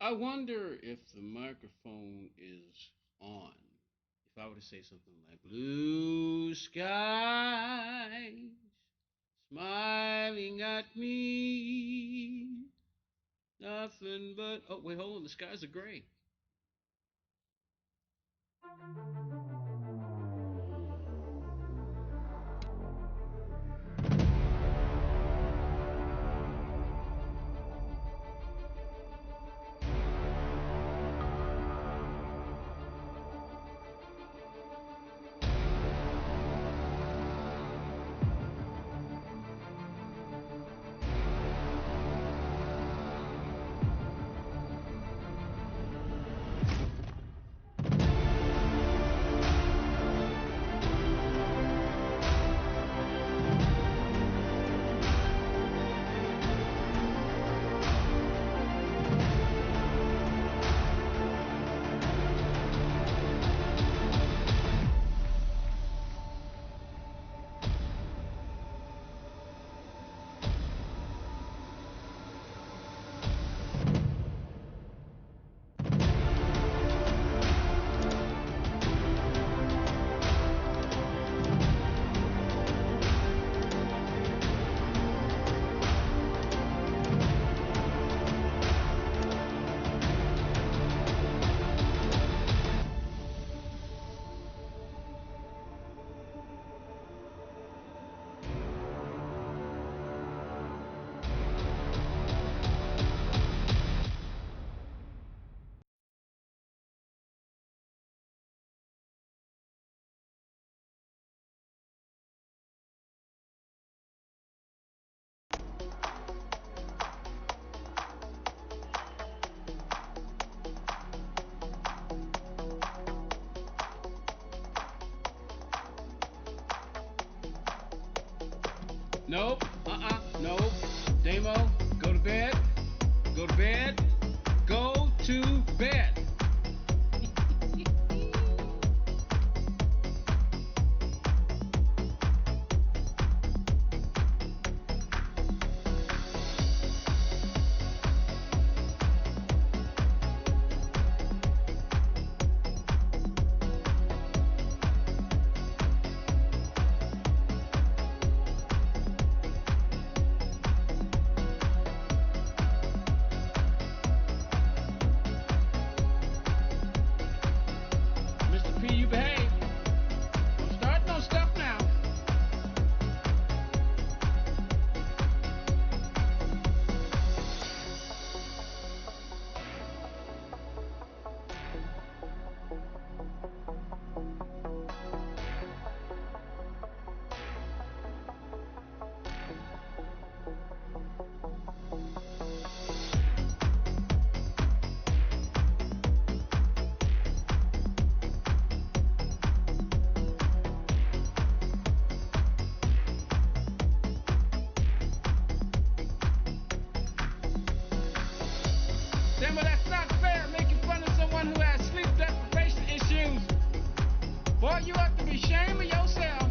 I wonder if the microphone is on. If I were to say something like blue skies smiling at me, nothing but oh wait, hold on, the skies are gray. Nope. Nope. Damo, go to bed. Go to bed. Go to bed. Mr. P, you behave. Don't start no stuff now. Demo, that's not fair. Making fun of someone who has sleep deprivation issues. Boy, you have to be ashamed of yourself.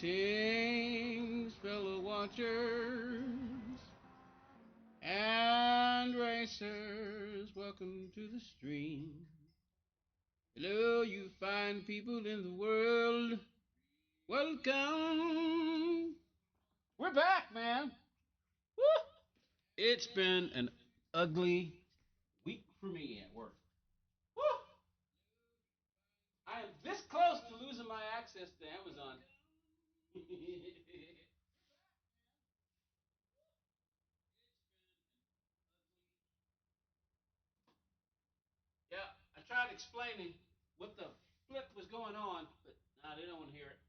Greetings, fellow watchers and racers. Welcome to the stream. Hello, you fine people in the world. Welcome. We're back, man. Woo! It's been an ugly week for me at work. Woo! access to Amazon. Yeah, I tried explaining what the flip was going on, but nah, they don't want to hear it.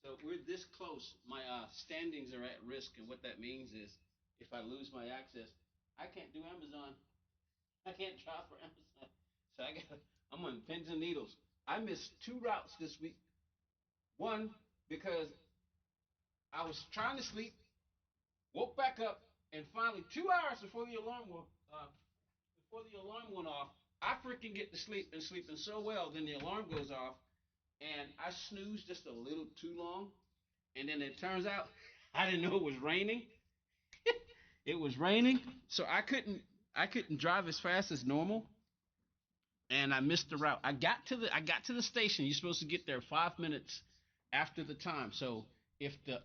So we're this close. My standings are at risk, and what that means is if I lose my access, I can't do Amazon. I can't shop for Amazon. So I'm on pins and needles. I missed 2 routes this week. One, because I was trying to sleep, woke back up, and finally 2 hours before the alarm went off, I freaking get to sleep and sleeping so well. Then the alarm goes off, and I snoozed just a little too long, and then it turns out I didn't know it was raining. It was raining, so I couldn't drive as fast as normal, and I missed the route. I got to the station. You're supposed to get there 5 minutes after the time. So if the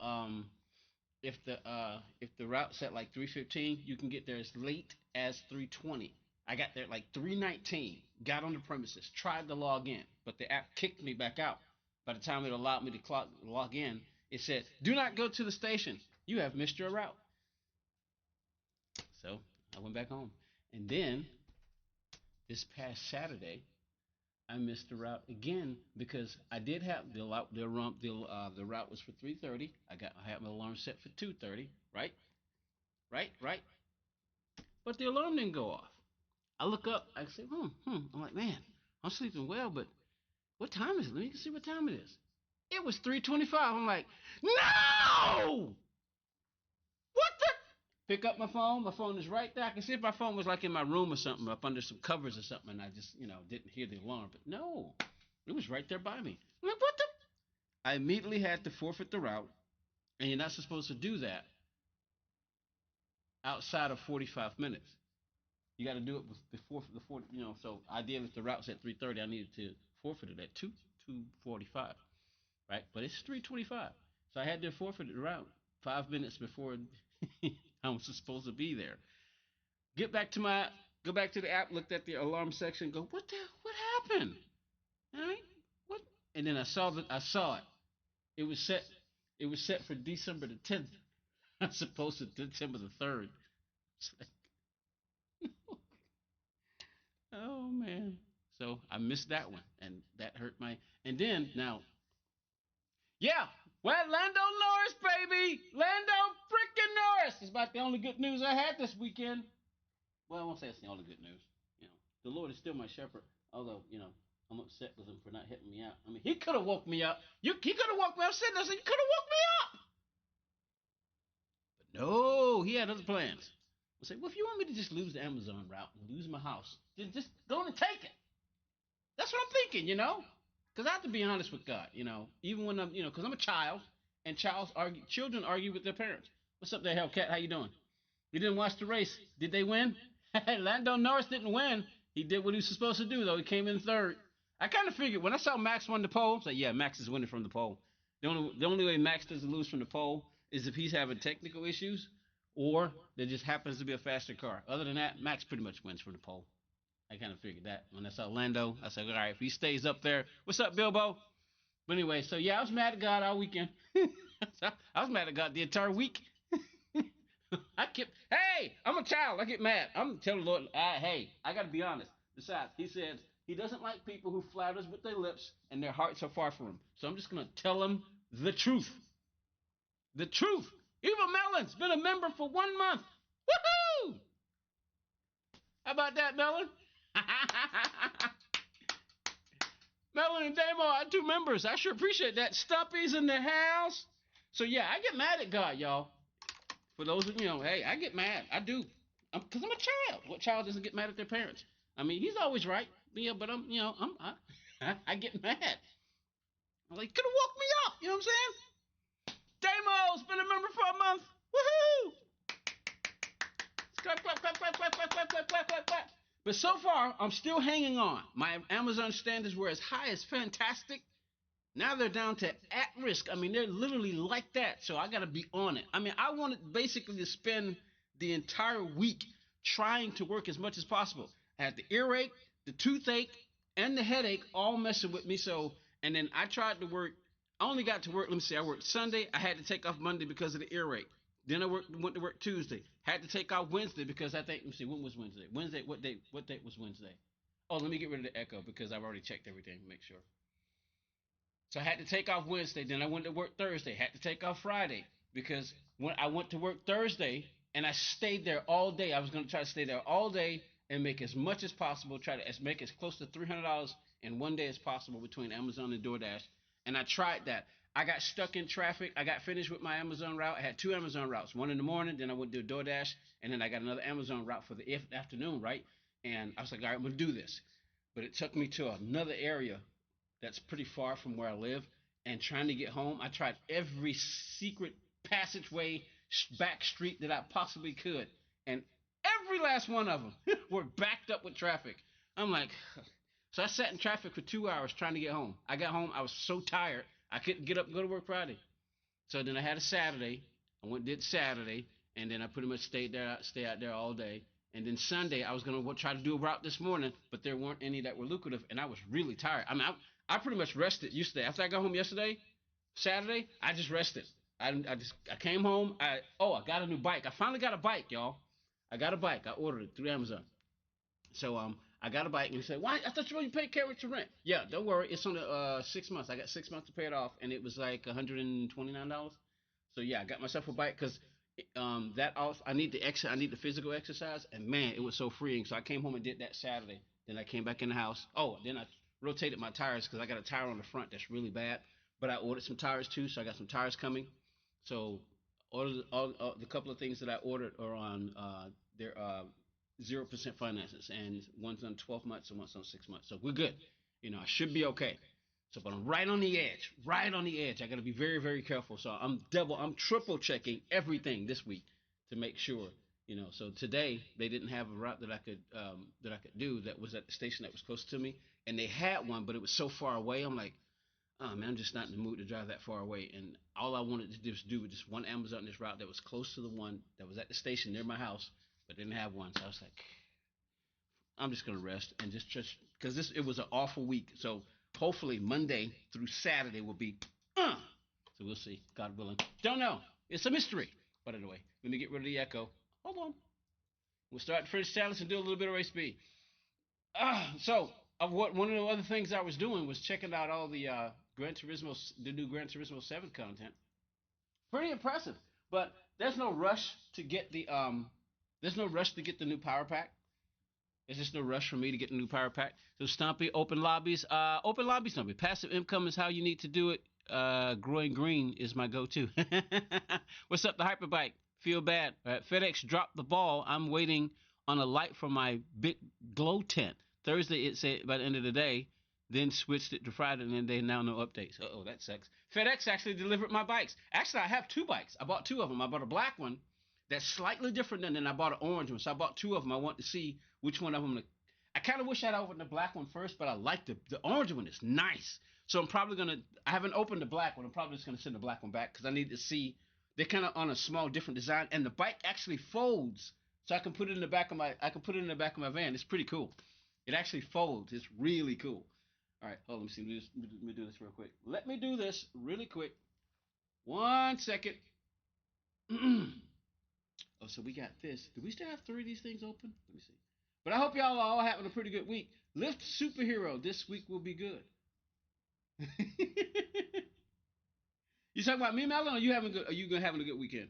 if the route's at like 3:15, you can get there as late as 3:20. I got there at like 3:19. Got on the premises, tried to log in, but the app kicked me back out. By the time it allowed me to log in, it said, "Do not go to the station. You have missed your route." So I went back home, and then this past Saturday, I missed the route again because I did have the route was for 3:30. I had my alarm set for 2:30. Right, right. But the alarm didn't go off. I look up. I say, I'm like, man, I'm sleeping well, but what time is it? Let me see what time it is. It was 3:25. I'm like, no! What the? Pick up my phone. My phone is right there. I can see if my phone was like in my room or something, up under some covers or something, and I just, didn't hear the alarm. But no, it was right there by me. I'm like, what the? I immediately had to forfeit the route, and you're not supposed to do that outside of 45 minutes. You got to do it before the 40. So ideally, if the route's at 3:30, I needed to forfeit it at 2:45, right? But it's 3:25, so I had to forfeit the route 5 minutes before I was supposed to be there. Get back to my Go back to the app, looked at the alarm section, go, what happened? All right, what? And then I saw it. It was set. It was set for December the 10th. I'm supposed to December the 3rd. Oh man. So I missed that one, and that hurt my. And then now, yeah, well, Lando Norris, baby, Lando freaking Norris is about the only good news I had this weekend. Well, I won't say it's the only good news. You know, the Lord is still my shepherd. Although, I'm upset with him for not helping me out. I mean, he could have woke me up. He could have woke me up sitting there. Said, you could have woke me up. But no, he had other plans. I say, well, if you want me to just lose the Amazon route and lose my house, then just go and take it. That's what I'm thinking. Because I have to be honest with God, even when because I'm a child, and children argue with their parents. What's up there, Hellcat? How you doing? You didn't watch the race. Did they win? Lando Norris didn't win. He did what he was supposed to do, though. He came in third. I kind of figured when I saw Max won the pole, I was like, yeah, Max is winning from the pole. The only way Max doesn't lose from the pole is if he's having technical issues or there just happens to be a faster car. Other than that, Max pretty much wins from the pole. I kind of figured that. When I saw Lando, I said, all right, if he stays up there, what's up, Bilbo? But anyway, so yeah, I was mad at God all weekend. I was mad at God the entire week. Hey, I'm a child. I get mad. I'm telling the Lord, hey, I got to be honest. Besides, he says he doesn't like people who flatters with their lips and their hearts are far from him. So I'm just going to tell him the truth. The truth. Evil Melon's been a member for 1 month. Woohoo! How about that, Melon? Melon and Damo are 2 members. I sure appreciate that. Stumpy's in the house. So yeah, I get mad at God, y'all. For those of hey, I get mad. I do. Because I'm a child. What child doesn't get mad at their parents? I mean, he's always right. Yeah, but I get mad. I'm like, could have woke me up. You know what I'm saying? Damo's been a member for a month. Woohoo! Clap, clap, clap, clap, clap, clap, clap, clap, clap, clap, clap. But so far, I'm still hanging on. My Amazon standards were as high as fantastic. Now they're down to at risk. I mean, they're literally like that. So I got to be on it. I mean, I wanted basically to spend the entire week trying to work as much as possible. I had the earache, the toothache, and the headache all messing with me. So And then I tried to work. I only got to work. Let me see. I worked Sunday. I had to take off Monday because of the ear rape. Then went to work Tuesday. Had to take off Wednesday because I think. Let me see. When was Wednesday? Wednesday. What date? What date was Wednesday? Oh, let me get rid of the echo because I've already checked everything to make sure. So I had to take off Wednesday. Then I went to work Thursday. Had to take off Friday because when I went to work Thursday and I stayed there all day, I was going to try to stay there all day and make as much as possible. Try to make as close to $300 in one day as possible between Amazon and DoorDash. And I tried that. I got stuck in traffic. I got finished with my Amazon route. I had two Amazon routes, one in the morning, then I went to DoorDash, and then I got another Amazon route for the afternoon, right? And I was like, all right, I'm gonna do this. But it took me to another area that's pretty far from where I live. And trying to get home, I tried every secret passageway, back street that I possibly could, and every last one of them were backed up with traffic. I'm like, so I sat in traffic for 2 hours trying to get home. I got home, I was so tired, I couldn't get up and go to work Friday. So then I had a Saturday. I went did Saturday, and then I pretty much stay out there all day. And then Sunday, I was gonna try to do a route this morning, but there weren't any that were lucrative, and I was really tired. I mean, I pretty much rested yesterday. After I got home yesterday, Saturday, I just rested. I came home. I got a new bike. I finally got a bike, y'all. I got a bike. I ordered it through Amazon. So I got a bike, and he said, "Why? I thought you already paid carriage to rent." Yeah, don't worry. It's on the 6 months. I got 6 months to pay it off, and it was like $129. So yeah, I got myself a bike because that off. I need the I need the physical exercise, and man, it was so freeing. So I came home and did that Saturday. Then I came back in the house. Oh, then I rotated my tires because I got a tire on the front that's really bad. But I ordered some tires too, so I got some tires coming. So all the couple of things that I ordered are on their 0% finances, and one's on 12 months and one's on 6 months. So we're good. I should be okay. So, but I'm right on the edge, right on the edge. I got to be very, very careful. So I'm triple checking everything this week to make sure. So today they didn't have a route that I could do that was at the station that was close to me, and they had one, but it was so far away. I'm like, oh man, I'm just not in the mood to drive that far away. And all I wanted to do was just one Amazon this route that was close to the one that was at the station near my house, but didn't have one. So I was like, I'm just gonna rest and just because it was an awful week. So hopefully Monday through Saturday will be. So we'll see, God willing. Don't know. It's a mystery. But anyway, let me get rid of the echo. Hold on. We'll start French challenge and do a little bit of race B. So one of the other things I was doing was checking out all the the new Gran Turismo 7 content. Pretty impressive, but there's no rush to get there's no rush to get the new power pack. There's just no rush for me to get the new power pack. So Stompy, open lobbies, Stompy. Passive income is how you need to do it. Growing green is my go-to. What's up, the Hyperbike? Feel bad. FedEx dropped the ball. I'm waiting on a light for my big glow tent. Thursday it said by the end of the day. Then switched it to Friday, and then they now no updates. Oh, that sucks. FedEx actually delivered my bikes. Actually, I have two bikes. I bought two of them. I bought a black one that's slightly different than, I bought an orange one. So I bought two of them. I want to see which one of them. I kind of wish I'd opened the black one first, but I like the orange one. It's nice. So I'm probably gonna. I haven't opened the black one. I'm probably just gonna send the black one back because I need to see. They're kind of on a small, different design, and the bike actually folds, so I can put it in the back of my. I can put it in the back of my van. It's pretty cool. It actually folds. It's really cool. All right, hold on. Let me see. Let me do this real quick. Let me do this really quick. 1 second. Oh, so we got this. Do we still have three of these things open? Let me see. But I hope y'all are all having a pretty good week. Lift Superhero. This week will be good. You talking about me, Melon? Or you having good? Are you gonna having a good weekend?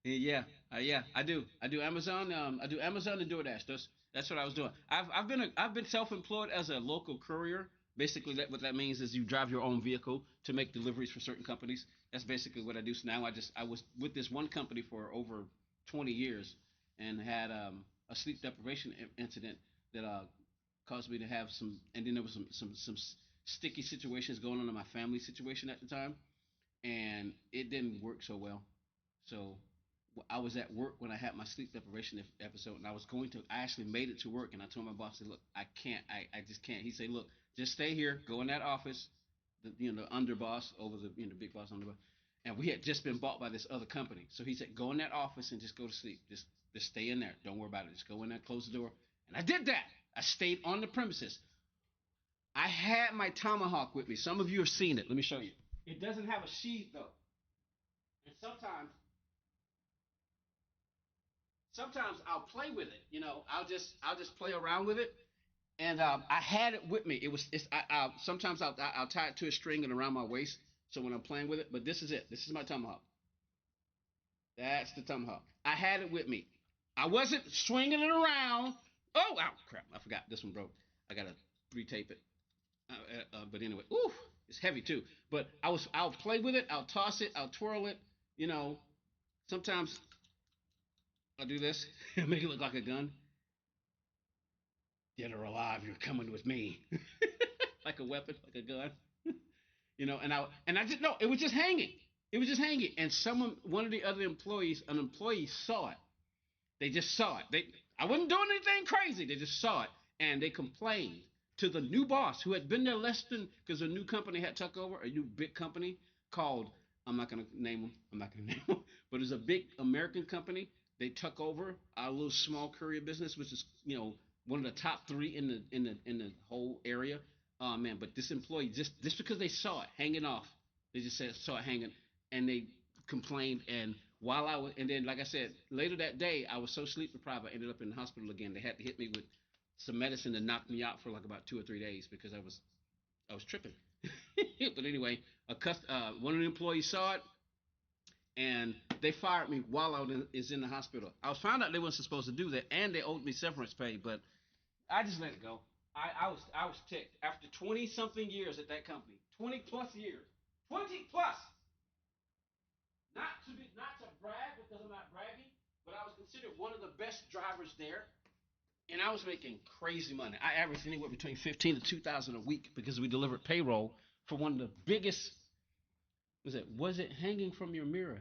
Yeah, yeah, I do. I do Amazon. I do Amazon and DoorDash. That's what I was doing. I've been self-employed as a local courier. Basically, what that means is you drive your own vehicle to make deliveries for certain companies. That's basically what I do. So now I was with this one company for over 20 years and had a sleep deprivation incident that caused me to have some. And then there was some sticky situations going on in my family situation at the time, and it didn't work so well. So I was at work when I had my sleep deprivation episode, and I was going to. I actually made it to work, and I told my boss, I said, "Look, I can't. I just can't." He said, "Look, just stay here. Go in that office. The underboss over the big boss underboss." And we had just been bought by this other company, so he said, "Go in that office and just go to sleep. Just stay in there. Don't worry about it. Just go in there, close the door." And I did that. I stayed on the premises. I had my tomahawk with me. Some of you have seen it. Let me show you. It doesn't have a sheath though, and sometimes I'll play with it. I'll just play around with it. And I had it with me. Sometimes I'll tie it to a string and around my waist. So when I'm playing with it, but this is it. This is my tomahawk. That's the tomahawk. I had it with me. I wasn't swinging it around. Oh, ow, crap! I forgot this one broke. I gotta retape it. But anyway, ooh, it's heavy too. But I'll play with it. I'll toss it. I'll twirl it. You know, sometimes I'll do this, make it look like a gun. Dead or alive, you're coming with me. Like a weapon, like a gun. And I just no, it was just hanging. It was just hanging, and one of the other employees, an employee saw it. They just saw it. I wasn't doing anything crazy. They just saw it, and they complained to the new boss who had been there less than because a new company had took over, a new big company called I'm not gonna name them. I'm not gonna name them, but it's a big American company. They took over our little small courier business, which is one of the top three in the whole area. Oh man, but this employee just because they saw it hanging off, they just said saw it hanging, and they complained. And then like I said, later that day I was so sleep deprived I ended up in the hospital again. They had to hit me with some medicine to knock me out for like about 2 or 3 days because I was tripping. But anyway, one of the employees saw it and they fired me while is in the hospital. I was found out they weren't supposed to do that, and they owed me severance pay, but I just let it go. I was ticked after 20 something years at that company, 20 plus years, 20 plus. Not to brag because I'm not bragging, but I was considered one of the best drivers there, and I was making crazy money. I averaged anywhere between 15 to 2,000 a week because we delivered payroll for one of the biggest. Was it hanging from your mirror?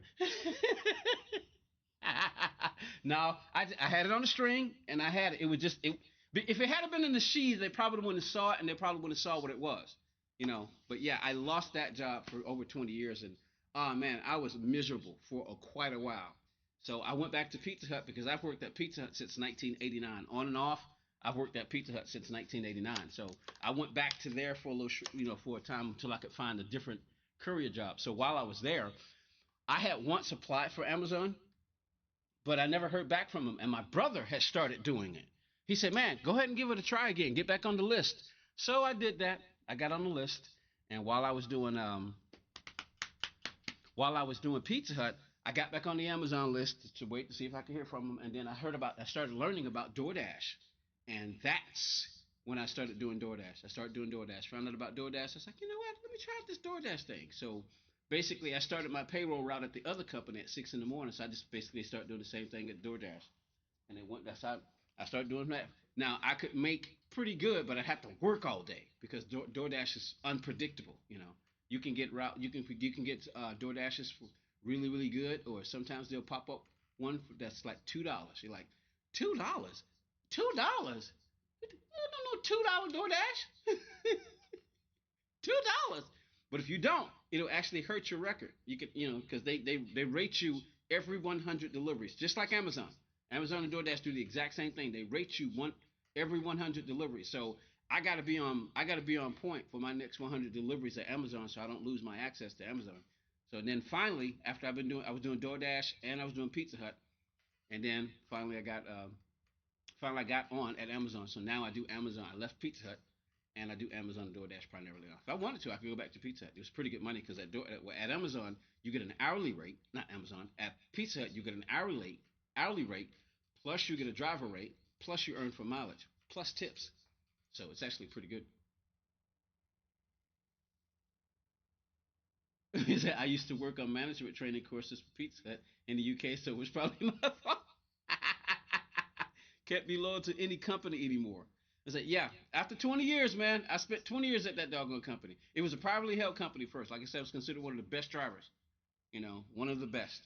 No, I had it on a string and I had it. It was just it. If it had been in the sheath, they probably wouldn't have saw it and they probably wouldn't have saw what it was. But yeah, I lost that job for over 20 years and oh man, I was miserable for quite a while. So I went back to Pizza Hut because I've worked at Pizza Hut since 1989, on and off. I've worked at Pizza Hut since 1989. So I went back to there for a little, for a time until I could find a different courier job. So while I was there, I had once applied for Amazon, but I never heard back from him. And my brother had started doing it. He said, "Man, go ahead and give it a try again. Get back on the list." So I did that. I got on the list, and while I was doing Pizza Hut, I got back on the Amazon list to wait to see if I could hear from him. And then I started learning about DoorDash, and that's when I started doing DoorDash. I started doing DoorDash. Found out about DoorDash. I was like, you know what? Let me try out this DoorDash thing. So basically, I started my payroll route at the other company at 6 in the morning. So I just basically started doing the same thing at DoorDash, and it went. That's how I started doing that. Now I could make pretty good, but I had to work all day because DoorDash is unpredictable. You can get route you can get DoorDashes for really really good, or sometimes they'll pop up one that's like $2. You're like, $2, $2. You don't know $2 DoorDash. $2. But if you don't, it'll actually hurt your record. You could, because they rate you every 100 deliveries, just like Amazon. Amazon and DoorDash do the exact same thing. They rate you every 100 deliveries. So I gotta be on point for my next 100 deliveries at Amazon, so I don't lose my access to Amazon. So then finally, after I was doing DoorDash and I was doing Pizza Hut, and then finally I got on at Amazon. So now I do Amazon. I left Pizza Hut and I do Amazon and DoorDash primarily now. If I wanted to, I could go back to Pizza Hut. It was pretty good money because at Amazon you get an hourly rate, not Amazon. At Pizza Hut you get an hourly rate, plus you get a driver rate, plus you earn for mileage, plus tips. So it's actually pretty good. I used to work on management training courses for Pizza Hut in the UK, so it was probably my fault. Can't be loyal to any company anymore. I said, yeah, after 20 years, man, I spent 20 years at that doggone company. It was a privately held company first. Like I said, I was considered one of the best drivers, one of the best.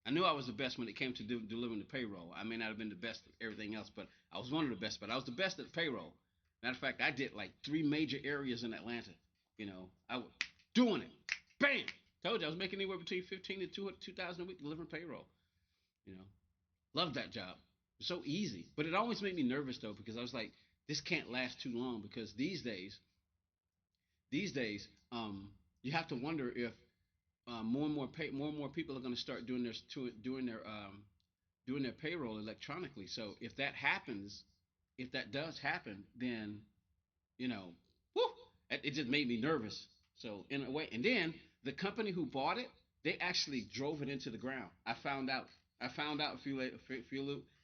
I knew I was the best when it came to delivering the payroll. I may not have been the best at everything else, but I was one of the best. But I was the best at the payroll. Matter of fact, I did like three major areas in Atlanta. I was doing it. Bam! Told you I was making anywhere between 15 and 2,000 a week delivering payroll. You know, Loved that job. It was so easy, but it always made me nervous though because I was like, this can't last too long because these days these days, you have to wonder if more and more people are going to start doing their payroll electronically. So if that happens, if that does happen, then you know, whew, it just made me nervous. So in a way, and then the company who bought it, they actually drove it into the ground. I found out. I found out a few later.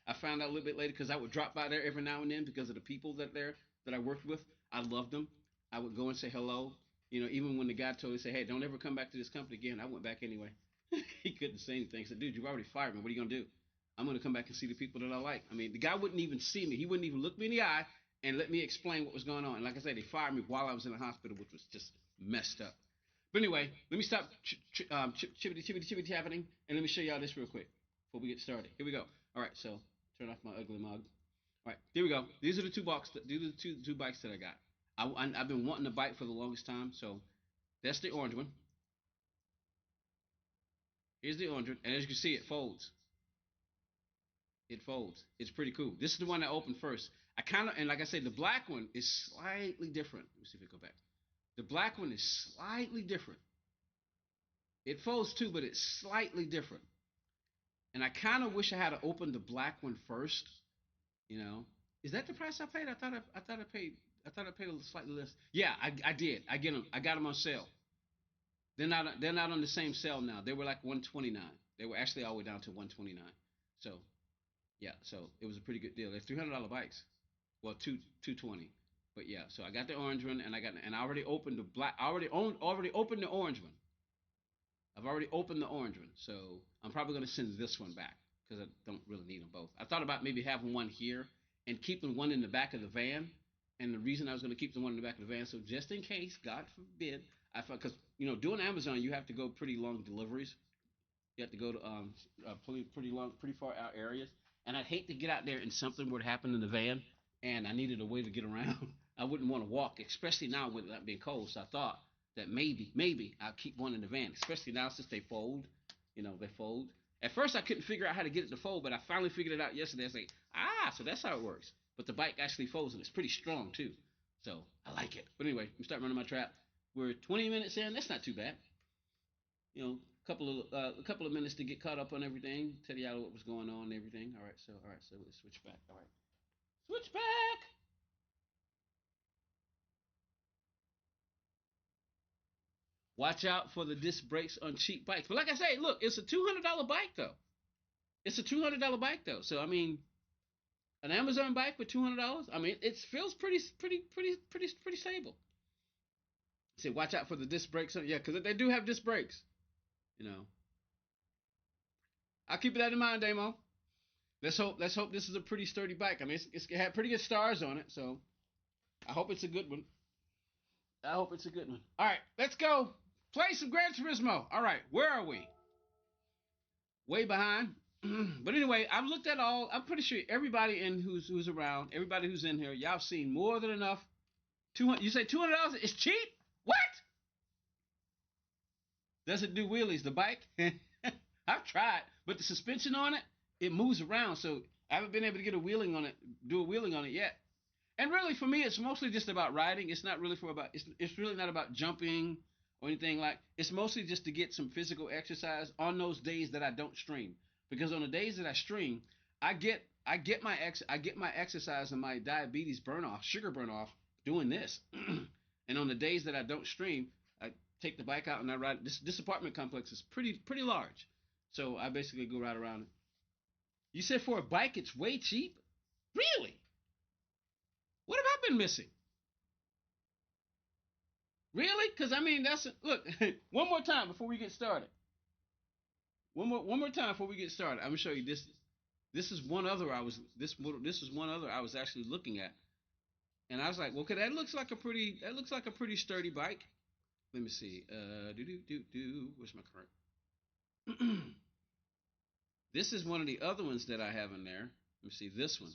I found out a little bit later because I would drop by there every now and then because of the people that I worked with. I loved them. I would go and say hello. Even when the guy told me, say, "Hey, don't ever come back to this company again," I went back anyway. He couldn't say anything. He said, "Dude, you've already fired me. What are you gonna do?" I'm gonna come back and see the people that I like. I mean, the guy wouldn't even see me. He wouldn't even look me in the eye and let me explain what was going on. And like I said, they fired me while I was in the hospital, which was just messed up. But anyway, let me stop chippity happening, and let me show y'all this real quick before we get started. Here we go. All right, so turn off my ugly mug. All right, here we go. These are the two bikes that I got. I've been wanting a bike for the longest time, so that's the orange one. Here's the orange one, and as you can see, it folds. It folds. It's pretty cool. This is the one that opened first. And like I said, the black one is slightly different. Let me see if it go back. The black one is slightly different. It folds too, but it's slightly different. And I kind of wish I had opened the black one first. You know, is that the price I paid? I thought I paid a slightly less. Yeah, I did. I get them. I got them on sale. They're not on the same sale now. They were like 129. They were actually all the way down to 129. So yeah, so it was a pretty good deal. They're $300 bikes. Well, 220. But yeah, so I got the orange one, and I already opened the black. Already opened the orange one. I've already opened the orange one, so I'm probably gonna send this one back because I don't really need them both. I thought about maybe having one here and keeping one in the back of the van. And the reason I was going to keep the one in the back of the van, so just in case, God forbid, because doing Amazon, you have to go pretty long deliveries. You have to go to pretty long, pretty far out areas, and I'd hate to get out there and something would happen in the van, and I needed a way to get around. I wouldn't want to walk, especially now with it being cold. So I thought that maybe I'll keep one in the van, especially now since they fold. They fold. At first, I couldn't figure out how to get it to fold, but I finally figured it out yesterday. I was like, so that's how it works. But the bike actually folds, and it's pretty strong too. So I like it. But anyway, we start running my trap. We're 20 minutes in. That's not too bad. A couple of minutes to get caught up on everything, tell y'all what was going on and everything. All right, so let's switch back. All right, switch back. Watch out for the disc brakes on cheap bikes. But like I say, look, it's a $200 bike though. It's a $200 bike though. So I mean, an Amazon bike for $200. I mean, it feels pretty stable. Say, watch out for the disc brakes. Yeah, because they do have disc brakes. You know, I'll keep that in mind, Damo. Let's hope this is a pretty sturdy bike. I mean, it had pretty good stars on it, so I hope it's a good one. I hope it's a good one. All right, let's go play some Gran Turismo. All right, where are we? Way behind. But anyway, I've looked at all. I'm pretty sure everybody in who's around, everybody who's in here, y'all have seen more than enough. 200. You say $200 is cheap? What? Does it do wheelies? The bike? I've tried, but the suspension on it, it moves around, so I haven't been able to do a wheeling on it yet. And really, for me, it's mostly just about riding. It's not really It's really not about jumping or anything like. It's mostly just to get some physical exercise on those days that I don't stream. Because on the days that I stream, I get my exercise and my diabetes burn off, sugar burn off, doing this. And on the days that I don't stream, I take the bike out and I ride. This apartment complex is pretty large, so I basically go right around it. You said for a bike, it's way cheap. Really? What have I been missing? Really? Because I mean, look. One more time before we get started. One more time before we get started. I'm gonna show you this. This is one other I was actually looking at, and I was like, well, okay, that looks like a pretty sturdy bike. Let me see. Where's my current? This is one of the other ones that I have in there. Let me see this one.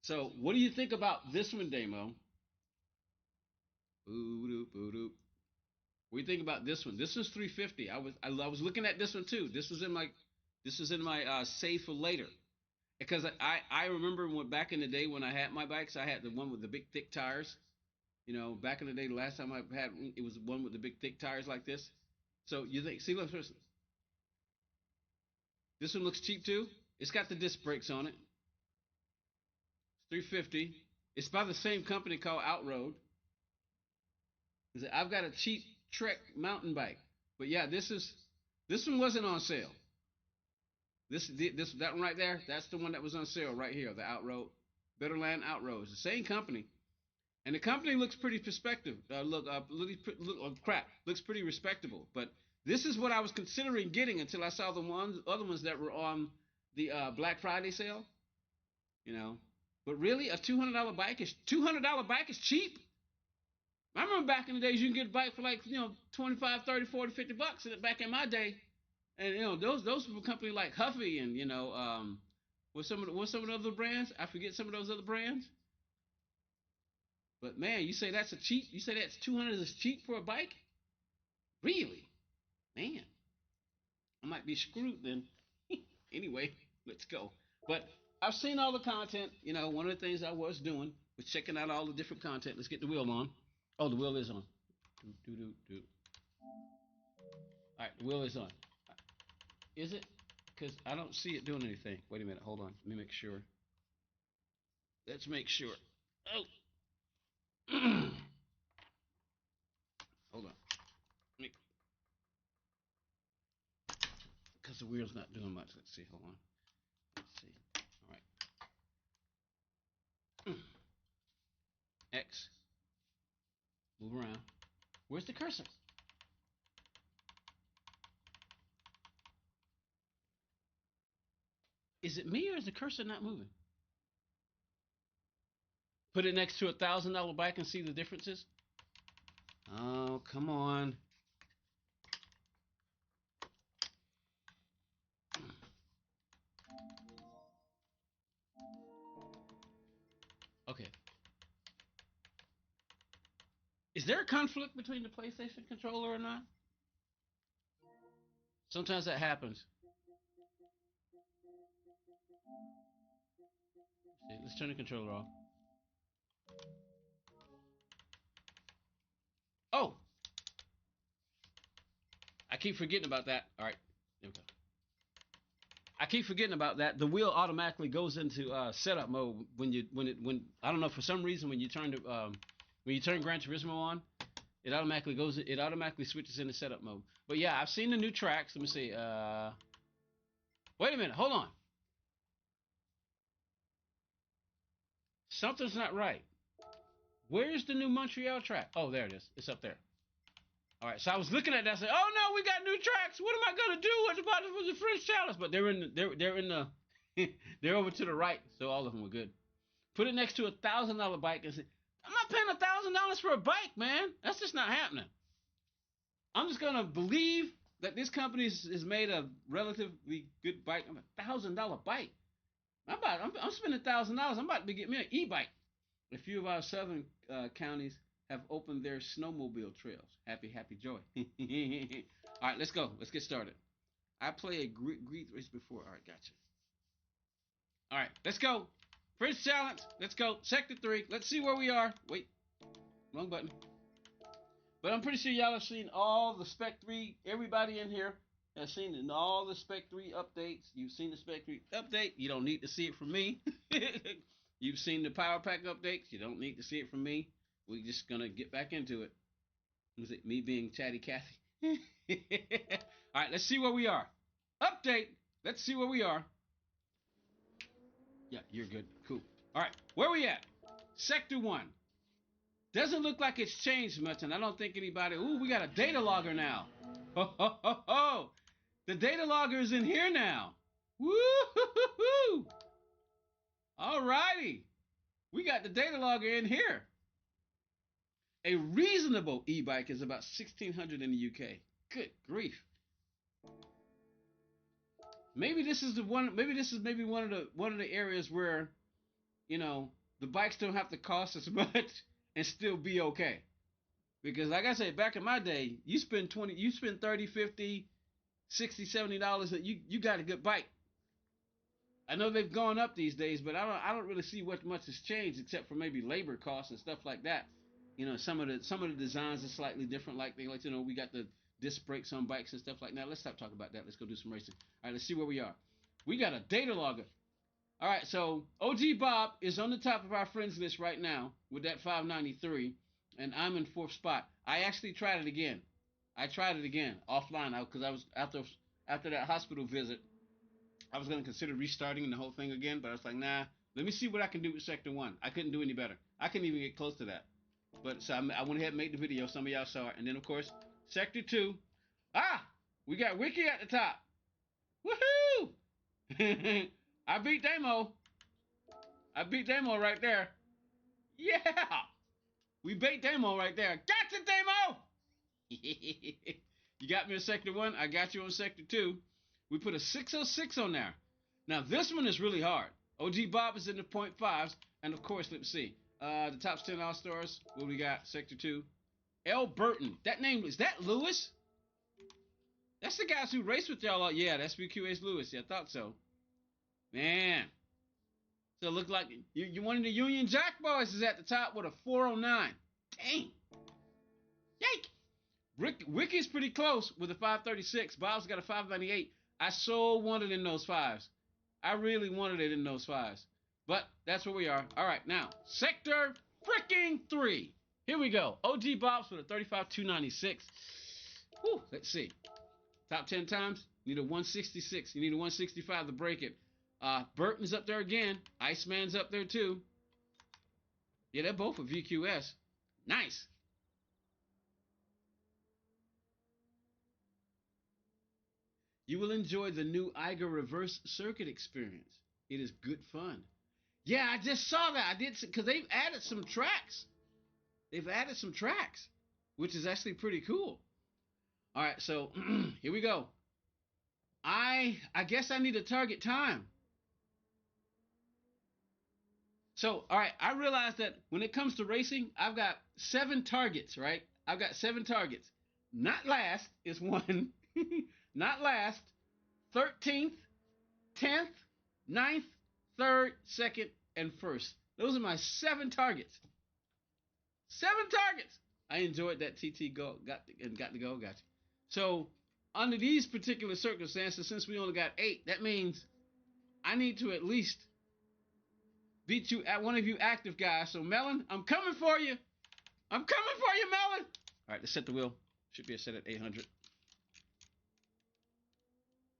So, what do you think about this one, Damo? What do you think about this one? This was 350. I was looking at this one too. This was in my save for later because I remember back in the day when I had my bikes, I had the one with the big thick tires. You know, back in the day, the last time I had one, it was one with the big thick tires like this. So you think, see, look, this one looks cheap too. It's got the disc brakes on it. It's 350. It's by the same company called Outroad. I've got a cheap Trek mountain bike, but yeah, this one wasn't on sale. This that one right there, that's the one that was on sale right here, the Outroad, Bitterland Outroad. It's the same company, and the company looks pretty perspective. Looks pretty respectable. But this is what I was considering getting until I saw the other ones that were on the Black Friday sale. You know, but really, a $200 bike is cheap. I remember back in the days you can get a bike for like 25, 30, 40, 50 bucks back in my day, and those were companies like Huffy and what's some of the other brands? I forget some of those other brands. But man, you say that's a cheap? You say that's 200 is cheap for a bike? Really? Man, I might be screwed then. Anyway, let's go. But I've seen all the content. You know, one of the things I was doing was checking out all the different content. Let's get the wheel on. Oh, the wheel is on. Do, do, do. All right, the wheel is on. Is it? Because I don't see it doing anything. Wait a minute. Hold on. Let me make sure. Let's make sure. Oh. Hold on. Because the wheel's not doing much. Let's see. Hold on. Let's see. All right. X. Move around. Where's the cursor? Is it me or is the cursor not moving? Put it next to $1,000 bike and see the differences. Oh, come on. Okay. Is there a conflict between the PlayStation controller or not? Sometimes that happens. Let's turn the controller off. Oh! I keep forgetting about that. All right. There we go. I keep forgetting about that. The wheel automatically goes into setup mode when I don't know, for some reason when you turn Gran Turismo on, it automatically switches into setup mode. But yeah, I've seen the new tracks. Let me see. Wait a minute. Hold on. Something's not right. Where's the new Montreal track? Oh, there it is. It's up there. All right. So I was looking at that. I said, "Oh no, we got new tracks. What am I gonna do? What about the French challenge?" But they're in the they're over to the right. So all of them were good. Put it next to $1,000 bike and say, "I'm not paying $1,000 for a bike, man. That's just not happening." I'm just gonna believe that this company has made a relatively good bike. $1,000 bike. I'm spending $1,000. I'm about to get me an e-bike. A few of our southern counties have opened their snowmobile trails. Happy, happy joy. All right, let's go. Let's get started. I played a Gr4 race before. All right, gotcha. All right, let's go. First challenge. Let's go. Sector 3. Let's see where we are. Wait, wrong button. But I'm pretty sure y'all have seen all the Spec 3. Everybody in here has seen all the Spec 3 updates. You've seen the Spec 3 update. You don't need to see it from me. You've seen the Power Pack updates. You don't need to see it from me. We're just going to get back into it. Was it me being chatty Cathy? All right, let's see where we are. Update. Let's see where we are. Yeah, you're good. Cool. All right, where we at? Sector 1. Doesn't look like it's changed much, and I don't think anybody... Ooh, we got a data logger now. Ho, ho, ho, ho. The data logger is in here now. Woo-hoo-hoo-hoo. All righty. We got the data logger in here. A reasonable e-bike is about $1,600 in the UK. Good grief. Maybe this is one of the areas where, the bikes don't have to cost as much and still be okay. Because like I said, back in my day, you spend 30, 50, 60, $70, you got a good bike. I know they've gone up these days, but I don't really see what much has changed except for maybe labor costs and stuff like that. You know, some of the designs are slightly different. Like they like to know we got the disc brakes on bikes and stuff like that. Let's stop talking about that. Let's go do some racing. All right, let's see where we are. We got a data logger. All right, so OG Bob is on the top of our friends list right now with that 593, and I'm in 4th spot. I actually tried it again. I tried it again offline because I was after that hospital visit. I was going to consider restarting the whole thing again, but I was like, nah. Let me see what I can do with Sector 1. I couldn't do any better. I couldn't even get close to that. But so I went ahead and made the video. Some of y'all saw it, and then of course Sector 2. We got Wiki at the top. Woohoo! I beat Damo. I beat Damo right there. Yeah! We beat Damo right there. Gotcha, Damo! You got me in Sector 1. I got you on Sector 2. We put a 606 on there. Now, this one is really hard. OG Bob is in the .5s. And, of course, let's see. The top 10 All-Stars. What we got? Sector 2. L. Burton. That name, is that Lewis? That's the guys who race with y'all. Yeah, that's BQA's Lewis. Yeah, I thought so. Man. So it looked like you one of the Union Jack boys is at the top with a 409. Dang. Yike. Wicky's pretty close with a 536. Bob's got a 598. I so wanted in those 5s. I really wanted it in those 5s. But that's where we are. All right, now, Sector freaking 3. Here we go. OG Bob's with a 35,296. Whew, let's see. Top 10 times. You need a 166. You need a 165 to break it. Burton's up there again. Iceman's up there too. Yeah, they're both with VQS. Nice. You will enjoy the new Eiger reverse circuit experience. It is good fun. Yeah, I just saw that. I did because they've added some tracks. They've added some tracks, which is actually pretty cool. All right, so here we go. I guess I need a target time. So, all right, I realized that when it comes to racing, I've got 7 targets, right? I've got 7 targets. Not last is one. Not last. 13th, 10th, 9th, 3rd, 2nd, and 1st. Those are my 7 targets. 7 targets. I enjoyed that TT go. Got to go. Got you. So, under these particular circumstances, since we only got 8, that means I need to at least beat you at one of you active guys. So, Melon, I'm coming for you. I'm coming for you, Melon. All right, let's set the wheel. Should be a set at 800.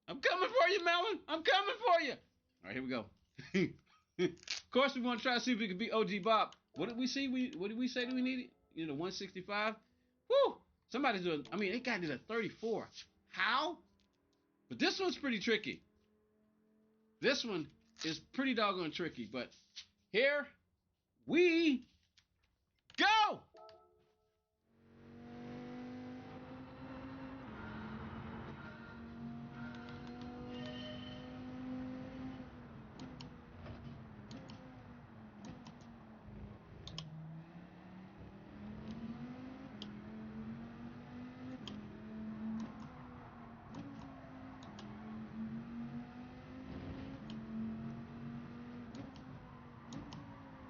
I'm coming for you, Melon. I'm coming for you. All right, here we go. Of course, we want to try to see if we can beat OG Bob. What did we see? What did we say that we needed? 165. Woo! Somebody's doing. I mean, they got it at 34. How? But this one's pretty tricky. This one is pretty doggone tricky. But here we go.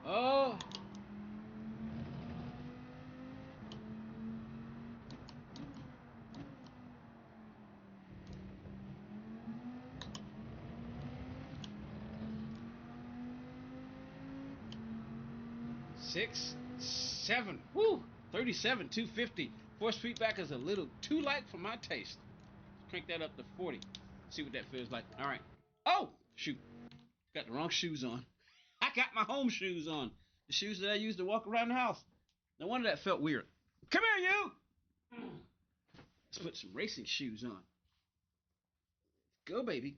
Oh. Six, 7. Woo. 37, 250. Force feedback is a little too light for my taste. Let's crank that up to 40. See what that feels like. All right. Oh, shoot. Got the wrong shoes on. I got my home shoes on. The shoes that I use to walk around the house. No wonder that felt weird. Come here, you! Let's put some racing shoes on. Go, baby.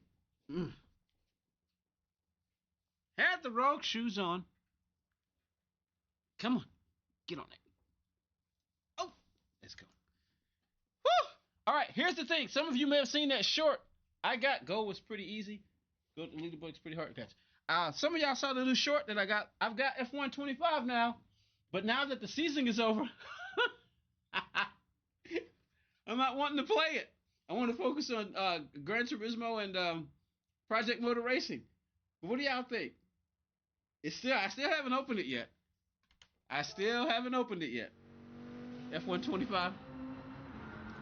Had the wrong shoes on. Come on. Get on it. Oh, let's go. Woo! All right, here's the thing. Some of you may have seen that short. Go was pretty easy. Go to the leaderboard's pretty hard to catch. Some of y'all saw the new short that I got. I've got F125 now. But now that the season is over, I'm not wanting to play it. I want to focus on Gran Turismo and Project Motor Racing. But what do y'all think? I still haven't opened it yet. F-125.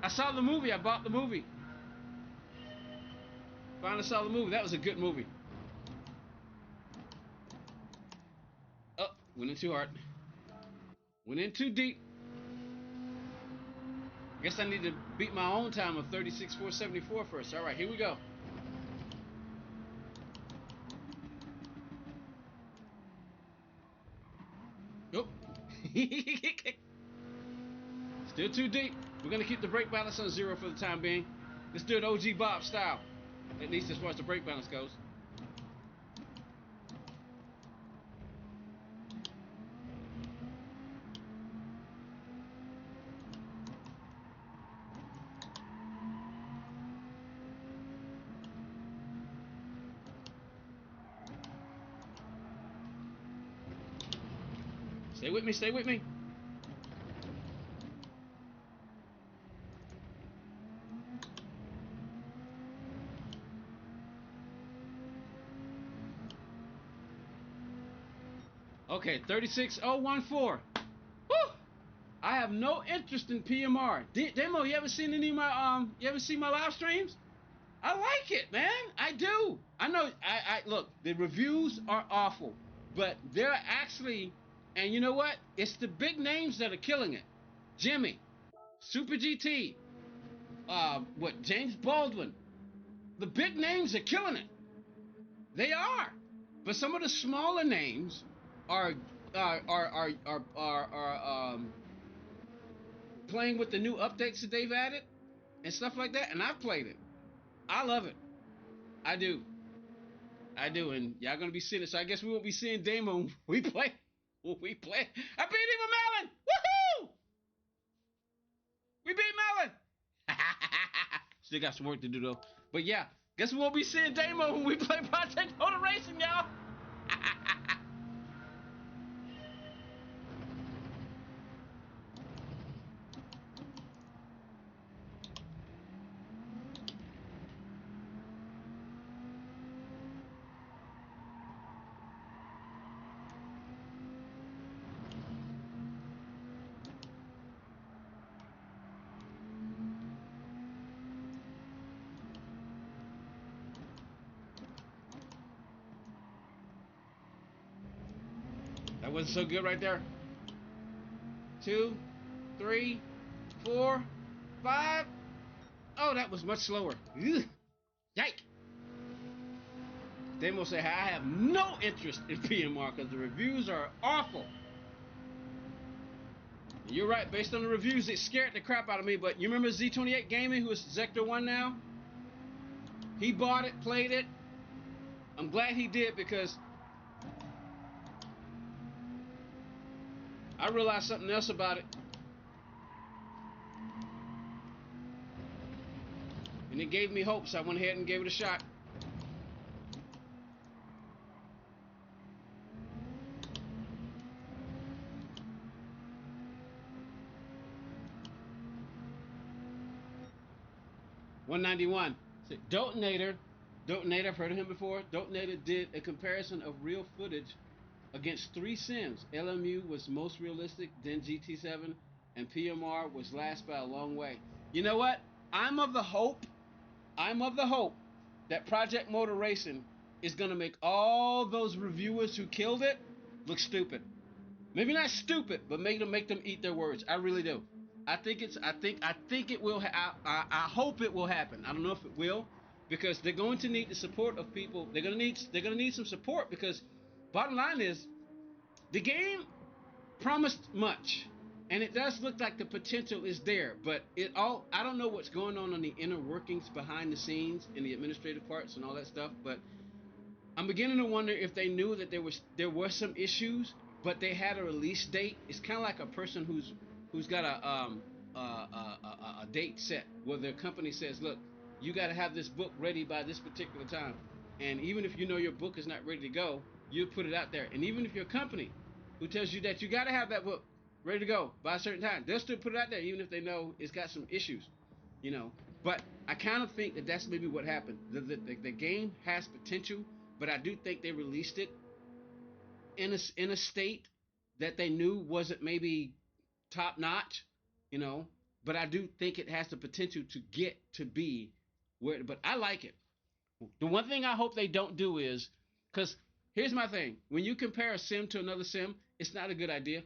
I saw the movie. I bought the movie. Finally saw the movie. That was a good movie. Oh, went in too hard. Went in too deep. Guess I need to beat my own time of 36.474 first. All right, here we go. Oh. Still too deep. We're going to keep the brake balance on 0 for the time being. Let's do it OG Bob style. At least as far as the brake balance goes. Stay with me, stay with me. Okay, 36014. Woo! I have no interest in PMR. Demo, you ever seen any of my you ever seen my live streams? I like it, man. I do. I know I look, the reviews are awful, but they're actually, and you know what? It's the big names that are killing it. Jimmy, Super GT, James Baldwin. The big names are killing it. They are. But some of the smaller names are playing with the new updates that they've added and stuff like that, and I've played it. I love it. I do. I do, and y'all gonna be seeing it. So I guess we won't be seeing Damo when we play. When we play. I beat him with Melon! Woohoo! We beat Melon! Still got some work to do though. But yeah, guess we won't be seeing Damo when we play Project Motor Racing, y'all. That wasn't so good right there. 2, 3, 4, 5. Oh, that was much slower. Ugh. Yike. Damo say, hey, I have no interest in PMR because the reviews are awful. And you're right, based on the reviews, it scared the crap out of me. But you remember Z28 Gaming, who is Gr4 1 now? He bought it, played it. I'm glad he did because I realized something else about it. And it gave me hope, so I went ahead and gave it a shot. $191. Dotonator, I've heard of him before. Dotonator did a comparison of real footage against 3 sims. LMU was most realistic, then GT7, and PMR was last by a long way. You know what? I'm of the hope that Project Motor Racing is going to make all those reviewers who killed it look stupid. Maybe not stupid, but make them eat their words. I really do. I think it will. I hope it will happen. I don't know if it will, because they're going to need the support of people. They're going to need some support because, bottom line is, the game promised much, and it does look like the potential is there. But I don't know what's going on the inner workings behind the scenes in the administrative parts and all that stuff. But I'm beginning to wonder if they knew that there were some issues, but they had a release date. It's kind of like a person who's got a date set where their company says, "Look, you got to have this book ready by this particular time." And even if you know your book is not ready to go, you put it out there. And even if your company who tells you that you got to have that book ready to go by a certain time, they'll still put it out there even if they know it's got some issues, you know. But I kind of think that that's maybe what happened. The game has potential, but I do think they released it in a state that they knew wasn't maybe top notch. you know. But I do think it has the potential to get to be where. But I like it. The one thing I hope they don't do is, because here's my thing: when you compare a sim to another sim, it's not a good idea.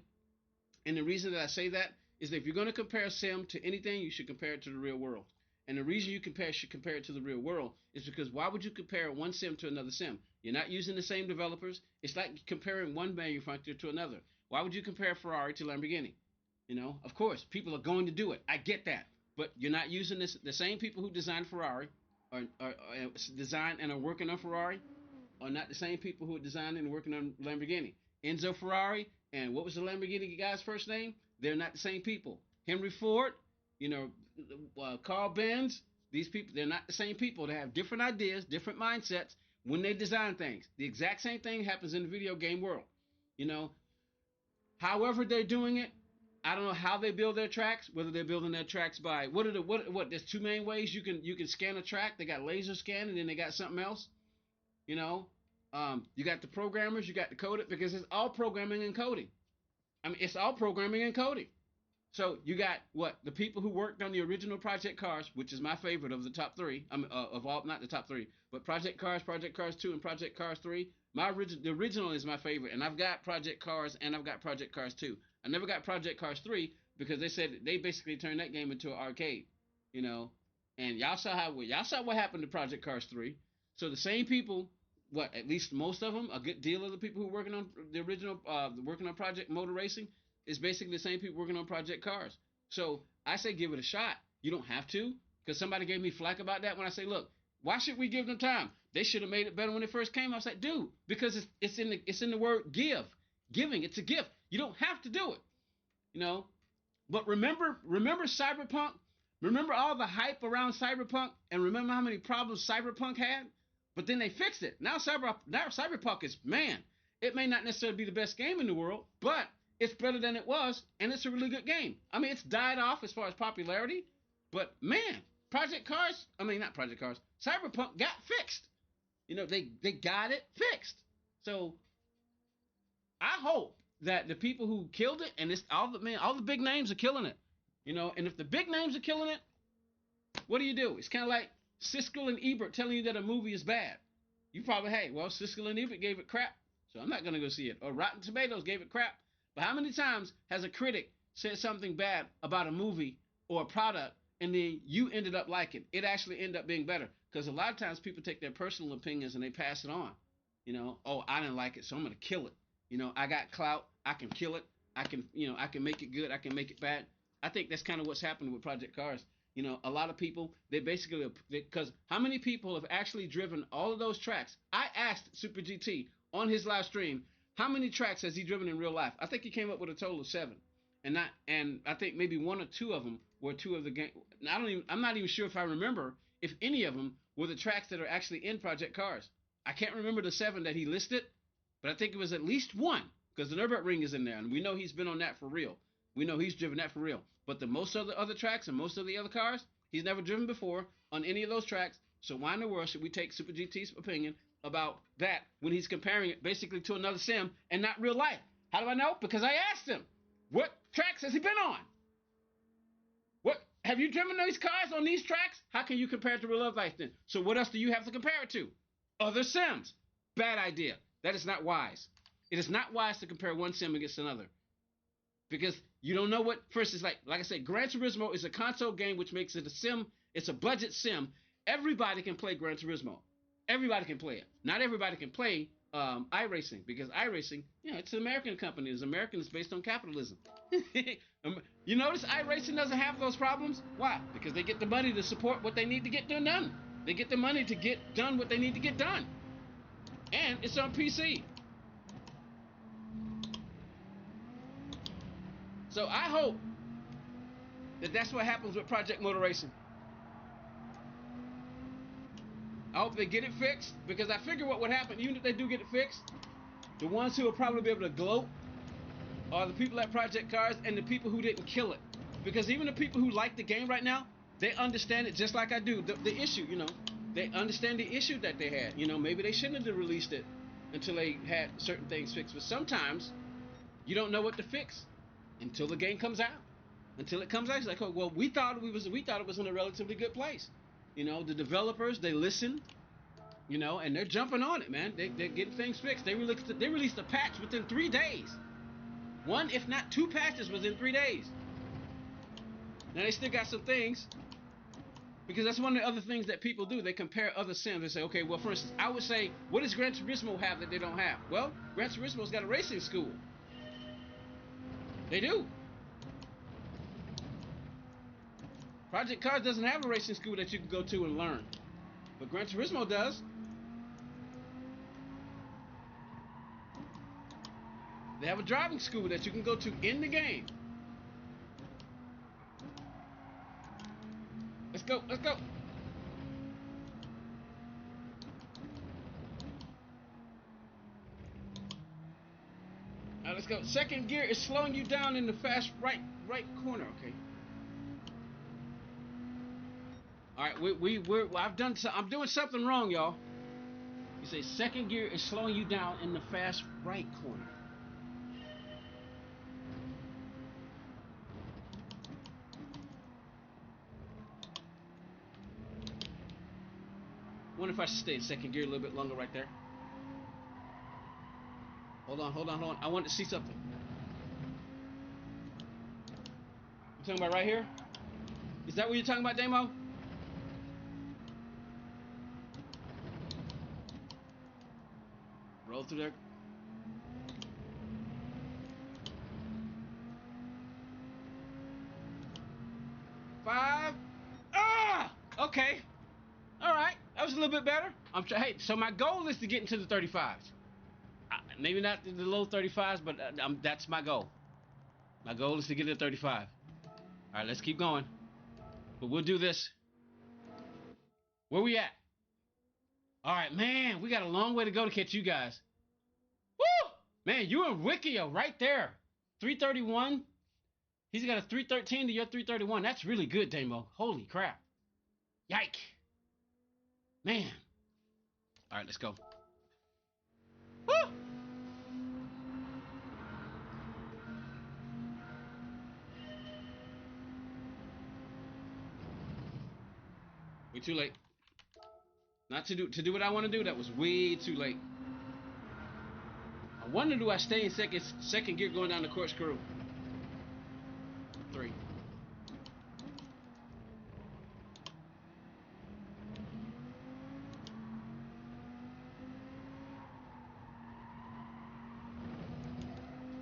And the reason that I say that is that if you're going to compare a sim to anything, you should compare it to the real world. And the reason you should compare it to the real world is because why would you compare one sim to another sim? You're not using the same developers. It's like comparing one manufacturer to another. Why would you compare Ferrari to Lamborghini? You know, of course, people are going to do it. I get that, but you're not using the same people who designed Ferrari or design and are working on Ferrari are not the same people who are designing and working on Lamborghini. Enzo Ferrari and what was the Lamborghini guy's first name? They're not the same people. Henry Ford, you know, Carl Benz. These people, they're not the same people. They have different ideas, different mindsets when they design things. The exact same thing happens in the video game world. You know, however they're doing it, I don't know how they build their tracks. Whether they're building their tracks by what? There's two main ways you can scan a track. They got laser scan and then they got something else. You know, you got the programmers, you got the coding because it's all programming and coding. I mean, it's all programming and coding. So you got what the people who worked on the original Project Cars, which is my favorite of the top three. I mean, of all, not the top three, but Project Cars 2, and Project Cars 3. The original is my favorite, and I've got Project Cars and I've got Project Cars 2. I never got Project Cars 3 because they said they basically turned that game into an arcade, you know. And y'all saw what happened to Project Cars 3. So the same people, what at least most of them, a good deal of the people who are working on the original, working on Project Motor Racing, is basically the same people working on Project Cars. So I say give it a shot. You don't have to, because somebody gave me flack about that when I say, look, why should we give them time? They should have made it better when it first came. I was like, dude, because it's in the word give, giving. It's a gift. You don't have to do it, you know. But remember Cyberpunk. Remember all the hype around Cyberpunk, and remember how many problems Cyberpunk had. But then they fixed it. Now Cyberpunk is, man. It may not necessarily be the best game in the world, but it's better than it was, and it's a really good game. I mean, it's died off as far as popularity, but man, not Project Cars, Cyberpunk got fixed. You know, they got it fixed. So I hope that the people who killed it, and it's all the big names are killing it. You know, and if the big names are killing it, what do? It's kind of like Siskel and Ebert telling you that a movie is bad. You probably, hey, well, Siskel and Ebert gave it crap, so I'm not going to go see it. Or Rotten Tomatoes gave it crap. But how many times has a critic said something bad about a movie or a product, and then you ended up liking it? It actually ended up being better. Because a lot of times people take their personal opinions and they pass it on. You know, oh, I didn't like it, so I'm going to kill it. You know, I got clout. I can kill it. I can make it good. I can make it bad. I think that's kind of what's happened with Project Cars. You know, a lot of people, because how many people have actually driven all of those tracks? I asked Super GT on his live stream, how many tracks has he driven in real life? I think he came up with a total of 7. And I think maybe 1 or 2 of them were 2 of the game. I'm not even sure if I remember if any of them were the tracks that are actually in Project Cars. I can't remember the 7 that he listed, but I think it was at least 1, because the Nürburgring is in there, and we know he's been on that for real. We know he's driven that for real. But the most of the other tracks and most of the other cars, he's never driven before on any of those tracks. So why in the world should we take Super GT's opinion about that when he's comparing it basically to another sim and not real life? How do I know? Because I asked him, what tracks has he been on? What have you driven these cars on these tracks? How can you compare it to real life then? So what else do you have to compare it to? Other sims. Bad idea. That is not wise. It is not wise to compare one sim against another. Because you don't know what first is like I said, Gran Turismo is a console game, which makes it a sim. It's a budget sim. Everybody can play Gran Turismo. Everybody can play it. Not everybody can play iRacing, because iRacing, you know, it's an American company. It's American. It's based on capitalism. You notice iRacing doesn't have those problems. Why? Because they get the money to support what they need to get done. They get the money to get done what they need to get done, and it's on PC. So I hope that that's what happens with Project Motor Racing. I hope they get it fixed, because I figure what would happen, even if they do get it fixed, the ones who will probably be able to gloat are the people at Project Cars and the people who didn't kill it. Because even the people who like the game right now, they understand it just like I do. The issue, you know, they understand the issue that they had. You know, maybe they shouldn't have released it until they had certain things fixed. But sometimes you don't know what to fix until the game comes out. until it comes out. It's like, oh, well, we thought it was in a relatively good place. You know, the developers, they listen, you know, and they're jumping on it, man. They're getting things fixed. They released a patch within 3 days. One, if not two patches within 3 days. Now they still got some things, because that's one of the other things that people do. They compare other sims. They say, okay, well, for instance, I would say, what does Gran Turismo have that they don't have? Well, Gran Turismo's got a racing school. They do. Project Cars doesn't have a racing school that you can go to and learn, but Gran Turismo does. They have a driving school that you can go to in the game. Let's go, let's go. Now let's go. Second gear is slowing you down in the fast right corner. Okay. All right, I'm doing something wrong, y'all. You say second gear is slowing you down in the fast right corner. Wonder if I should stay in second gear a little bit longer right there. Hold on. I want to see something. You talking about right here? Is that what you're talking about, Damo? Roll through there. Five. Ah! Okay. All right. That was a little bit better. Hey, so my goal is to get into the 35s. Maybe not the low 35s, but that's my goal. My goal is to get to 35. All right, let's keep going. But we'll do this. Where we at? All right, man, we got a long way to go to catch you guys. Woo! Man, you and Wiki are right there. 331. He's got a 313 to your 331. That's really good, Damo. Holy crap. Yike. Man. All right, let's go. Woo! Way too late. Not to do what I want to do. That was way too late. I wonder, do I stay in second gear going down the corkscrew? 3.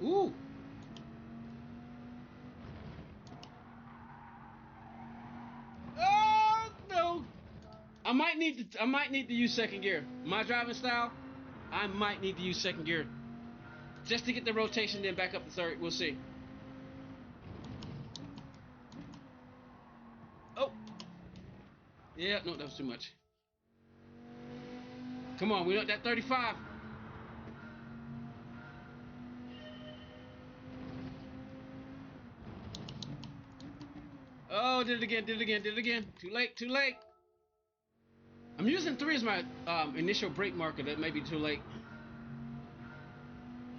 Ooh. Oh no. I might need to use second gear. My driving style, I might need to use second gear just to get the rotation, then back up to third. We'll see. Oh. Yeah, no, that was too much. Come on, we want that 35. Oh, did it again. Too late. I'm using 3 as my initial brake marker. That may be too late.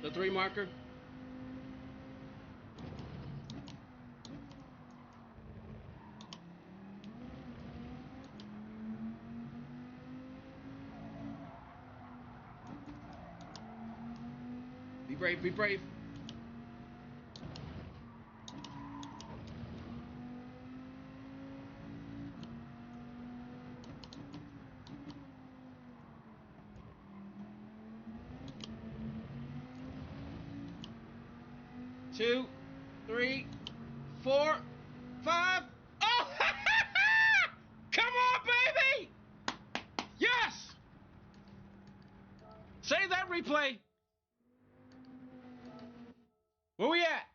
The 3 marker. Be brave. Two, 3, 4, 5. Oh! Come on, baby! Yes! Save that replay. Where we at?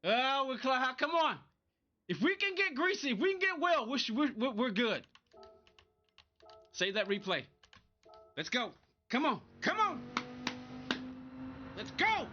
Oh, come on. If we can get greasy, if we can get well, we're good. Save that replay. Let's go. Come on. Let's go.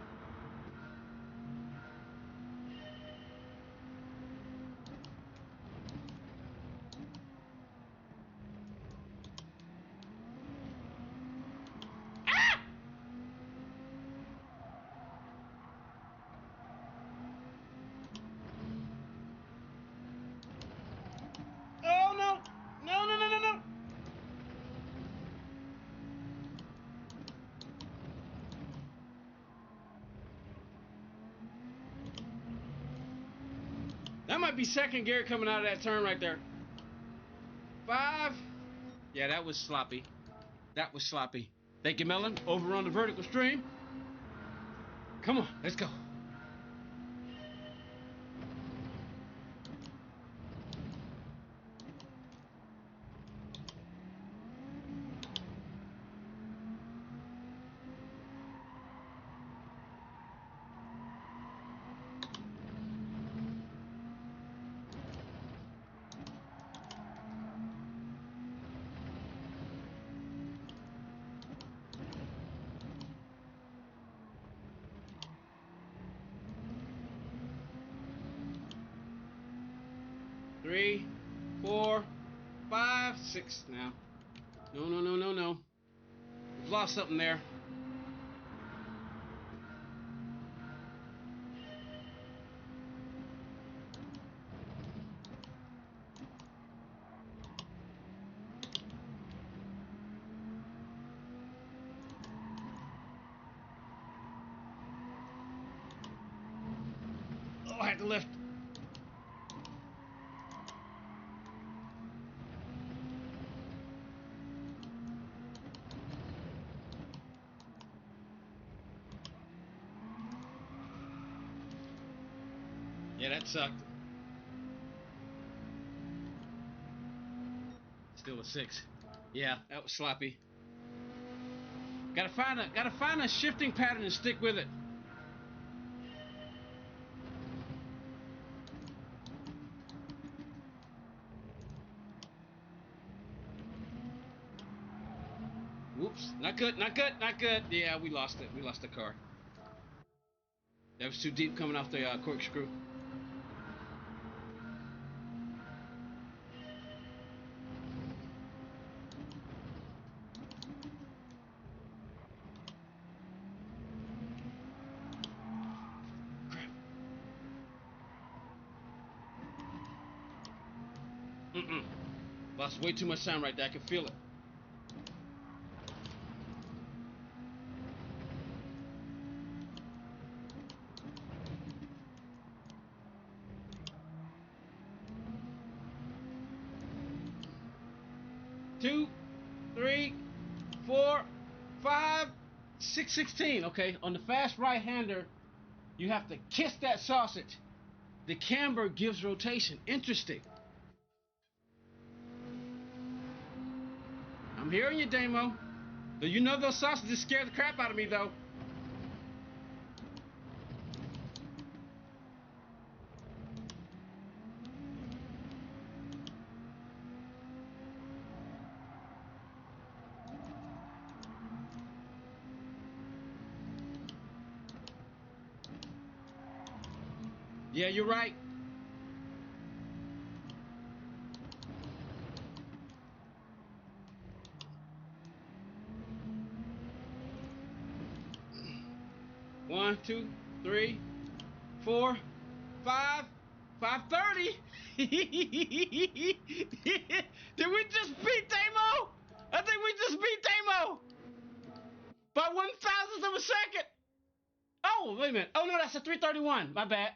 That might be second gear coming out of that turn right there. 5. Yeah, that was sloppy. That was sloppy. Thank you, Melon. Over on the vertical stream. Come on, let's go. Three, 4, 5, 6 now. No. We've lost something there. Oh, I had to lift. Yeah, that sucked. Still a 6. Yeah, that was sloppy. Gotta find a shifting pattern and stick with it. Whoops, not good. Yeah, we lost it. We lost the car. That was too deep coming off the corkscrew. Lost way too much time right there. I can feel it. Two, 3, 4, 5, 6, 16. Okay, on the fast right-hander, you have to kiss that sausage. The camber gives rotation. Interesting. I'm hearing you, Damo. But you know those sausages scare the crap out of me, though. Yeah, you're right. One, 2, 3, 4, 5, 530. Did we just beat Damo? I think we just beat Damo by 1,000th of a second. Oh, wait a minute. Oh no, that's a 331. My bad.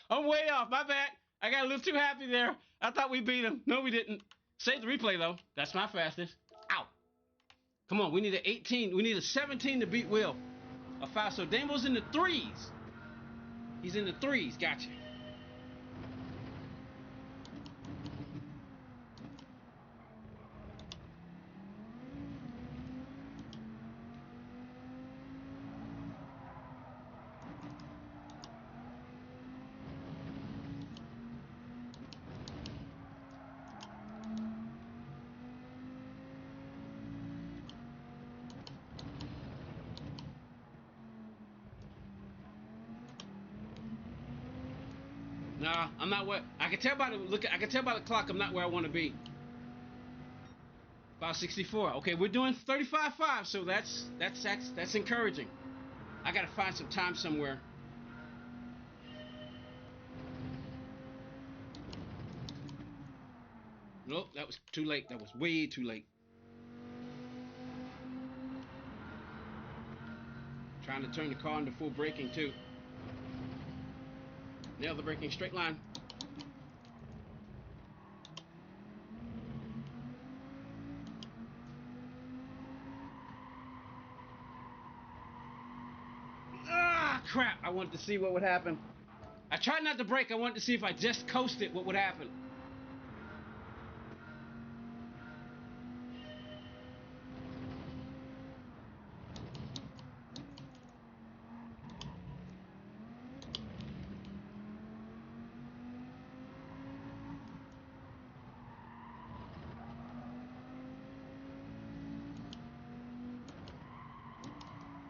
I'm way off. My bad. I got a little too happy there. I thought we beat him. No, we didn't. Save the replay though. That's my fastest. Ow. Come on, we need an 18. We need a 17 to beat Will. A 5. So Damo's in the 3s. He's in the 3s. Gotcha. Nah, I'm not where I can tell by the look. I can tell by the clock. I'm not where I want to be. 564. Okay, we're doing 35.5, so that's encouraging. I gotta find some time somewhere. Nope, that was too late. That was way too late. Trying to turn the car into full braking too. Nail the braking, straight line. Ah, crap. I wanted to see what would happen. I tried not to brake. I wanted to see if I just coasted, what would happen.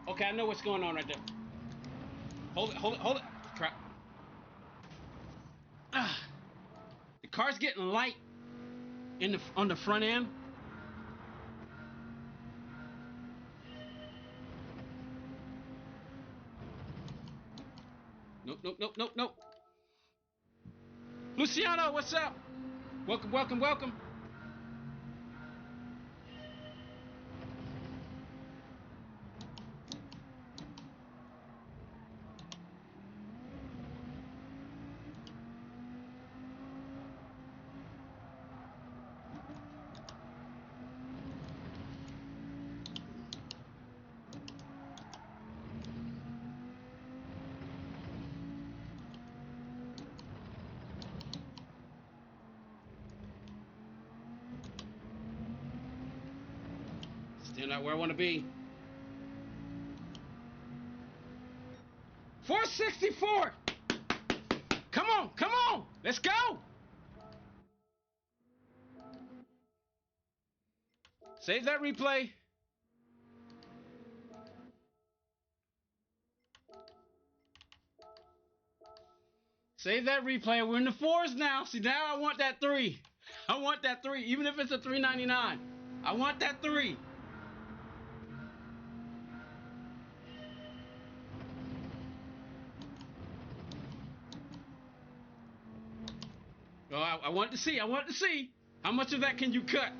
Okay, I know what's going on right there. Hold it, hold it, hold it. Crap. Ah. The car's getting light on the front end. Nope, nope, nope, nope, nope. Luciano, what's up? Welcome, welcome, welcome. Still not where I want to be. 464. Come on, come on. Let's go. Save that replay. Save that replay. We're in the fours now. See, now I want that 3. I want that 3, even if it's a 399. I want that 3. Oh, I want to see. I want to see. How much of that can you cut?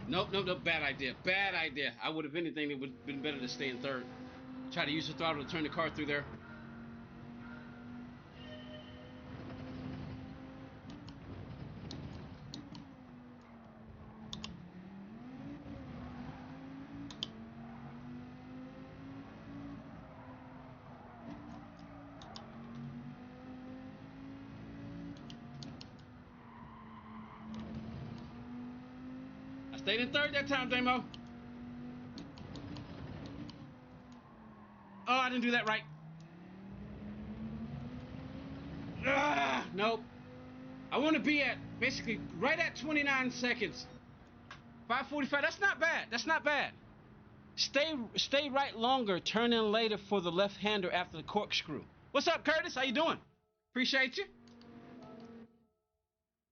Nope, nope, nope. Bad idea. Bad idea. I would have anything. It would have been better to stay in third. Try to use the throttle to turn the car through there. Stayed in third that time, Damo. Oh, I didn't do that right. Nope. I want to be at basically right at 29 seconds. 5:45. That's not bad. That's not bad. Stay right longer. Turn in later for the left-hander after the corkscrew. What's up, Curtis? How you doing? Appreciate you. All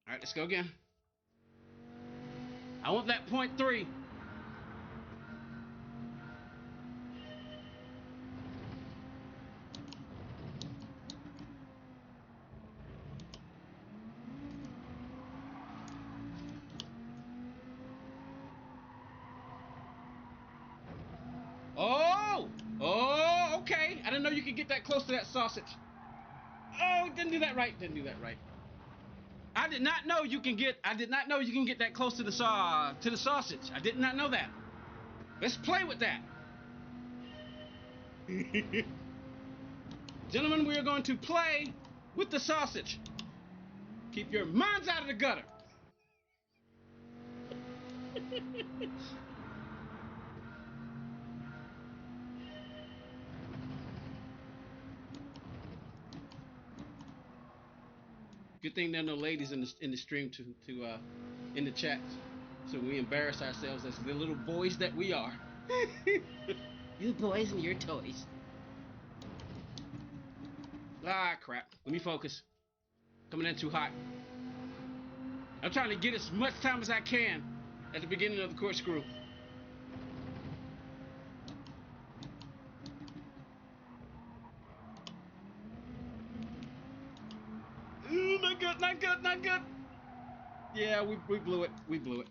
right, let's go again. I want that 0.3. Oh, okay. I didn't know you could get that close to that sausage. Oh, didn't do that right. Didn't do that right. I did not know you can get that close to the sausage. I did not know that. Let's play with that. Gentlemen, we are going to play with the sausage. Keep your minds out of the gutter. Good thing there are no ladies in the stream to in the chat, so we embarrass ourselves as the little boys that we are. You boys and your toys. Ah, crap. Let me focus. Coming in too hot. I'm trying to get as much time as I can at the beginning of the corkscrew. good, not good, not good. Yeah, we blew it. We blew it.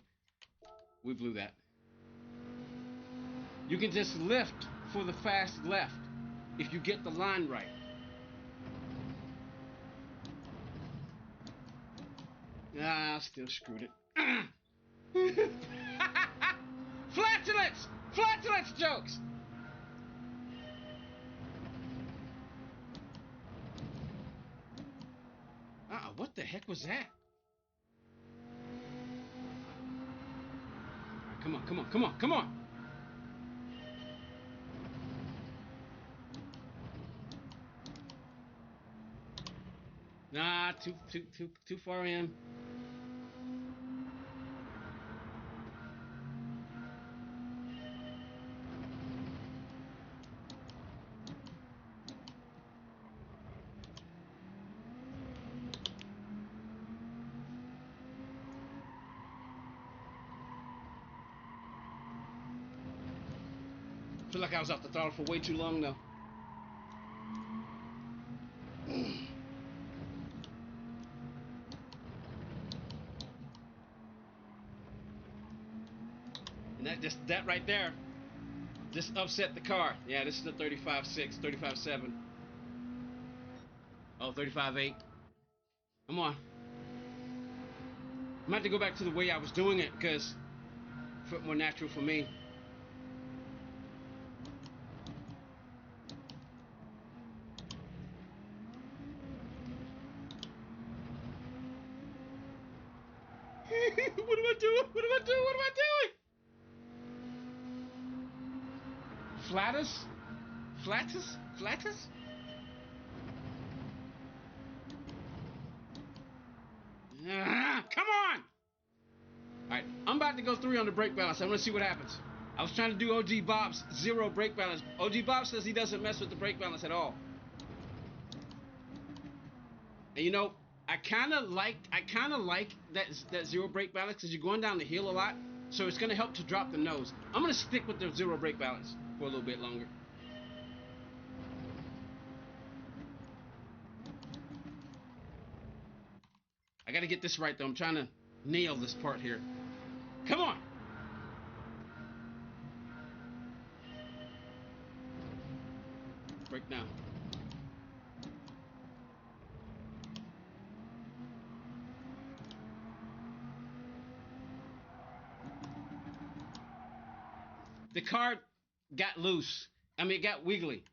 We blew that. You can just lift for the fast left if you get the line right. Ah, still screwed it. Flatulence! Flatulence jokes! What the heck was that? Right, come on, come on, come on, come on! Nah, too far in. I feel like I was off the throttle for way too long though. And that right there just upset the car. Yeah, this is a 35.6, 35.7. Oh, 35.8. Come on. I'm gonna have to go back to the way I was doing it because it felt more natural for me. What am I doing? What am I doing? What am I doing? Flatus? Flatus? Flatus? Come on! Alright, I'm about to go 3 on the brake balance. I'm gonna see what happens. I was trying to do OG Bob's 0 brake balance. OG Bob says he doesn't mess with the brake balance at all. And you know, I kind of like that 0 brake balance because you're going down the hill a lot, so it's gonna help to drop the nose. I'm gonna stick with the 0 brake balance for a little bit longer. I gotta get this right though. I'm trying to nail this part here. Come on! Brake down. The car got loose. I mean, it got wiggly.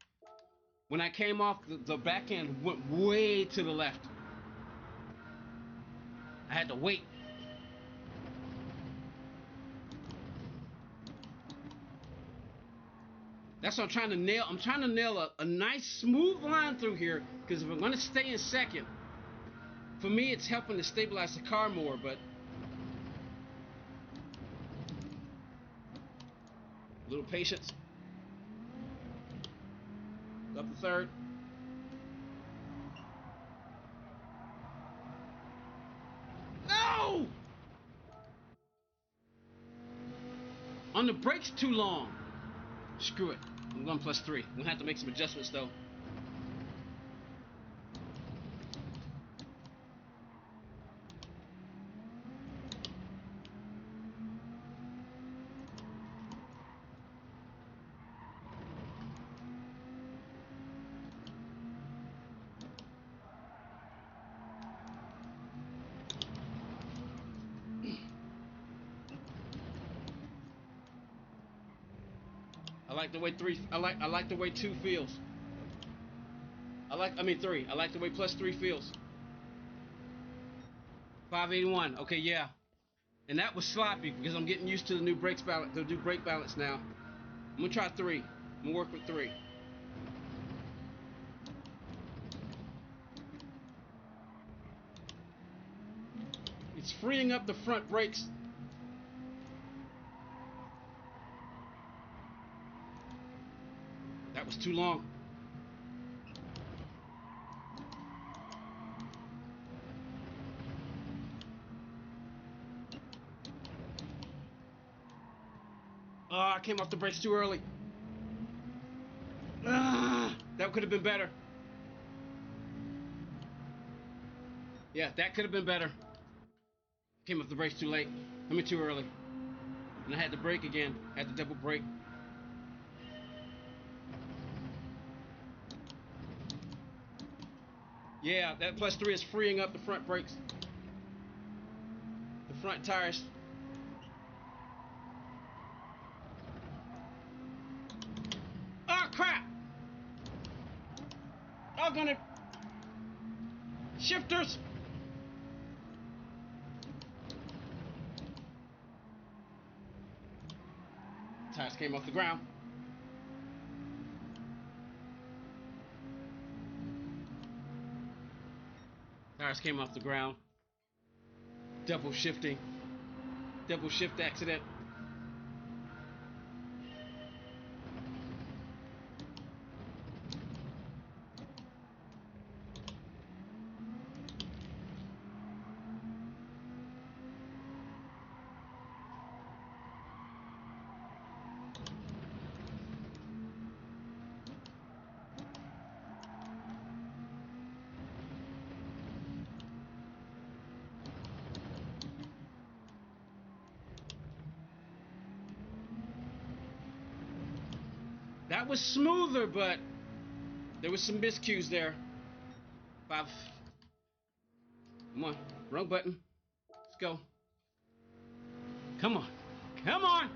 When I came off, the back end went way to the left. I had to wait. That's what I'm trying to nail. I'm trying to nail a nice smooth line through here because if I'm going to stay in second, for me it's helping to stabilize the car more, but a little patience. Up to third. No! On the brakes too long. Screw it. I'm going +3. I'm going to have to make some adjustments though. I like the way 3. I like the way 2 feels. I mean 3. I like the way +3 feels. 581. Okay, yeah. And that was sloppy because I'm getting used to the new brake balance now. I'm gonna try 3. I'm gonna work with 3. It's freeing up the front brakes. That was too long. Oh, I came off the brakes too early. That could have been better. Yeah, that could have been better. Came off the brakes too late. I mean, too early. And I had to brake again. Had to double brake. Yeah, that +3 is freeing up the front brakes. The front tires. Oh, crap! Doggone it! Shifters! Tires came off the ground. Tires came off the ground. Double shifting. Double shift accident. That was smoother, but there was some miscues there. 5. Come on, wrong button. Let's go. Come on, come on.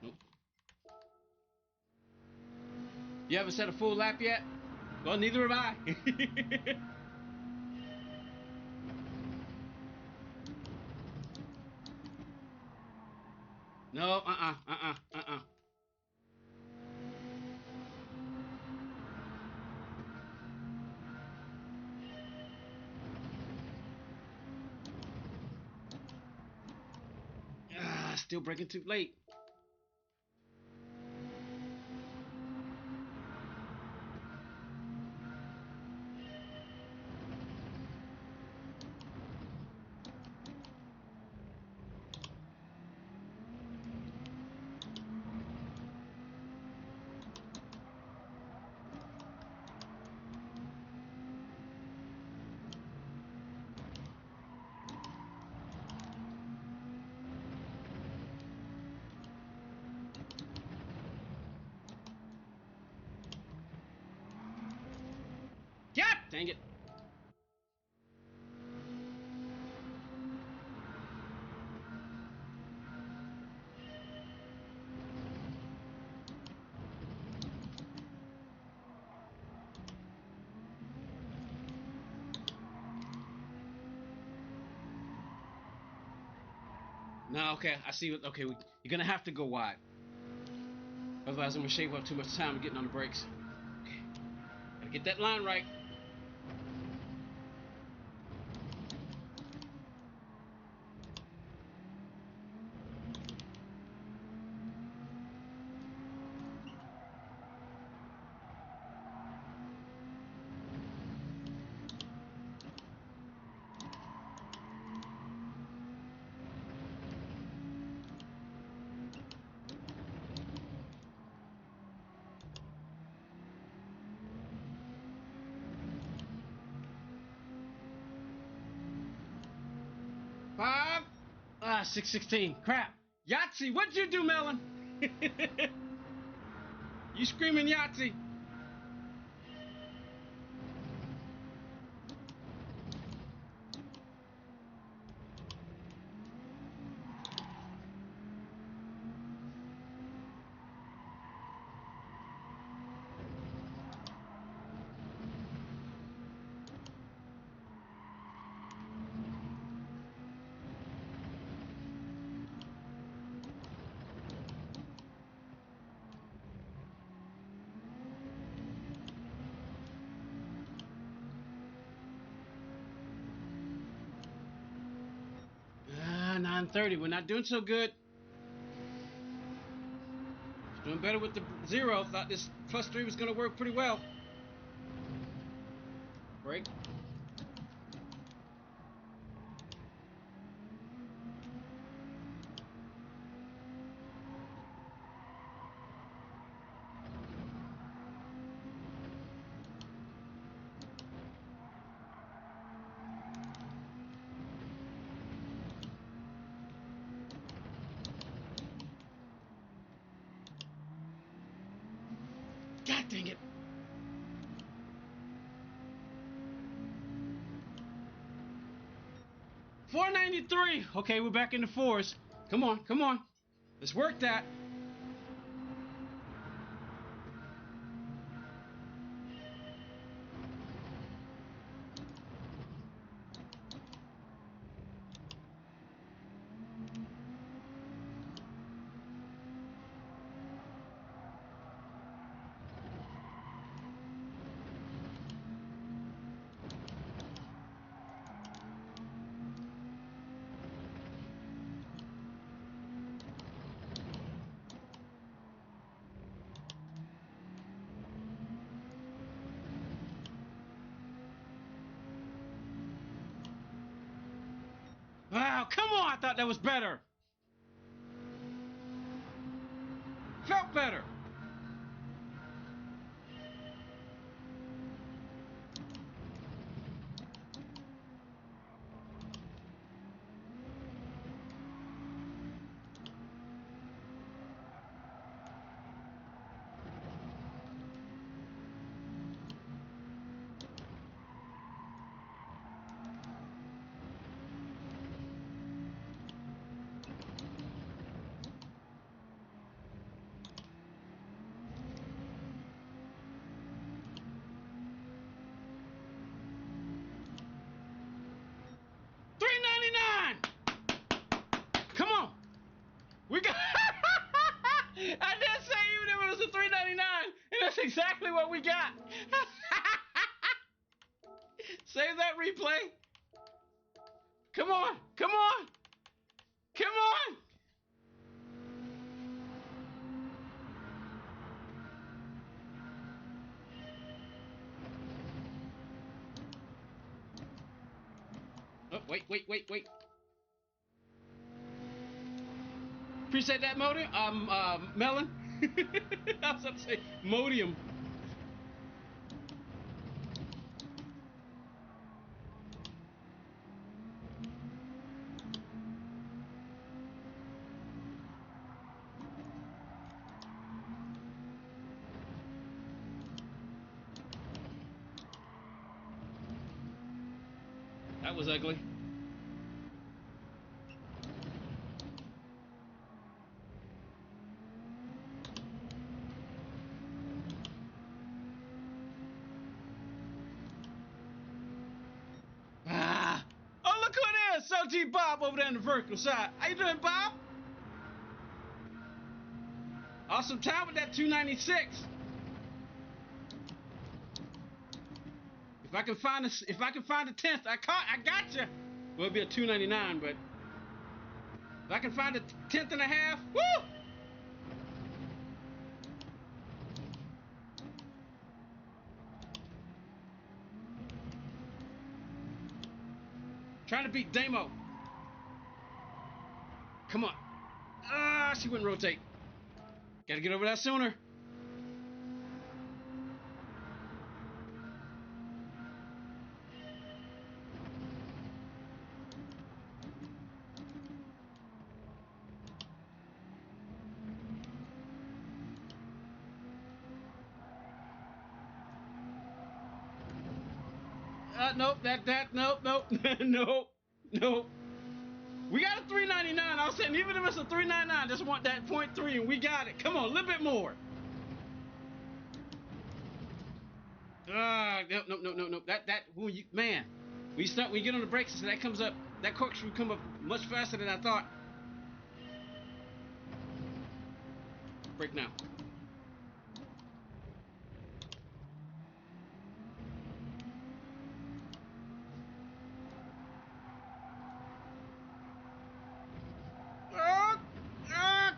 Nope. You haven't set a full lap yet? Well, neither have I. No, uh-uh. Still braking too late. Yeah, dang it. No, okay, I see. Okay, you're gonna have to go wide. Otherwise, I'm gonna shave off too much time getting on the brakes. Okay, gotta get that line right. Five. 6:16. Crap. Yahtzee, what'd you do, Melon? You screaming Yahtzee. Ah, 9:30. We're not doing so good. Doing better with the 0. Thought this +3 was going to work pretty well. Brake. Dang it. $493. Okay, we're back in the fours. Come on, come on. Let's work that. Wow, come on. I thought that was better. Felt better. Come on. We got I did say even if it was a $3.99, and that's exactly what we got. Save that replay. Come on. Come on. Come on. Oh, wait. Appreciate that, Modium. Melon. I was about to say Modium. That was ugly. Ah! Oh, look who it is! Soji Bob over there on the vertical side. How you doing, Bob? Awesome time with that 296. If I can find a tenth, I got you. Well, it'll be a 299, but if I can find a tenth and a half, woo! Trying to beat Damo. Come on. Ah, she wouldn't rotate. Gotta get over that sooner. Nope, nope. We got a 399. I was saying, even if it's a 399, just want that 0.3, and we got it. Come on, a little bit more. Nope. When you get on the brakes, so that comes up, that corkscrew come up much faster than I thought. Brake now.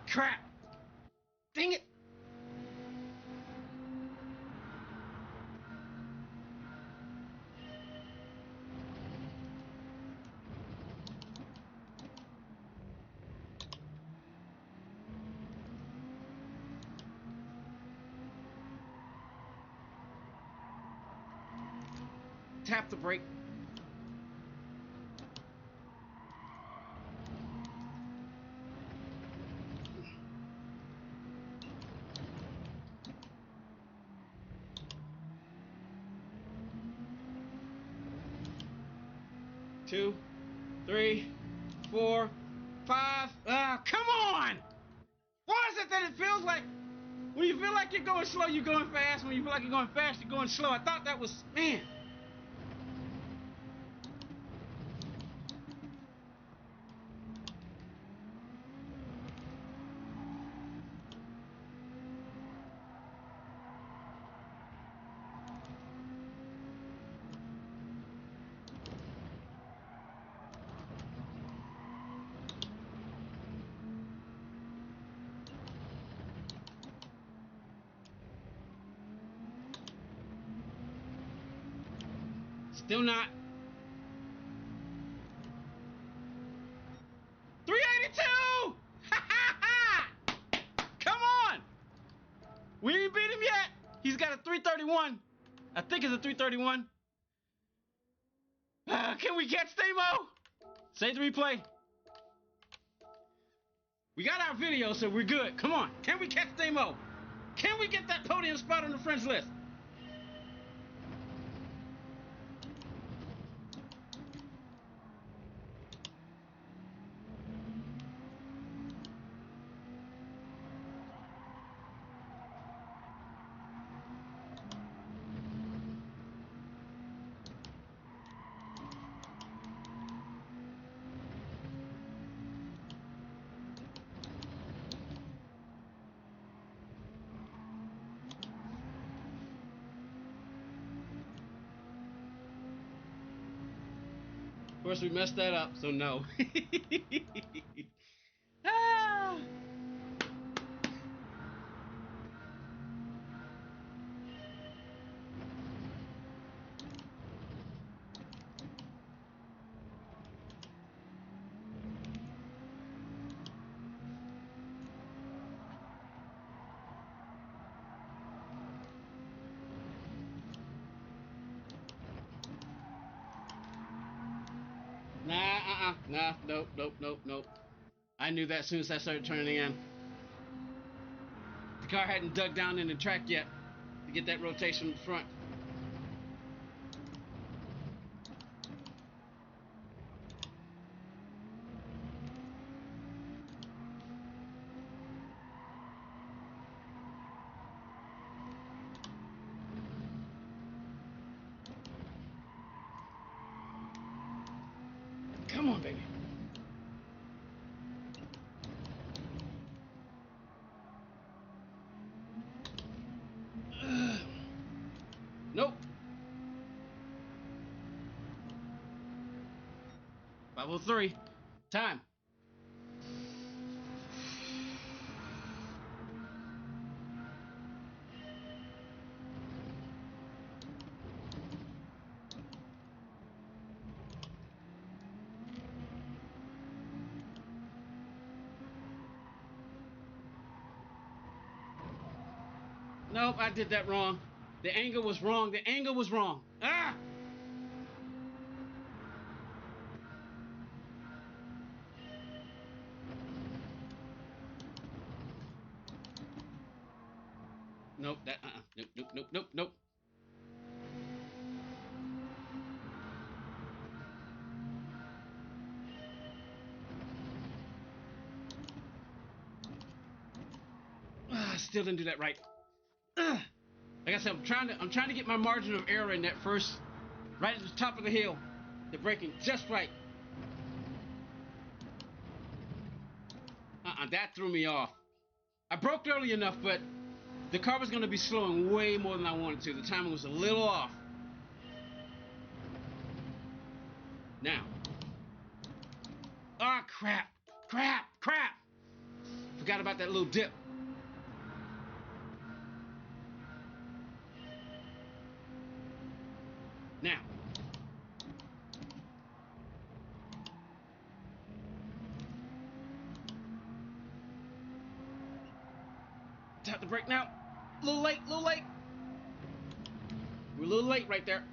Crap. Dang it. Tap the brake. 2, 3, 4, 5. Ah, come on! Why is it that it feels like when you feel like you're going slow, you're going fast. When you feel like you're going fast, you're going slow. I thought that was, man. Still not. 382! Come on! We ain't beat him yet. He's got a 331. I think it's a 331. Can we catch Stamo? Save the replay. We got our video, so we're good. Come on. Can we catch Stamo? Can we get that podium spot on the friends list? Of course, we messed that up, so no. Ah. Nah, nope. I knew that as soon as I started turning in. The car hadn't dug down in the track yet to get that rotation in front. Come on, baby. Nope. 503. Time. Nope, I did that wrong. The angle was wrong. The angle was wrong. Ah! Nope, that nope. Still didn't do that right. Like I said, I'm trying to get my margin of error in that first, right at the top of the hill. The braking just right. That threw me off. I broke early enough, but the car was going to be slowing way more than I wanted to. The timing was a little off. Now. Ah, crap. Forgot about that little dip. Now. Tap the brake now. A little late. We're a little late right there.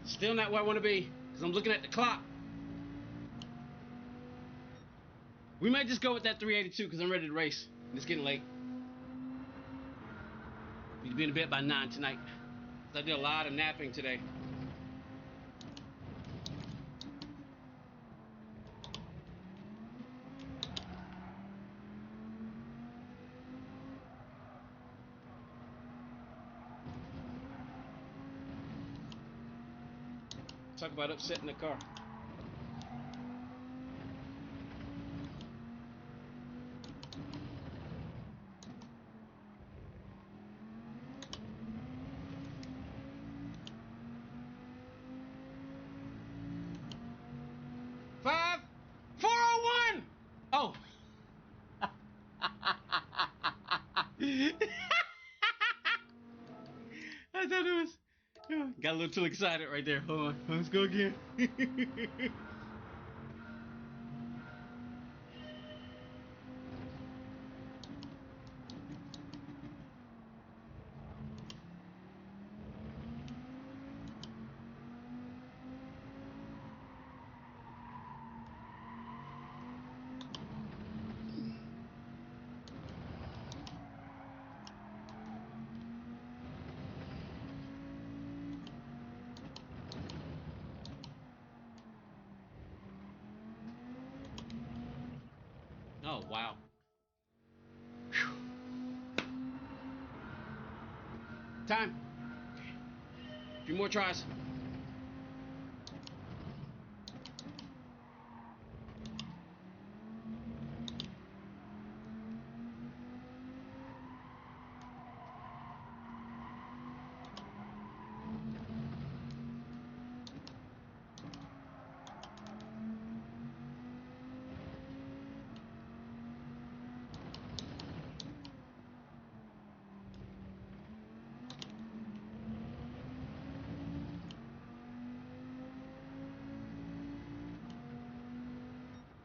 Still not where I want to be, because I'm looking at the clock. We might just go with that 382 because I'm ready to race. It's getting late. Need to be in bed by 9 tonight. So I did a lot of napping today. Talk about upsetting the car. Five, 401. Oh. I thought it was. Got a little too excited right there. Hold on. Let's go again. Oh, wow. Whew. Time. A few more tries.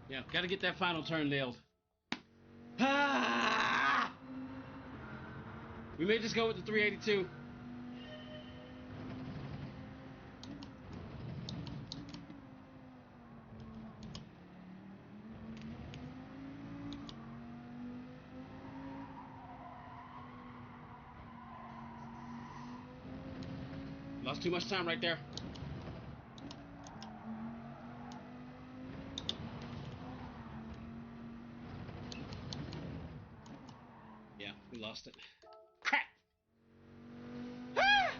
Yeah, gotta get that final turn nailed. Ah! We may just go with the 382. Lost too much time right there. Yeah, we lost it. Crap! Ah!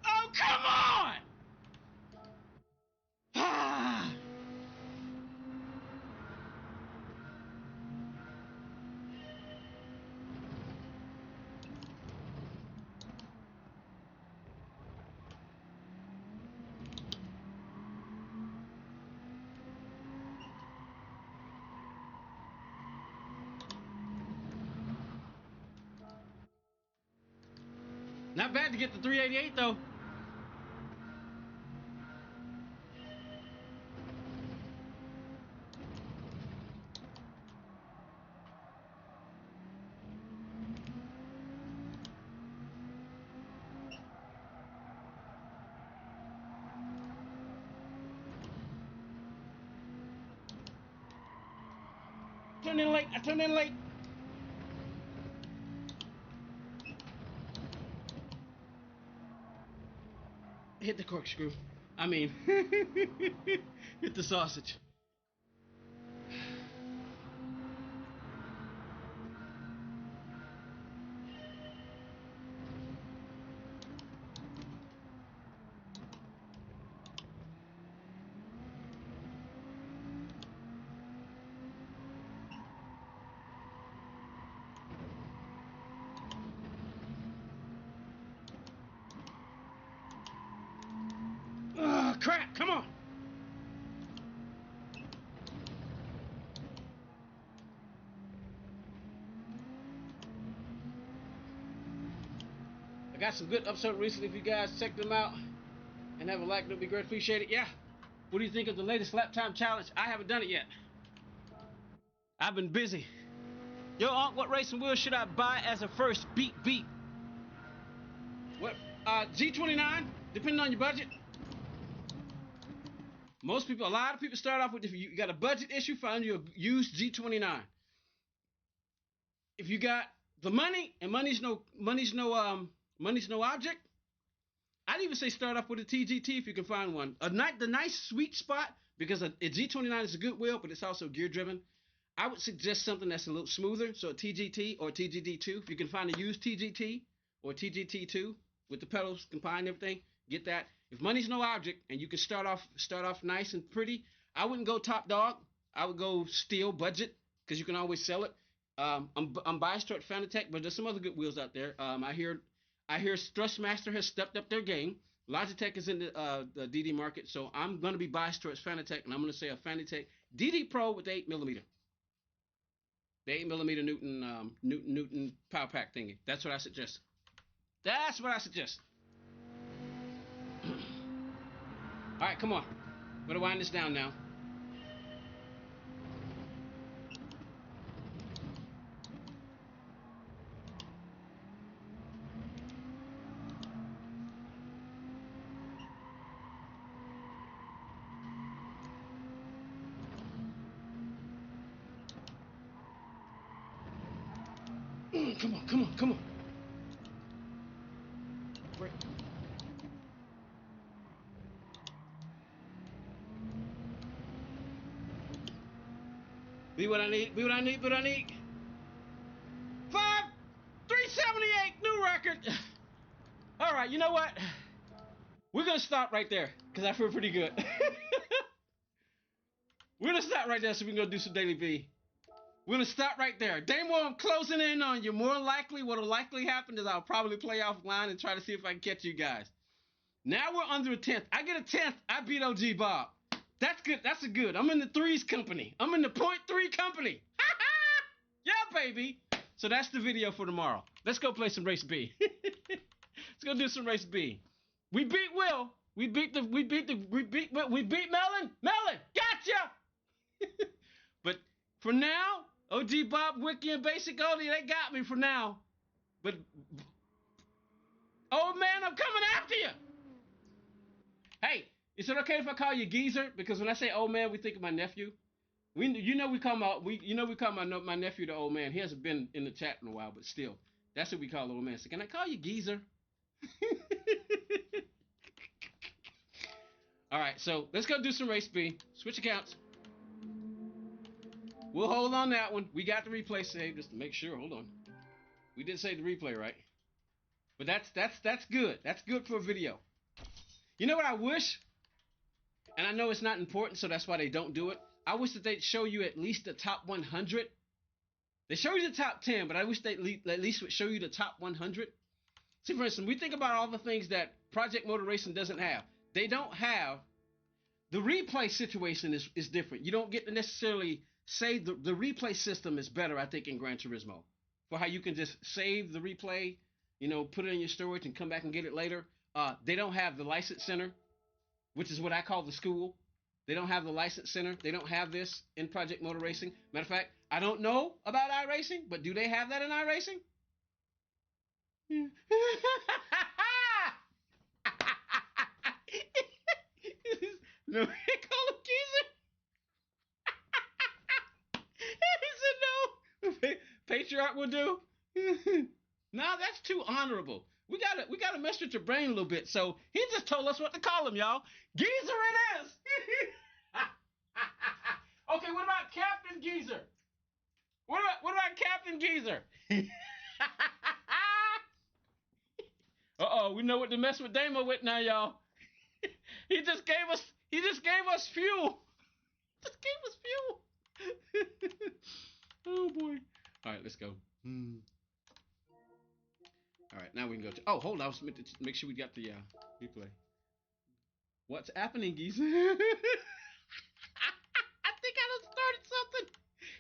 Oh, come on! Ah! Not bad to get the 388 though. Turned in late. I turned in late. Hit the corkscrew. I mean, hit the sausage. Come on. I got some good upsert recently. If you guys check them out and have a like, it would be great. Appreciate it. Yeah. What do you think of the latest lap time challenge? I haven't done it yet. I've been busy. Yo, Unc, what racing wheels should I buy as a first? Beat. What? G29, depending on your budget. A lot of people start off with, if you got a budget issue, find you a used G29. If you got the money, and money's no object, I'd even say start off with a TGT if you can find one. The nice sweet spot, because a G29 is a good wheel, but it's also gear driven. I would suggest something that's a little smoother, so a TGT or a TGD2. If you can find a used TGT or TGT2 with the pedals combined and everything, get that. If money's no object and you can start off nice and pretty, I wouldn't go top dog. I would go steel budget, because you can always sell it. I'm biased toward Fanatec, but there's some other good wheels out there. I hear Thrustmaster has stepped up their game. Logitech is in the DD market, so I'm going to be biased towards Fanatec, and I'm going to say a Fanatec DD Pro with the 8mm. The 8mm Newton power pack thingy. That's what I suggest. All right, come on. We're gonna wind this down now. Come on. Break. Be what I need. 378, new record. All right, you know what? We're gonna stop right there, because I feel pretty good. We're gonna stop right there so we can go do some daily B. We're gonna stop right there. Damo, I'm closing in on you. More likely, what'll likely happen is I'll probably play offline and try to see if I can catch you guys. Now we're under a 10th. I get a 10th. I beat OG Bob. That's good. That's a good. I'm in the threes company. I'm in the 0.3 company. Yeah, baby. So that's the video for tomorrow. Let's go play some race B. Let's go do some race B. We beat Will. We beat Melon. Gotcha. But for now, OG Bob, Wiki, and Basic Odie, they got me for now. But, old man, I'm coming after you. Hey, is it okay if I call you Geezer? Because when I say old man, we think of my nephew. We call my nephew the old man. He hasn't been in the chat in a while, but still, that's what we call old man. So can I call you Geezer? All right, so let's go do some race B. Switch accounts. We'll hold on that one. We got the replay saved just to make sure. Hold on. We did save the replay, right? But that's good. That's good for a video. You know what I wish? And I know it's not important, so that's why they don't do it. I wish that they'd show you at least the top 100. They show you the top 10, but I wish they at least would show you the top 100. See, for instance, we think about all the things that Project Motor Racing doesn't have. They don't have... The replay situation is different. You don't get to necessarily say the replay system is better, I think, in Gran Turismo. For how you can just save the replay, put it in your storage and come back and get it later. They don't have the license center, which is what I call the school. They don't have the license center. They don't have this in Project Motor Racing. Matter of fact, I don't know about iRacing, but do they have that in iRacing? No, they call him Geezer. He said no. Patriarch will do. No, that's too honorable. We gotta mess with your brain a little bit. So he just told us what to call him, y'all. Geezer it is. Okay, what about Captain Geezer? What about Captain Geezer? Uh-oh, we know what to mess with Damo with now, y'all. He just gave us fuel. Oh boy. All right, let's go. All right, now we can go to... Oh, hold on. I was meant to make sure we got the replay. What's happening, geese? I think I done started something.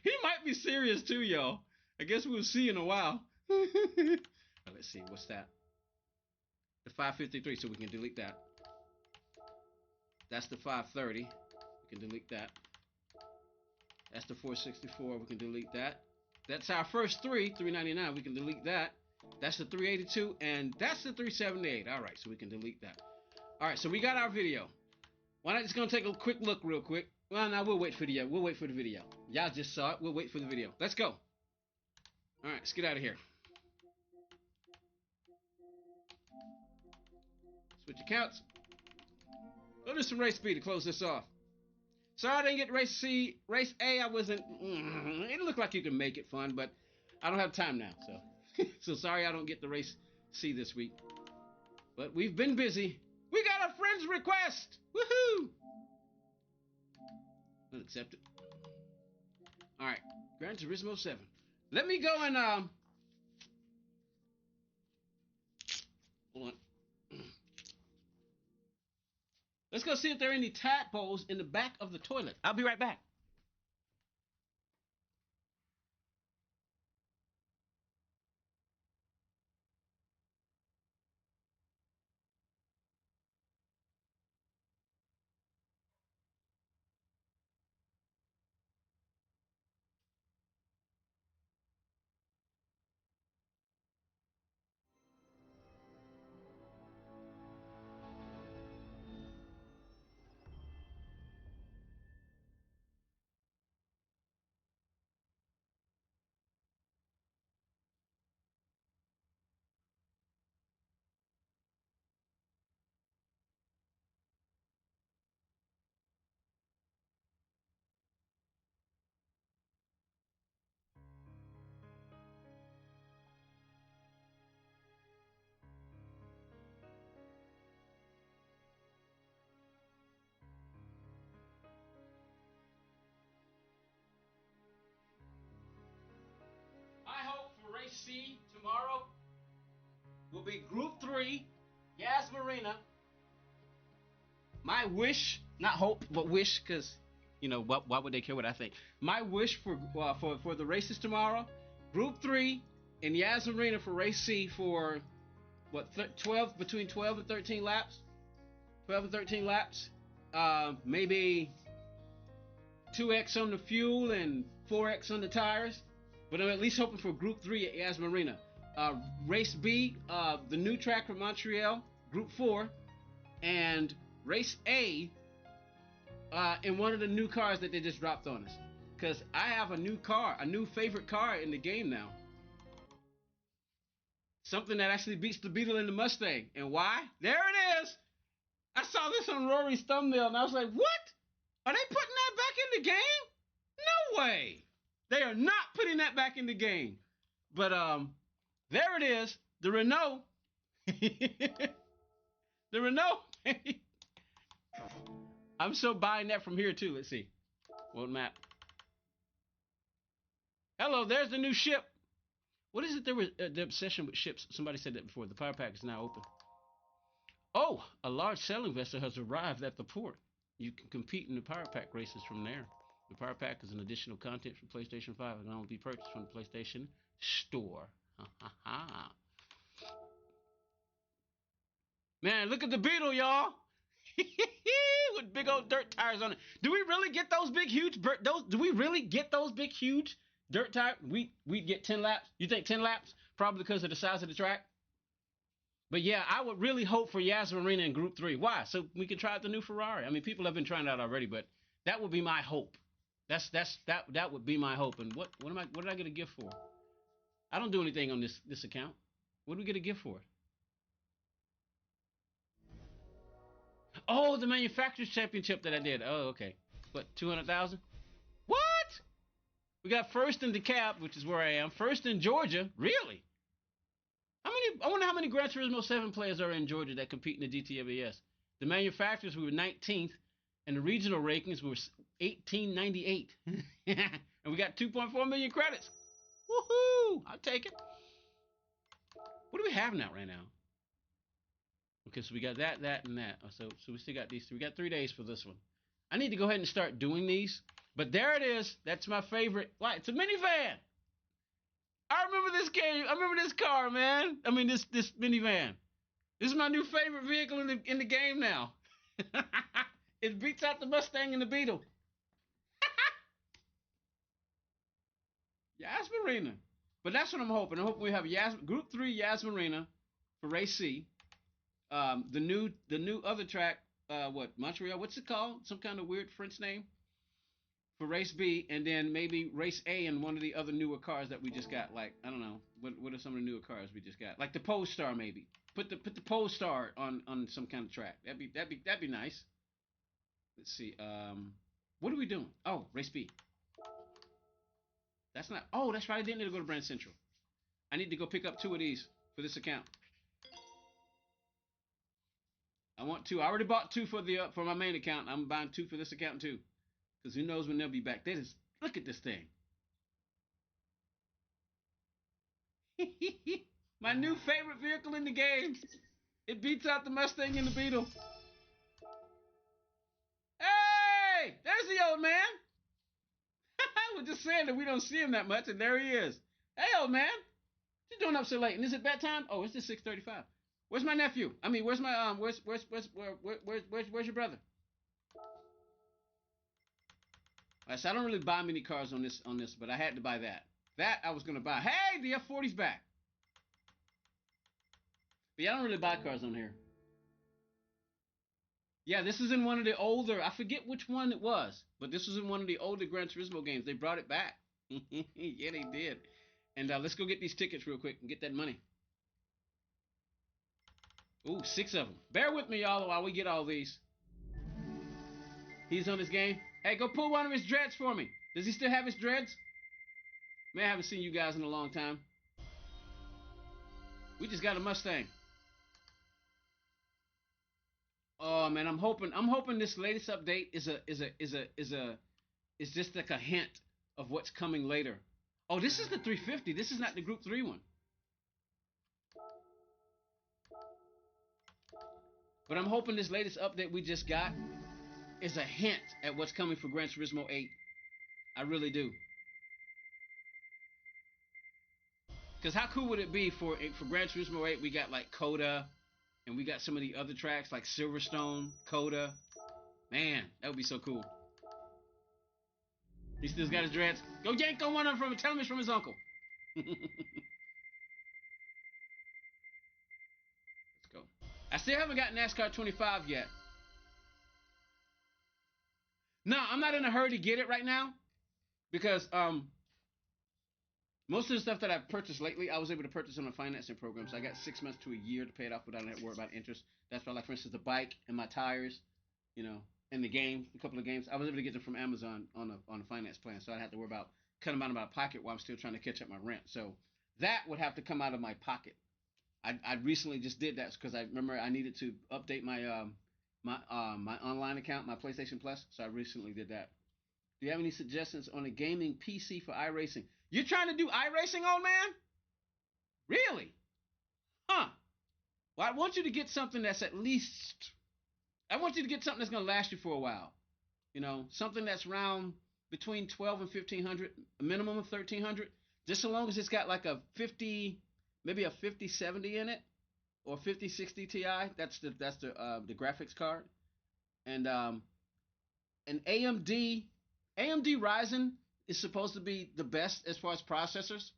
He might be serious too, y'all. I guess we'll see in a while. Let's see, what's that? The 553, so we can delete that. That's the 530. We can delete that. That's the 464. We can delete that. That's our first three, 399. We can delete that. That's the 382, and that's the 378. All right, so we can delete that. All right, so we got our video. Why not just gonna take a quick look real quick? Well, no, we'll wait for the video. Y'all just saw it. We'll wait for the video. Let's go. All right, let's get out of here. Switch accounts. Go do some race B to close this off. Sorry I didn't get race C. Race A, I wasn't. It looked like you could make it fun, but I don't have time now. So, so sorry I don't get the race C this week. But we've been busy. We got a friend's request. Woohoo! I'll accept it. All right, Gran Turismo 7. Let me go and hold on. Let's go see if there are any tadpoles in the back of the toilet. I'll be right back. I hope for race C tomorrow will be Group 3, Yas Marina. My wish, not hope, but wish, because, you know, why would they care what I think? My wish for the races tomorrow, Group 3 and Yas Marina for race C for, what, 12, between 12 and 13 laps? 12 and 13 laps. Maybe 2x on the fuel and 4x on the tires. But I'm at least hoping for Group 3 at Yas Marina. Race B, the new track from Montreal, Group 4, and Race A in one of the new cars that they just dropped on us. Because I have a new car, a new favorite car in the game now. Something that actually beats the Beetle and the Mustang. And why? There it is! I saw this on Rory's thumbnail and I was like, what? Are they putting that back in the game? No way! They are not putting that back in the game. But there it is, the Renault. The Renault. I'm so buying that from here too. Let's see. World map. Hello, there's the new ship. What is it? There was the obsession with ships. Somebody said that before. The power pack is now open. Oh, a large sailing vessel has arrived at the port. You can compete in the power pack races from there. The power pack is an additional content for PlayStation 5 and can only be purchased from the PlayStation Store. Man, look at the Beetle, y'all. With big old dirt tires on it. Do we really get those big huge dirt tires? We get 10 laps. You think 10 laps? Probably because of the size of the track. But yeah, I would really hope for Yas Marina in Group 3. Why? So we can try out the new Ferrari. I mean, people have been trying it out already, but that would be my hope. That would be my hope. And what did I get a gift for? I don't do anything on this account. What do we get a gift for? Oh, the manufacturer's championship that I did. Oh, okay. What, 200,000? What? We got first in DeKalb, which is where I am. First in Georgia. Really? I wonder how many Gran Turismo 7 players are in Georgia that compete in the GTABS. The manufacturers, we were 19th, and the regional rankings were 1898. And we got 2.4 million credits. Woohoo! I'll take it. What do we have now right now? Okay, so we got that, and that. So we still got these. We got 3 days for this one. I need to go ahead and start doing these. But there it is. That's my favorite. Why? It's a minivan. I remember this game. I remember this car, man. I mean this minivan. This is my new favorite vehicle in the game now. It beats out the Mustang and the Beetle. Yasmarina. But that's what I'm hoping. I'm hoping we have Group 3 Yasmarina for race C. The new other track, what Montreal? What's it called? Some kind of weird French name for race B, and then maybe race A and one of the other newer cars that we just got. Like I don't know, what are some of the newer cars we just got? Like the Polestar maybe. Put the Polestar on some kind of track. That'd be nice. Let's see. What are we doing? Oh, race B. That's not. Oh, that's right. I didn't need to go to Brand Central. I need to go pick up 2 of these for this account. I want 2. I already bought 2 for my main account. I'm buying 2 for this account too, because who knows when they'll be back. Look at this thing. My new favorite vehicle in the game. It beats out the Mustang and the Beetle. Hey, there's the old man. I was just saying that we don't see him that much, and there he is. Hey, old man, what you doing up so late? And is it bedtime? Oh, it's just 6:35. Where's my nephew? I mean, where's my where's your brother? All right, so I don't really buy many cars on this, but I had to buy that. That I was gonna buy. Hey, the F40's back. But yeah, I don't really buy cars on here. Yeah, this is in one of the older. I forget which one it was, but this was in one of the older Gran Turismo games. They brought it back. Yeah, they did. And let's go get these tickets real quick and get that money. Ooh, 6 of them. Bear with me, y'all, while we get all these. He's on his game. Hey, go pull one of his dreads for me. Does he still have his dreads? Man, I haven't seen you guys in a long time. We just got a Mustang. Oh man, I'm hoping this latest update is just like a hint of what's coming later. Oh, this is the 350. This is not the Group 3 one. But I'm hoping this latest update we just got is a hint at what's coming for Gran Turismo 8. I really do. Because how cool would it be for Gran Turismo 8? We got like Coda, and we got some of the other tracks like Silverstone, Coda. Man, that would be so cool. He still got his dreads. Go yank on one of them from him. Tell him it's from his uncle. Let's go. I still haven't got NASCAR 25 yet. No, I'm not in a hurry to get it right now because most of the stuff that I've purchased lately, I was able to purchase on a financing program. So I got 6 months to a year to pay it off without having to worry about interest. That's why, like for instance, the bike and my tires, and the game, a couple of games, I was able to get them from Amazon on a finance plan. So I had to worry about cutting them out of my pocket while I'm still trying to catch up my rent. So that would have to come out of my pocket. I recently just did that because I remember I needed to update my online account, my PlayStation Plus. So I recently did that. Do you have any suggestions on a gaming PC for iRacing? You're trying to do iRacing, old man? Really? Huh. Well, I want you to get something that's at least. I want you to get something that's going to last you for a while. Something that's around between 12 and 1500, a minimum of 1300. Just so long as it's got like a 50, maybe a 5070 in it, or 5060 Ti. That's the graphics card, and an AMD Ryzen is supposed to be the best as far as processors,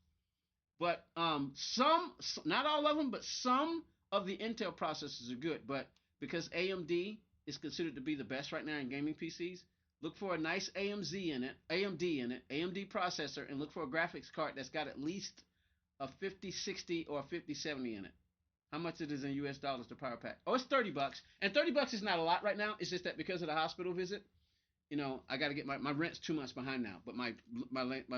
but not all of them, but some of the Intel processors are good. But because AMD is considered to be the best right now in gaming PCs, look for a nice AMD processor, and look for a graphics card that's got at least a 5060 or a 5070 in it. How much it is in US dollars, the power pack? Oh, it's $30, and $30 is not a lot right now. It's just that because of the hospital visit, I got to get my rent's 2 months behind now, but my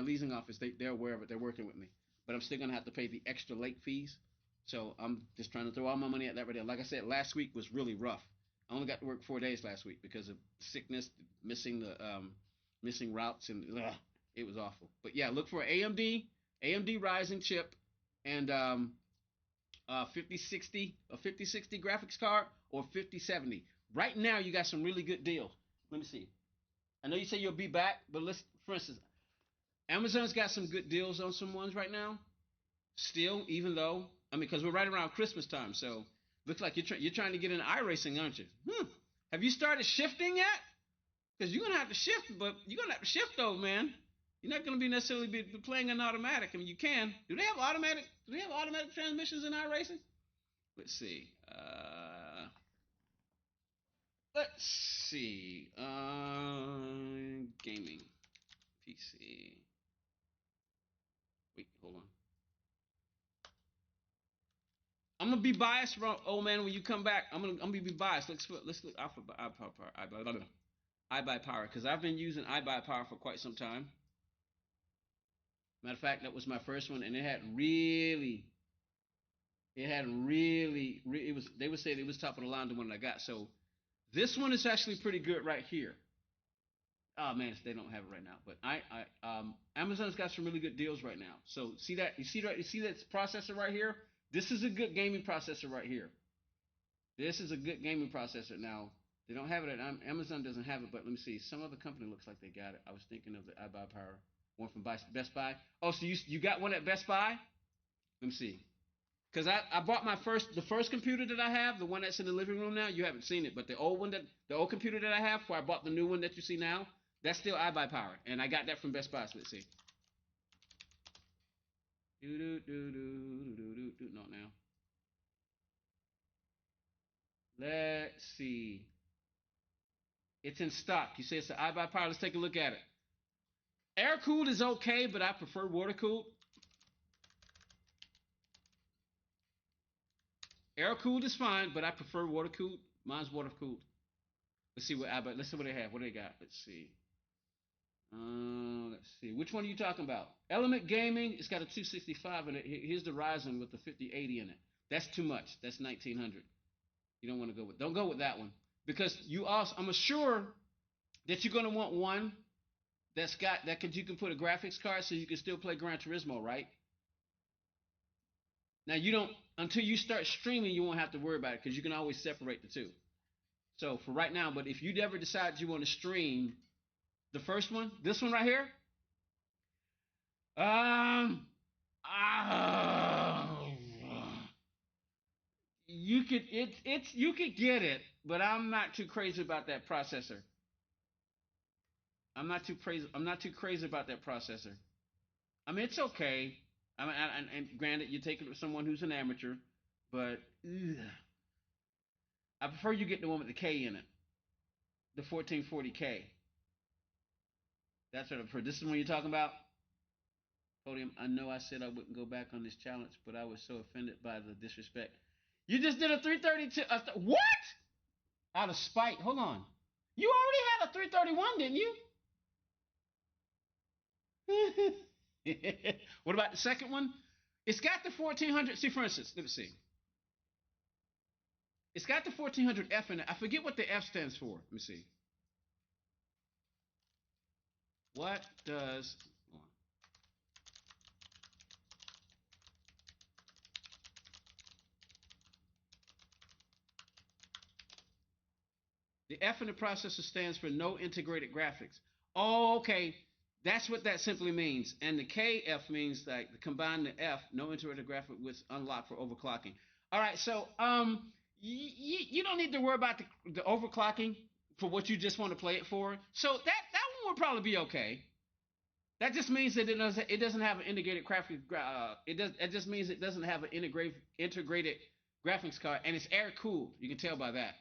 leasing office, they're aware of it. They're working with me, but I'm still gonna have to pay the extra late fees. So I'm just trying to throw all my money at that right there. Like I said, last week was really rough. I only got to work 4 days last week because of sickness, missing routes, and it was awful. But yeah, look for AMD Ryzen chip, and 5060, a 5060 graphics card, or 5070. Right now, you got some really good deals. Let me see. I know you say you'll be back, but let's, for instance, Amazon's got some good deals on some ones right now. Still, even though, I mean, because we're right around Christmas time, so looks like you're trying to get into iRacing, aren't you? Have you started shifting yet? Because you're gonna have to shift, but you're gonna have to shift though, man. You're not gonna be necessarily be playing an automatic. I mean, you can. Do they have automatic? Do they have automatic transmissions in iRacing? Let's see. Let's see. Gaming PC. Wait, hold on. I'm gonna be biased, old man. When you come back, I'm gonna be biased. Let's look out for iBuyPower because I've been using iBuyPower for quite some time. Matter of fact, that was my first one, and it was. They would say it was top of the line, the one I got. So this one is actually pretty good right here. Oh man, they don't have it right now, but Amazon's got some really good deals right now. So see that? You see that processor right here? This is a good gaming processor right here. This is a good gaming processor. Now they don't have it at Amazon doesn't have it, but let me see. Some other company looks like they got it. I was thinking of the iBuyPower one from Best Buy. Oh, so you got one at Best Buy? Let me see. Because I bought the first computer that I have, the one that's in the living room now. You haven't seen it, but the old computer that I have, before I bought the new one that you see now, that's still iBuyPower, and I got that from Best Buy. So let's see. Not now. Let's see. It's in stock. You say it's an iBuyPower. Let's take a look at it. Air cooled is okay, but I prefer water cooled. Air cooled is fine, but I prefer water cooled. Mine's water cooled. Let's see what Let's see what they have. What do they got? Let's see. Let's see. Which one are you talking about? Element Gaming. It's got a 265 in it. Here's the Ryzen with the 5080 in it. That's too much. That's 1900. You don't want to go with. Don't go with that one because you also. I'm sure that you're gonna want one you can put a graphics card so you can still play Gran Turismo, right? Now you don't until you start streaming, you won't have to worry about it because you can always separate the two. So for right now, but if you ever decide you want to stream the first one, this one right here, um, uh, you could get it, but I'm not too crazy about that processor. I'm not too crazy about that processor. I mean, it's okay. I mean, and granted, you take it with someone who's an amateur, but I prefer you get the one with the K in it, the 1440K. That's what I prefer. This is what you're talking about. Podium. I know I said I wouldn't go back on this challenge, but I was so offended by the disrespect. You just did a 332. What? Out of spite. Hold on. You already had a 331, didn't you? What about the second one? It's got the 1400. See, for instance, let me see. It's got the 1400F in it. I forget what the F stands for. Let me see. What does the F in the processor stands for no integrated graphics? Oh, okay. That's what that simply means. And the KF means like combine the F, no integrated graphic with unlock for overclocking. All right, so you don't need to worry about the overclocking for what you just want to play it for. So that one will probably be okay. That just means that it doesn't have an integrated graphics. It just means it doesn't have an integrated graphics card, and it's air cooled. You can tell by that.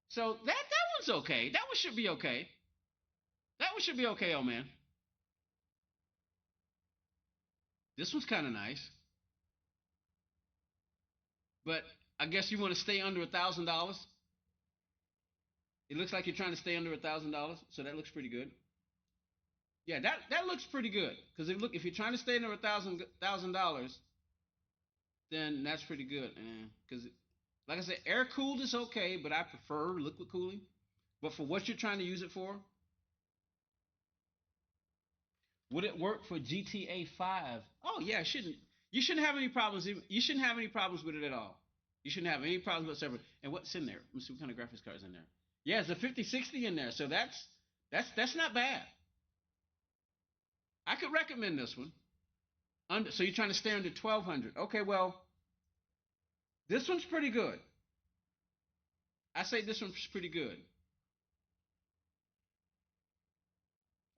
So that one's okay. That one should be okay. That one should be okay, oh man. This one's kind of nice, but I guess you want to stay under $1,000. It looks like you're trying to stay under $1,000, so that looks pretty good. Yeah, that looks pretty good because if you're trying to stay under $1,000, then that's pretty good. Because like I said, air cooled is okay, but I prefer liquid cooling. But for what you're trying to use it for, would it work for GTA 5? Oh yeah, it shouldn't. You shouldn't have any problems. You shouldn't have any problems with it at all. You shouldn't have any problems whatsoever. And what's in there? Let me see what kind of graphics card is in there. Yeah, it's a 5060 in there, so that's not bad. I could recommend this one. So you're trying to stay under 1200. Okay, well, this one's pretty good. I say this one's pretty good.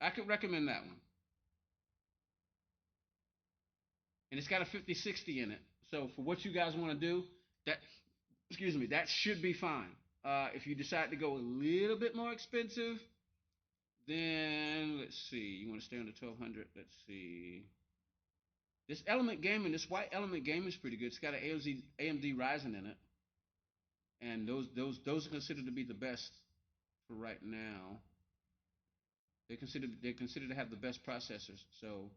I could recommend that one. And it's got a 5060 in it. So for what you guys want to do, that excuse me, that should be fine. If you decide to go a little bit more expensive, then let's see. You want to stay under 1200? Let's see. This Element Gaming, this white Element Gaming is pretty good. It's got an AMD Ryzen in it, and those are considered to be the best for right now. They're considered to have the best processors. So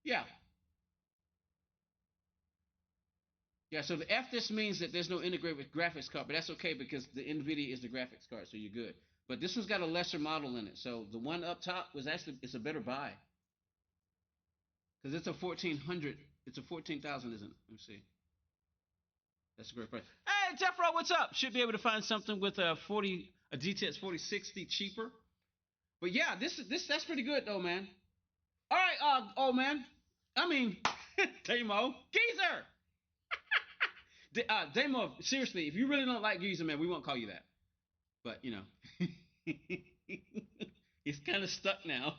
yeah, yeah. So the F this means that there's no integrated with graphics card, but that's okay because the NVIDIA is the graphics card, so you're good. But this one's got a lesser model in it, so the one up top was actually it's a better buy because it's a 1400. It's a 14,000, isn't it? Let me see. That's a great price. Hey, Jeffro, what's up? Should be able to find something with a GTX 4060 cheaper. But yeah, that's pretty good though, man. All right, old man. I mean, Damo, Geezer. Damo, seriously, if you really don't like Geezer, man, we won't call you that. But you know, he's kind of stuck now.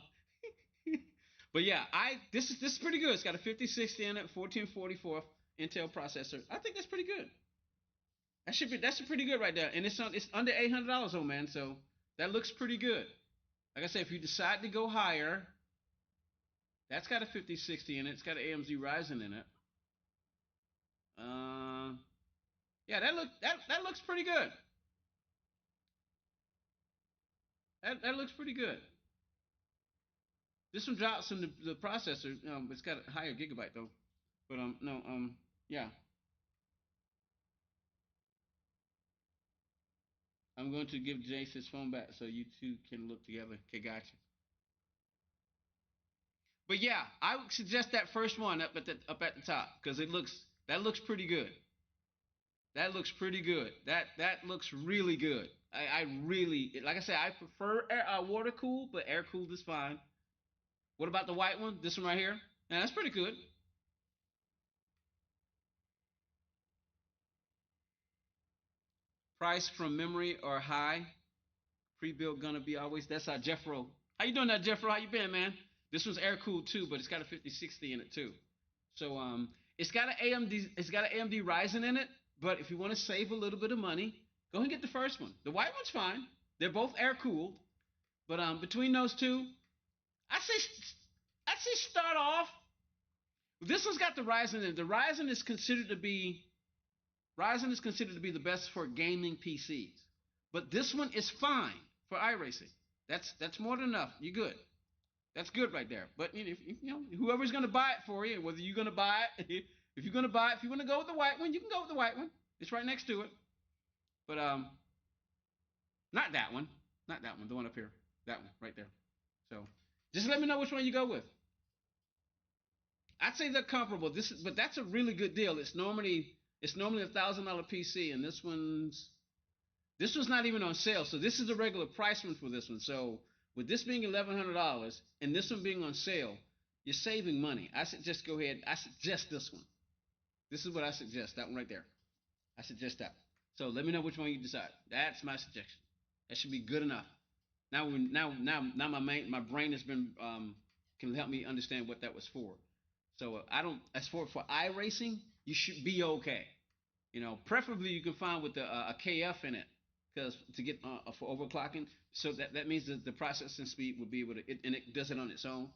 But yeah, this is pretty good. It's got a 5060 in it, 1444 Intel processor. I think that's pretty good. That's pretty good right there, and it's under $800, oh man. So that looks pretty good. Like I said, if you decide to go higher, that's got a 5060 in it. It's got an AMD Ryzen in it. Yeah, that looks pretty good. That looks pretty good. This one drops in the processor. It's got a higher gigabyte though. But no, yeah. I'm going to give Jace his phone back so you two can look together. Okay, gotcha. But yeah, I would suggest that first one up at the top because that looks pretty good. That looks pretty good. That looks really good. I really like I said I prefer water cooled, but air cooled is fine. What about the white one? This one right here? Yeah, that's pretty good. Price from memory or high. Pre-built gonna be always. That's our Jeffro. How you doing, that Jeffro? How you been, man? This one's air cooled too, but it's got a 5060 in it too. So it's got an AMD Ryzen in it. But if you want to save a little bit of money, go ahead and get the first one. The white one's fine. They're both air cooled. But between those two, I say I say start off. This one's got the Ryzen in it. The Ryzen is considered to be the best for gaming PCs. But this one is fine for iRacing. That's more than enough. You're good. That's good right there. But whoever's gonna buy it for you, whether you're gonna buy it, if you're gonna buy it, if you want to go with the white one, you can go with the white one. It's right next to it. But not that one, not that one. The one up here, that one right there. So just let me know which one you go with. I'd say they're comparable. But that's a really good deal. It's normally $1,000 PC, and this one's not even on sale. So this is the regular price one for this one. So with this being $1,100 and this one being on sale, you're saving money. I suggest go ahead. I suggest this one. This is what I suggest. That one right there. I suggest that. So let me know which one you decide. That's my suggestion. That should be good enough. Now my brain has been can help me understand what that was for. So I don't as for iRacing, you should be okay. Preferably you can find with a KF in it because to get for overclocking. So that means that the processing speed would be able to and it does it on its own.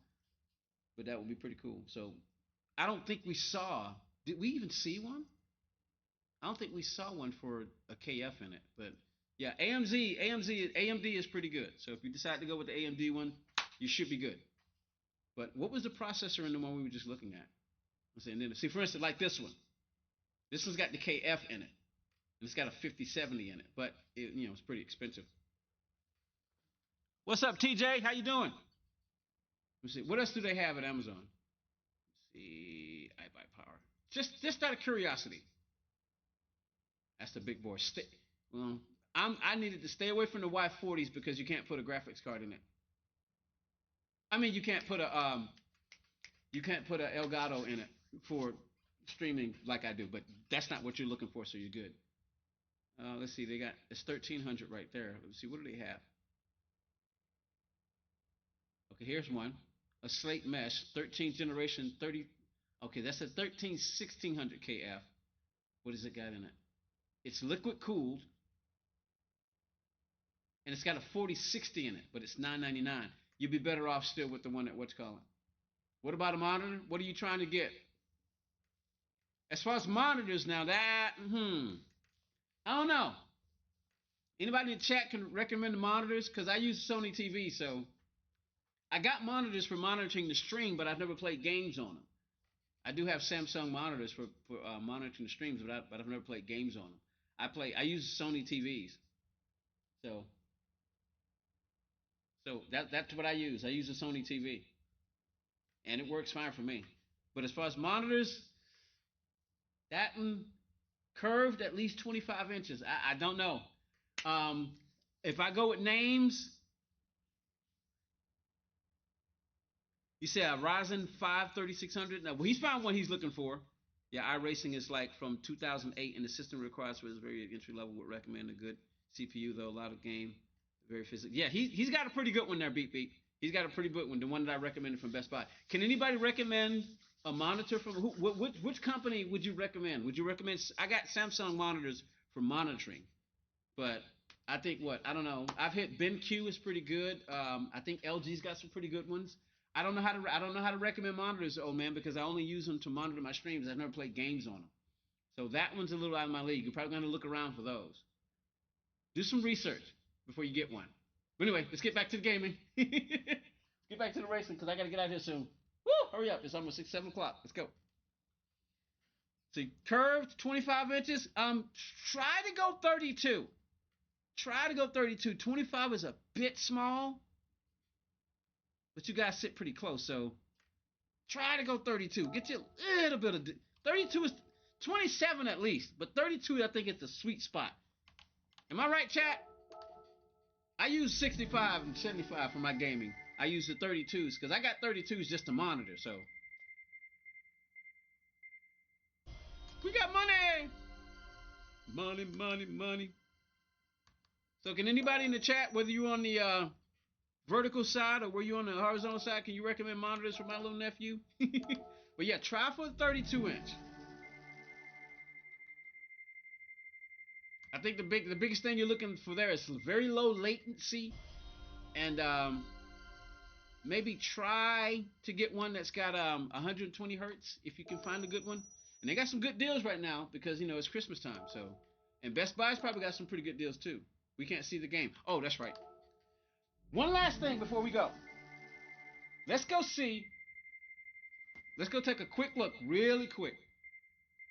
But that would be pretty cool. So I don't think we saw. Did we even see one? I don't think we saw one for a KF in it, but yeah, AMD is pretty good. So if you decide to go with the AMD one, you should be good. But what was the processor in the one we were just looking at? And then see, for instance, like this one. This one's got the KF in it, and it's got a 5070 in it, but it's pretty expensive. What's up, TJ? How you doing? Let's see. What else do they have at Amazon? See, I buy power. Just out of curiosity. That's the big boy. Well, I needed to stay away from the Y40s because you can't put a graphics card in it. I mean, you can't put a Elgato in it for streaming like I do, but that's not what you're looking for, so you're good. Let's see, they got it's 1300 right there. Let's see, what do they have? Okay, here's one, a slate mesh, 13th generation, 30. Okay, that's a 1600 KF. What does it got in it? It's liquid cooled, and it's got a 4060 in it, but it's 999. You'd be better off still with the one that what's calling. What about a monitor? What are you trying to get? As far as monitors now, I don't know. Anybody in the chat can recommend the monitors? Because I use Sony TV, so I got monitors for monitoring the stream, but I've never played games on them. I do have Samsung monitors for monitoring the streams, but I've never played games on them. I use Sony TVs, so that's what I use. I use a Sony TV, and it works fine for me. But as far as monitors, that one curved at least 25 inches. I don't know. Um, if I go with names, you say a Ryzen 5 3600. Now, well, he's found what he's looking for. Yeah, iRacing is like from 2008, and the system requires for his very entry level. Would recommend a good CPU though. A lot of game, very physical. Yeah, he's got a pretty good one there. Beep beep. He's got a pretty good one. The one that I recommended from Best Buy. Can anybody recommend a monitor from which company would you recommend? Would you recommend? I got Samsung monitors for monitoring, but I think I don't know. I've hit BenQ is pretty good. I think LG's got some pretty good ones. I don't know how to recommend monitors, old man, because I only use them to monitor my streams. I've never played games on them, so that one's a little out of my league. You're probably going to look around for those. Do some research before you get one. But anyway, let's get back to the gaming. Get back to the racing because I got to get out here soon. Woo! Hurry up! It's almost 7 o'clock. Let's go. See, curved 25 inches. Try to go 32. Try to go 32. 25 is a bit small, but you guys sit pretty close, so try to go 32. Get you a little bit of 32 is 27 at least, but 32 I think it's the sweet spot. Am I right, chat? I use 65 and 75 for my gaming. I use the 32s because I got 32s just to monitor, so. We got money! Money, money, money. So can anybody in the chat, whether you're on the vertical side or were you on the horizontal side, can you recommend monitors for my little nephew? But yeah, try for the 32 inch. I think the biggest thing you're looking for there is very low latency, and maybe try to get one that's got 120 hertz if you can find a good one. And they got some good deals right now because it's Christmas time. So, and Best Buy's probably got some pretty good deals too. We can't see the game. Oh, that's right. One last thing before we go. Let's go take a quick look, really quick.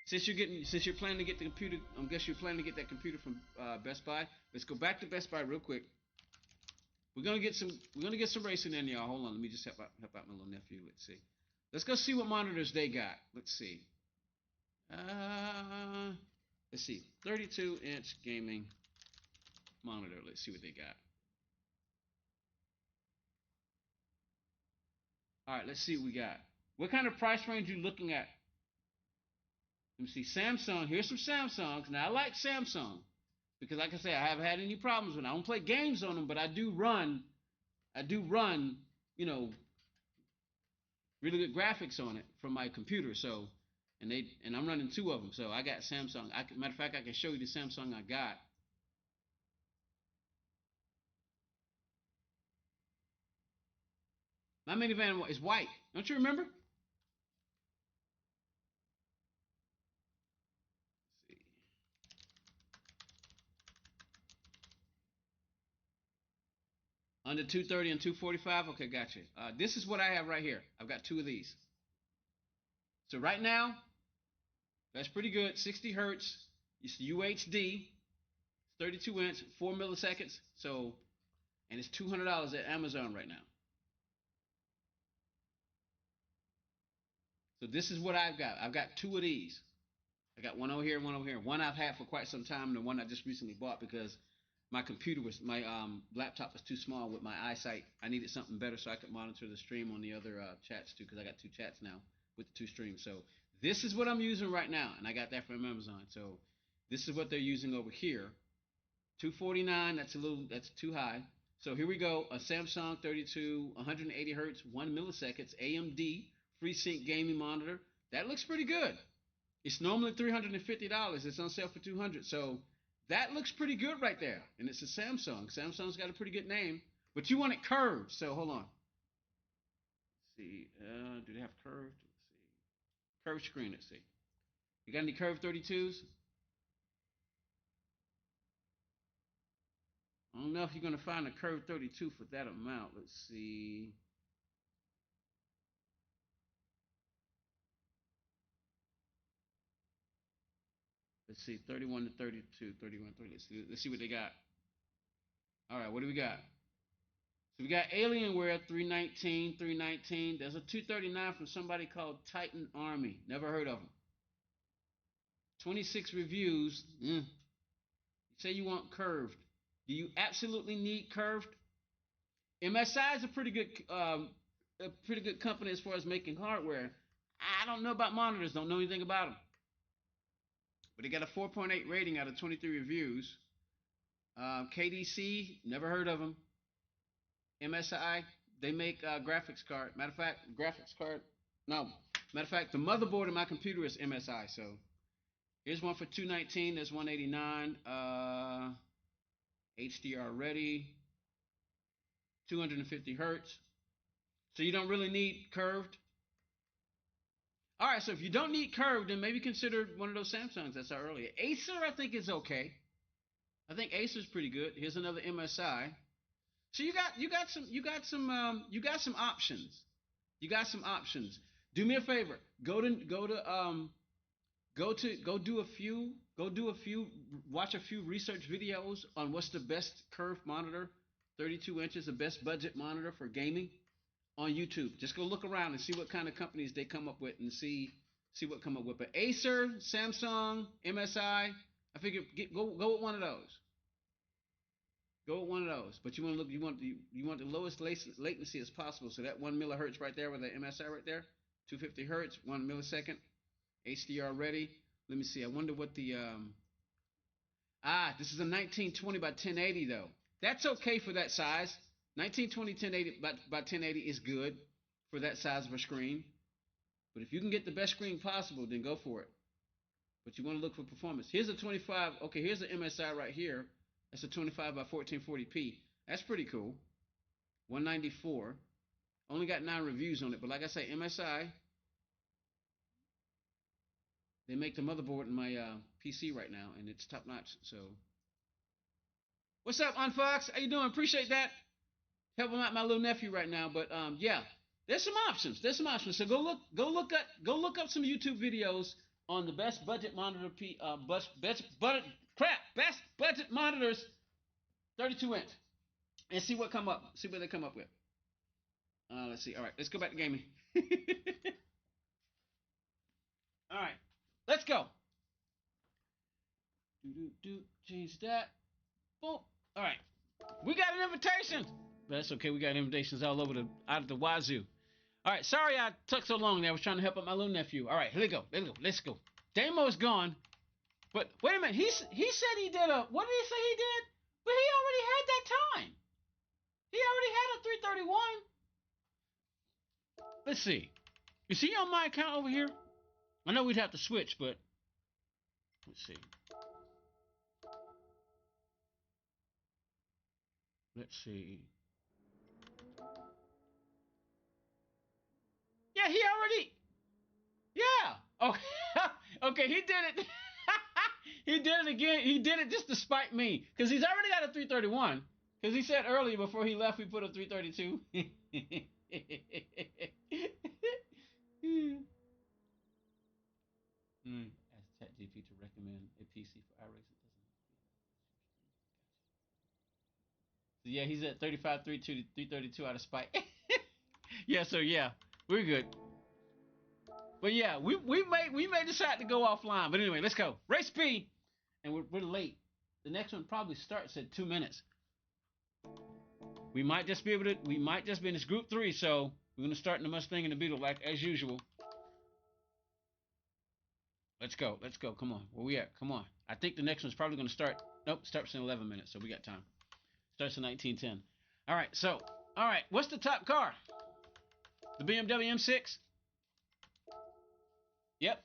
Since you're planning to get the computer, I guess you're planning to get that computer from Best Buy. Let's go back to Best Buy real quick. We're gonna get some racing in, y'all. Hold on, let me just help out my little nephew. Let's see. Let's go see what monitors they got. Let's see. Let's see. 32-inch gaming monitor. Let's see what they got. All right, let's see what we got. What kind of price range are you looking at? Let me see. Samsung. Here's some Samsungs. Now, I like Samsung because, like I say, I haven't had any problems with them. I don't play games on them, but I do run, really good graphics on it from my computer. So, and I'm running 2 of them. So I got Samsung. Matter of fact, I can show you the Samsung I got. My minivan is white. Don't you remember? Let's see. Under 230 and 245? Okay, gotcha. This is what I have right here. I've got 2 of these. So right now, that's pretty good. 60 hertz. It's UHD. 32 inch, 4 milliseconds. So, and it's $200 at Amazon right now. So this is what I've got. I've got two of these. I got one over here and one over here. One I've had for quite some time, and the one I just recently bought because my laptop was too small with my eyesight. I needed something better so I could monitor the stream on the other chats too, because I got two chats now with the two streams. So this is what I'm using right now, and I got that from Amazon. So this is what they're using over here. 249. That's too high. So here we go. A Samsung 32, 180 hertz, 1 milliseconds, AMD FreeSync gaming monitor. That looks pretty good. It's normally $350. It's on sale for $200. So that looks pretty good right there. And it's a Samsung. Samsung's got a pretty good name, but you want it curved. So hold on. Let's see. Do they have curved? Let's see. Curved screen. Let's see. You got any curved 32s? I don't know if you're going to find a curved 32 for that amount. Let's see. Let's see. 31 to 32. 31 30. Let's see what they got. All right. What do we got? So we got Alienware 319, 319. There's a 239 from somebody called Titan Army. Never heard of them. 26 reviews. You say you want curved. Do you absolutely need curved? MSI is a pretty good company as far as making hardware. I don't know about monitors. Don't know anything about them. But they got a 4.8 rating out of 23 reviews. KDC, never heard of them. MSI, they make graphics card. Matter of fact, graphics card. No, matter of fact, the motherboard in my computer is MSI. So here's one for 219. There's 189. HDR ready. 250 hertz. So you don't really need curved. All right, so if you don't need curved, then maybe consider one of those Samsungs I saw earlier. Acer, I think is okay. I think Acer's pretty good. Here's another MSI. So you got some options. You got some options. Do me a favor. Go do a few watch a few research videos on what's the best curved monitor, 32 inches, the best budget monitor for gaming on YouTube. Just go look around and see what kind of companies they come up with and see what come up with. But Acer, Samsung, MSI, I figure go with one of those. Go with one of those, but you want the lowest latency as possible. So that 1 millihertz right there with the MSI right there, 250 hertz, 1 millisecond, HDR ready. Let me see. I wonder what the this is a 1920 by 1080 though. That's okay for that size. 1920 1080 by 1080 is good for that size of a screen. But if you can get the best screen possible, then go for it. But you want to look for performance. Here's a 25. Okay, here's the MSI right here. That's a 25 by 1440p. That's pretty cool. 194. Only got 9 reviews on it, but like I say, MSI. They make the motherboard in my PC right now, and it's top notch. So, what's up, Unfox? How you doing? Appreciate that. Helping out my little nephew right now, but yeah, there's some options. So go look up some YouTube videos on the best budget monitor best budget monitors 32 inch and see what they come up with. Let's see. All right, let's go back to gaming. All right, let's go. Change that. Boom. All right, we got an invitation. But that's okay. We got invitations all over out of the wazoo. All right, sorry I took so long there. I was trying to help out my little nephew. All right, here we go. Let's go. Damo is gone. But wait a minute. He said he did what did he say he did? But he already had that time. He already had a 331. Let's see. Is he on my account over here? I know we'd have to switch, but let's see. Let's see. Yeah, he already. Yeah. Okay. Okay, he did it. He did it again. He did it just to spite me, because he's already got a 331. Because he said earlier before he left, we put a 332. Ask ChatGPT to recommend a PC for iRacing. So yeah, he's at 35, 332 out of spite. Yeah, so yeah, we're good. But yeah, we may decide to go offline. But anyway, let's go. Race B, and we're late. The next one probably starts at 2 minutes. We might just be able to. We might just be in this Group 3. So we're gonna start in the Mustang and the Beetle like as usual. Let's go. Let's go. Come on. Where we at? Come on. I think the next one's probably gonna start. Nope, starts in 11 minutes. So we got time. Starts in 1910. All right. So all right. What's the top car? The BMW M6. Yep.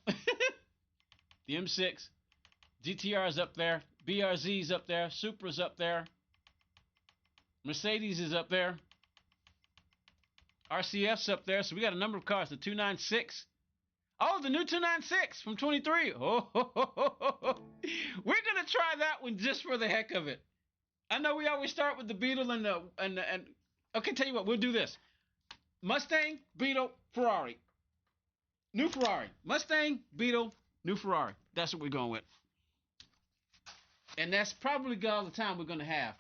The M6. GTR's up there. BRZ's up there. Supra's up there. Mercedes is up there. RCF's up there. So we got a number of cars. The 296. Oh, the new 296 from 23. Oh, ho, ho, ho, ho. We're gonna try that one just for the heck of it. I know we always start with the Beetle and the okay, tell you what, we'll do this. Mustang, Beetle, Ferrari. New Ferrari. Mustang, Beetle, new Ferrari. That's what we're going with. And that's probably all the time we're gonna have.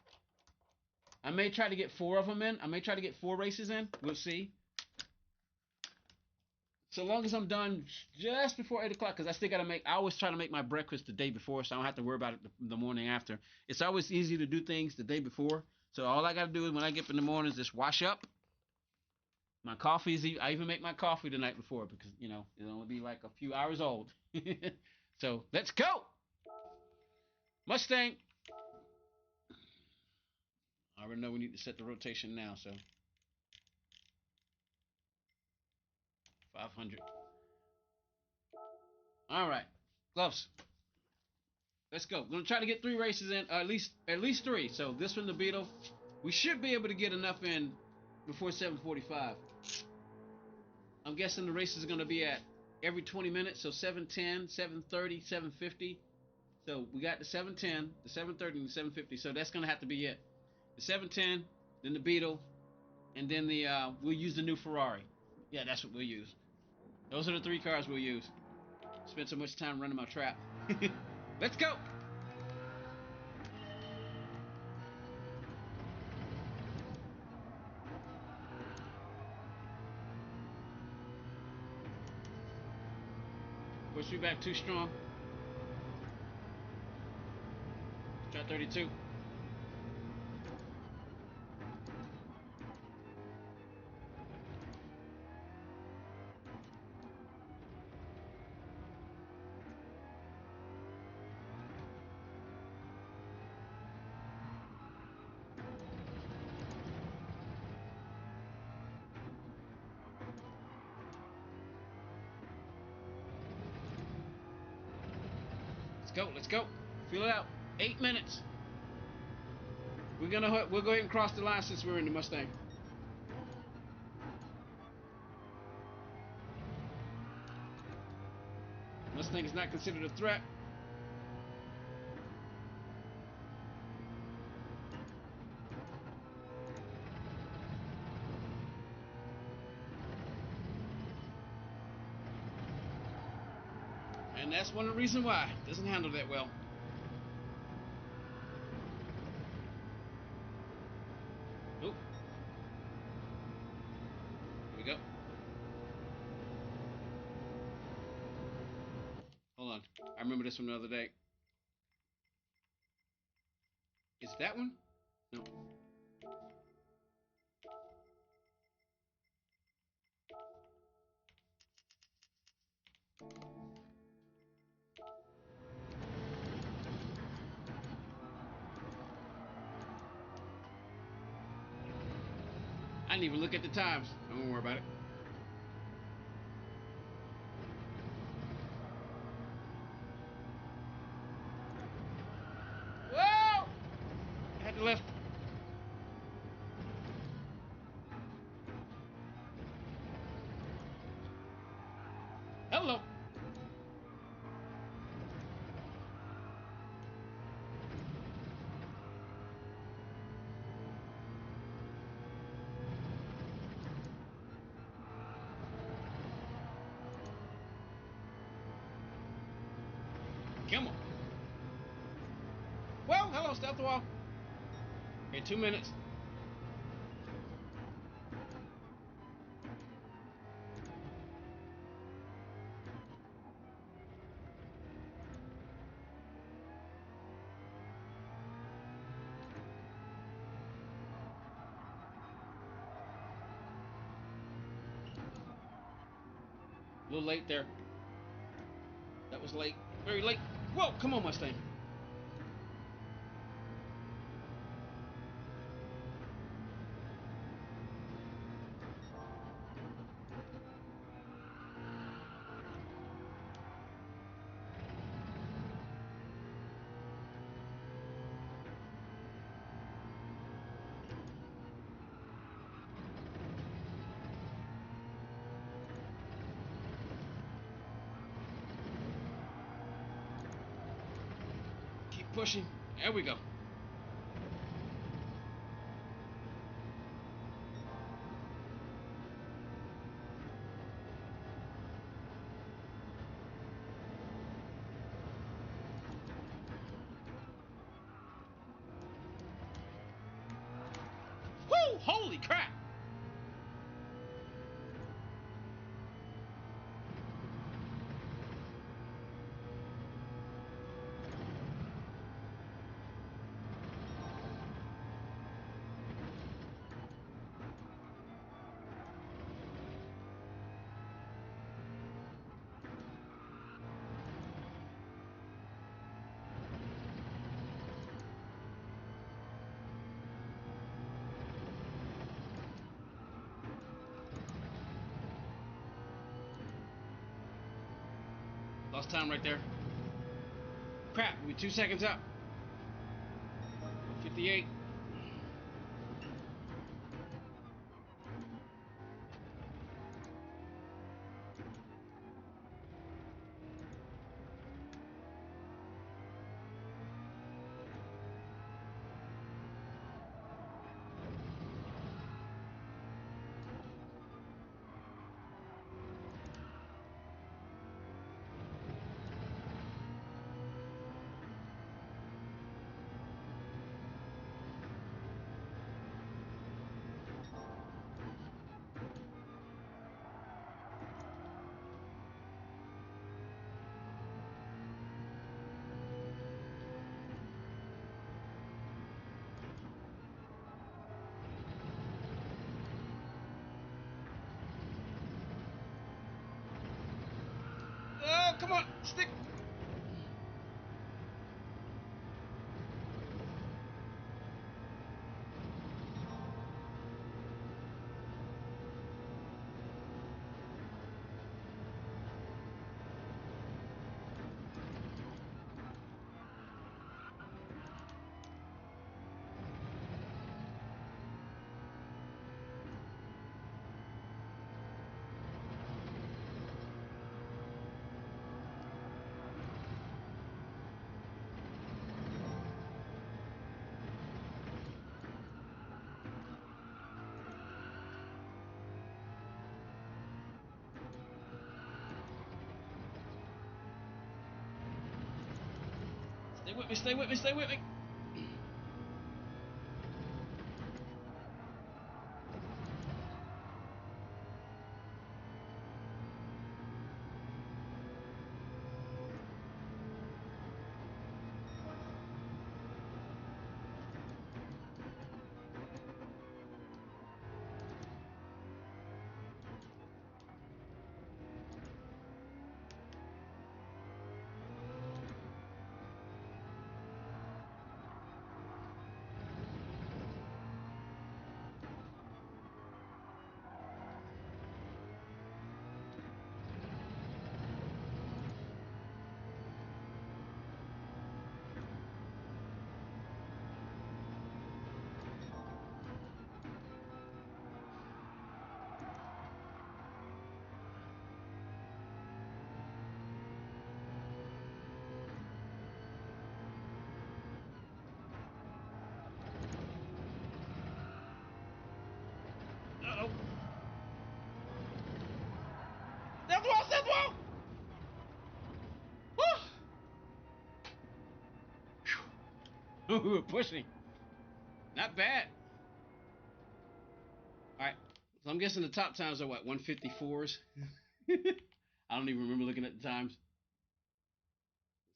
I may try to get 4 of them in. I may try to get 4 races in. We'll see. So long as I'm done just before 8 o'clock, because I still got to make, I always try to make my breakfast the day before, so I don't have to worry about it the morning after. It's always easy to do things the day before. So all I got to do is when I get up in the morning is just wash up. My coffee I even make my coffee the night before because, you know, it'll only be like a few hours old. So let's go. Mustang. I already know we need to set the rotation now, so 500. All right, gloves. Let's go. We're gonna try to get 3 races in, at least 3. So this one, the Beetle, we should be able to get enough in before 7:45. I'm guessing the races are gonna be at every 20 minutes, so 7:10, 7:30, 7:50. So we got the 7:10, the 7:30, and the 7:50. So that's gonna have to be it. The 7:10, then the Beetle, and then the we'll use the new Ferrari. Yeah, that's what we'll use. Those are the 3 cars we'll use. Spent so much time running my trap. Let's go. Push you back too strong. Try 32. Let's go. Feel it out. 8 minutes. We'll go ahead and cross the line since we're in the Mustang. Mustang is not considered a threat. And that's one of the reasons why it doesn't handle that well. Oh. Here we go. Hold on. I remember this from the other day. Is that one? No. I didn't even look at the times. I won't worry about it. Whoa! I had to lift. Hello. Come on. Well, hello, step the wall. Okay, 2 minutes. little late there. That was late. Very late. Whoa, come on, Mustang. Keep pushing. There we go. Woo! Holy crap! Lost time right there. Crap, we're 2 seconds up. 58. Oh, come on, stick. Stay with me, stay with me, stay with me. Uh-oh. That's wall, that's wall. Woo! We were pushing. Not bad. All right. So I'm guessing the top times are what, 154s? I don't even remember looking at the times.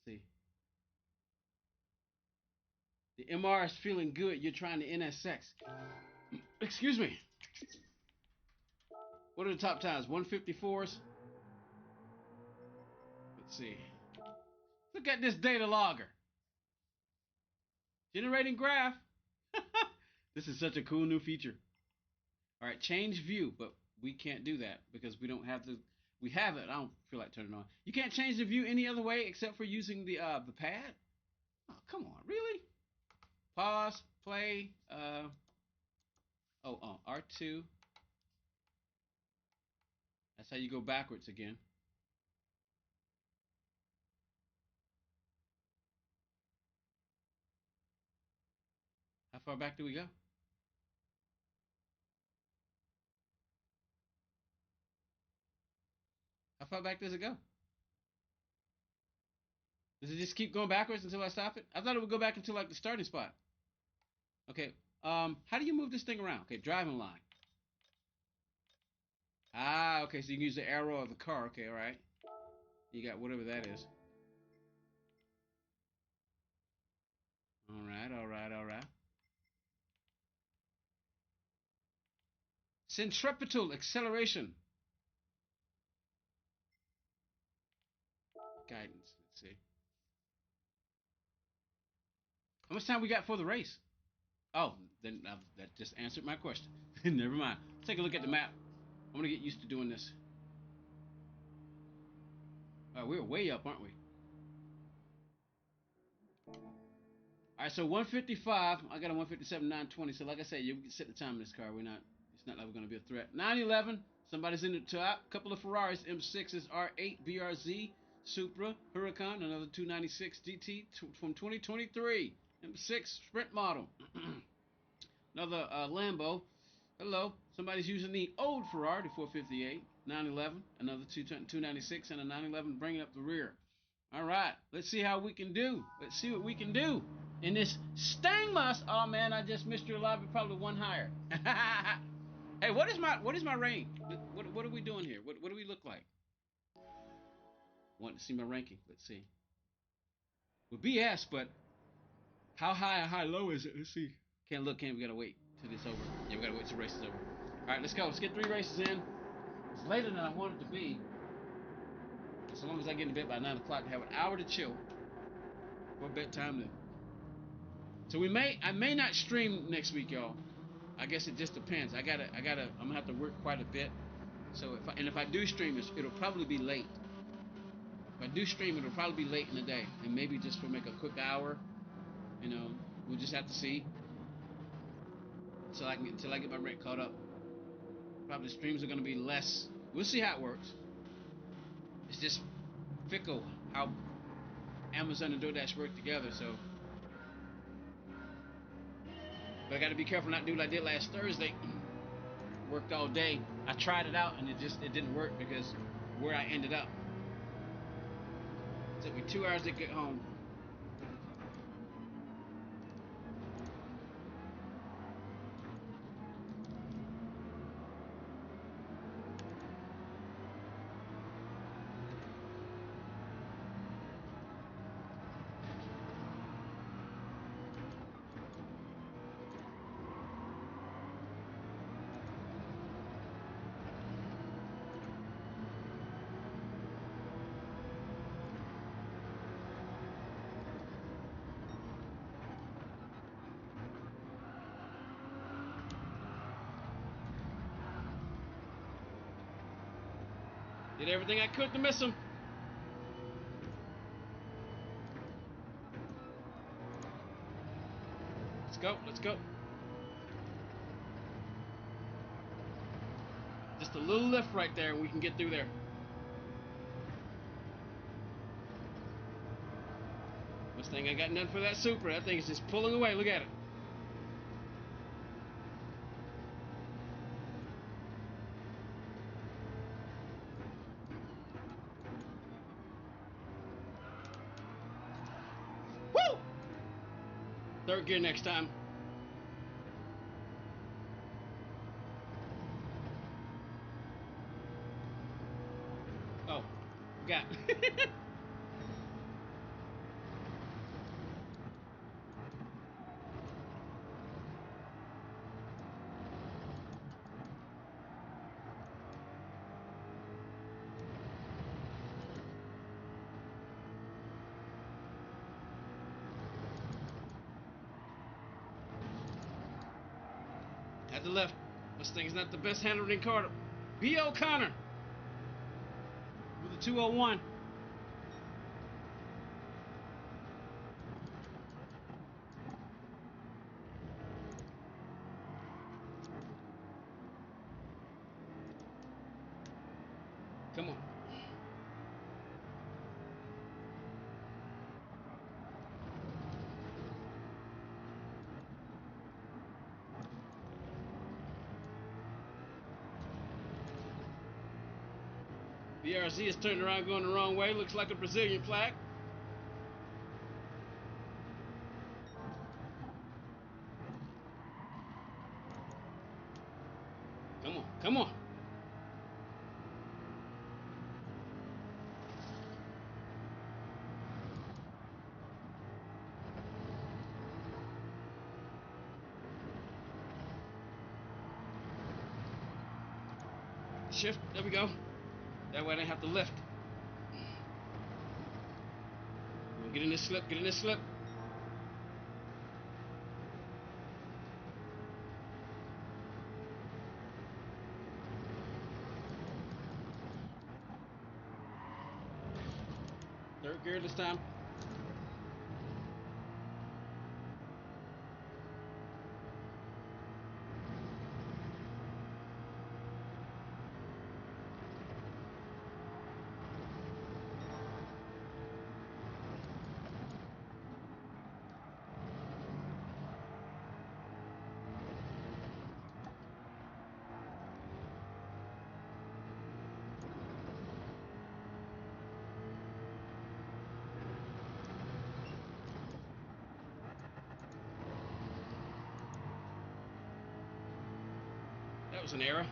Let's see. The MR is feeling good. You're trying to NSX. Excuse me. What are the top times? 154s? see. Look at this data logger. Generating graph. This is such a cool new feature. All right, change view, but we can't do that because we don't have the. We have it. I don't feel like turning it on. You can't change the view any other way except for using the pad. Oh, come on, really? Pause, play. R2. That's how you go backwards again. How far back do we go? How far back does it go? Does it just keep going backwards until I stop it? I thought it would go back until like the starting spot. Okay. How do you move this thing around? Okay, driving line. Ah, okay, so you can use the arrow of the car. Okay, all right. You got whatever that is. All right, all right, all right. Centripetal acceleration. Guidance. Let's see. How much time we got for the race? Oh, then that just answered my question. Never mind. Let's take a look at the map. I'm gonna get used to doing this. We're way up, aren't we? All right, so 155. I got a 157 920. So like I said, you can set the time in this car. We're not. It's not like we're gonna be a threat. 911. Somebody's in the top. Couple of Ferraris, M6s, R8, BRZ, Supra, Huracan, another 296 GT from 2023, M6 Sprint model. Another Lambo. Hello. Somebody's using the old Ferrari, the 458, 911, another 296, and a 911 bringing up the rear. All right, let's see how we can do. Let's see what we can do in this Stangmas. Oh man, I just missed your lobby, probably one higher. Hey, what is my rank? What are we doing here? What do we look like? Want to see my ranking? Let's see. Well, BS, but how high or high low is it? Let's see. Can't look, we gotta wait till it's over. Yeah, we gotta wait till the race is over. Alright, let's go. Let's get 3 races in. It's later than I wanted to be. As long as I get in bed by 9 o'clock and have an hour to chill for bedtime then. So I may not stream next week, y'all. I guess it just depends. I'm gonna have to work quite a bit. So if I do stream, it'll probably be late. If I do stream, it'll probably be late in the day, and maybe just for make a quick hour. You know, we'll just have to see. Until I get my rent caught up. Probably streams are gonna be less. We'll see how it works. It's just fickle how Amazon and DoorDash work together, so. But I gotta be careful not to do what I did last Thursday. Worked all day. I tried it out and it didn't work because where I ended up. It took me 2 hours to get home. Did everything I could to miss him. Let's go, let's go. Just a little lift right there and we can get through there. Mustang ain't got nothing for that Supra. That thing is just pulling away. Look at it. Woo! Third gear next time. Oh, got. At the left. Mustang's not the best handler in Carter. B. O'Connor with a 201. Come on. BRZ is turning around going the wrong way. Looks like a Brazilian flag. Come on, come on. Shift, there we go. That way I didn't have to lift. Get in this slip, get in this slip. Third gear this time. That was an error.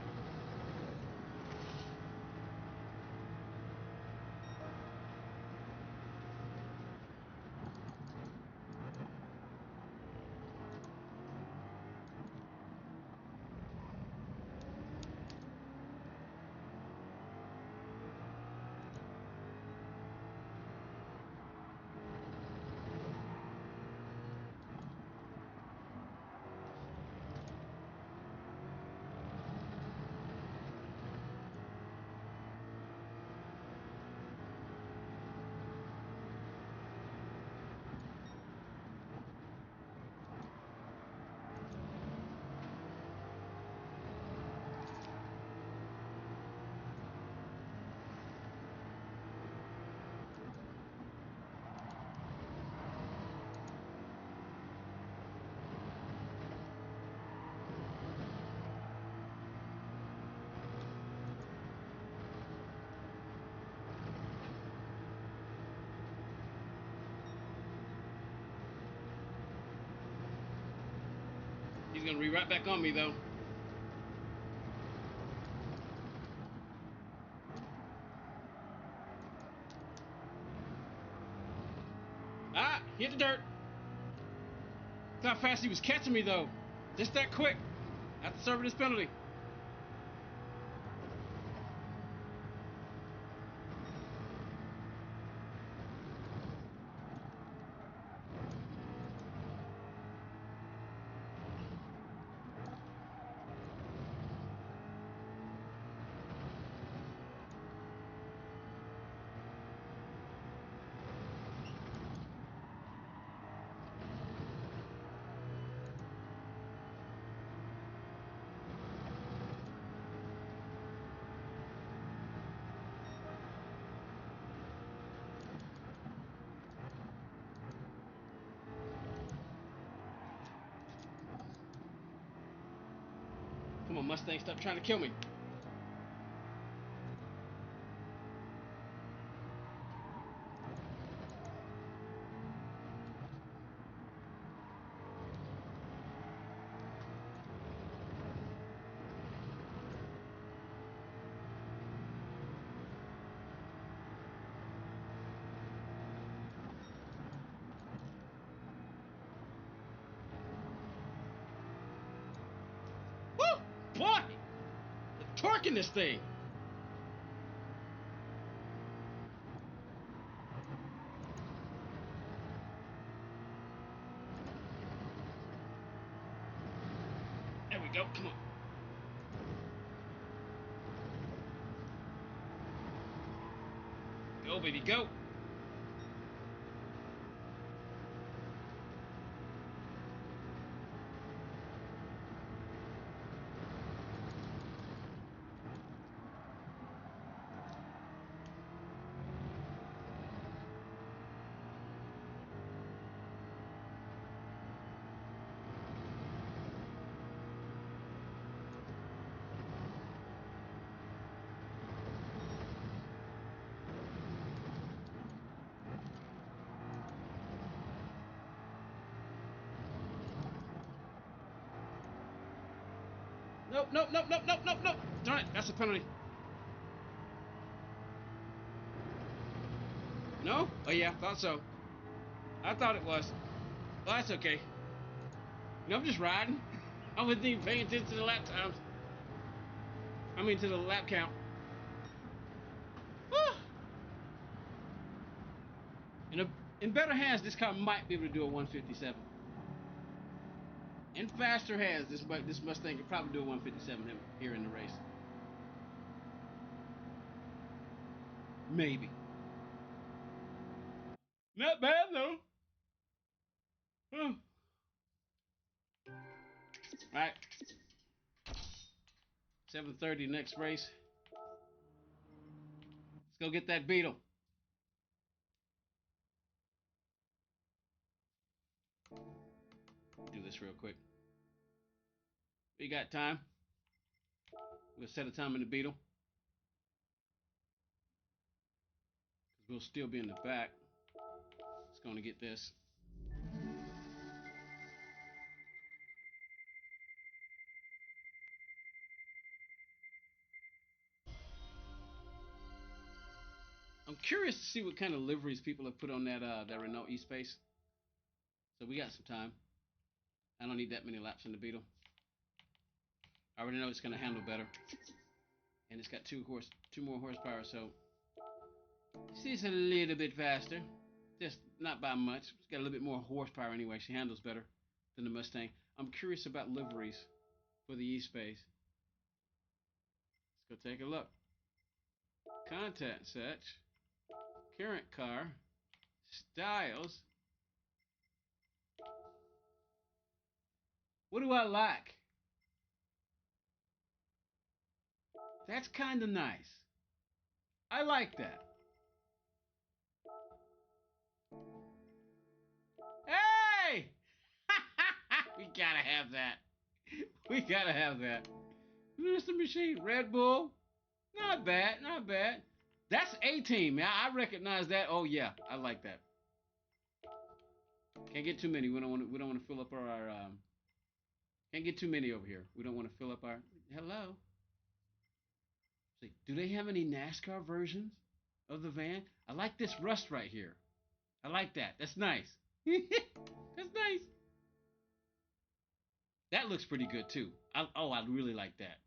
He's gonna re-right back on me though. Ah, hit the dirt. Look how fast he was catching me though. Just that quick. After serving this penalty. Come on, Mustang, stop trying to kill me. Woo! Boy! The torque in this thing. There we go. Come on. Go, baby, go. Nope, nope, nope, nope, nope, nope, nope. Darn it, that's a penalty. No? Oh yeah, thought so. I thought it was. Well, that's okay. No, I'm just riding. I wasn't even paying attention to the lap times. I mean, to the lap count. In better hands, this car might be able to do a 157. In faster hands, this Mustang could probably do a 157 here in the race. Maybe. Not bad though. All right. 7:30 next race. Let's go get that Beetle. Do this real quick. We got time. We'll set a time in the Beetle. We'll still be in the back. It's going to get this. I'm curious to see what kind of liveries people have put on that Renault E-Space. So we got some time. I don't need that many laps in the Beetle. I already know it's going to handle better. And it's got two more horsepower, so see, it's a little bit faster. Just not by much. It's got a little bit more horsepower anyway. She handles better than the Mustang. I'm curious about liveries for the E-Space. Let's go take a look. Contact such. Current car. Styles. What do I like? That's kind of nice. I like that. Hey! We gotta have that. We gotta have that. Mr. Machine, Red Bull. Not bad, not bad. That's A-Team, man. I recognize that. Oh yeah, I like that. Can't get too many. We don't want to fill up our can't get too many over here. We don't want to fill up our. Hello. See, do they have any NASCAR versions of the van? I like this rust right here. I like that. That's nice. That's nice. That looks pretty good too. I really like that.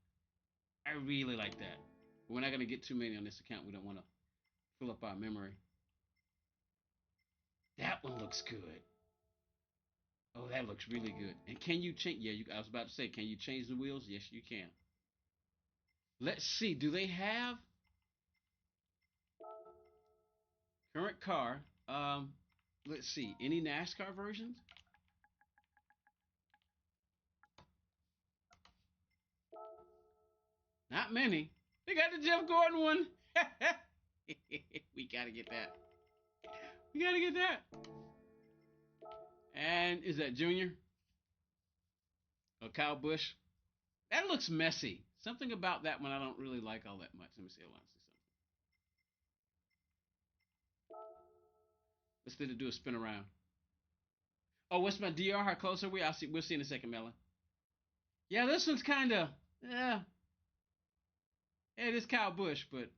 I really like that. But we're not gonna get too many on this account. We don't want to fill up our memory. That one looks good. Oh, that looks really good. And can you change? Yeah, I was about to say, can you change the wheels? Yes, you can. Let's see. Do they have current car? Let's see. Any NASCAR versions? Not many. They got the Jeff Gordon one. We gotta get that. We gotta get that. And is that Junior? Or Kyle Busch? That looks messy. Something about that one I don't really like all that much. Let me see. Hold on. Let's let it do a spin around. Oh, what's my DR? How close are we? I'll see. We'll see in a second, Melon. Yeah, this one's kind of. Yeah. Hey, it is Kyle Busch, but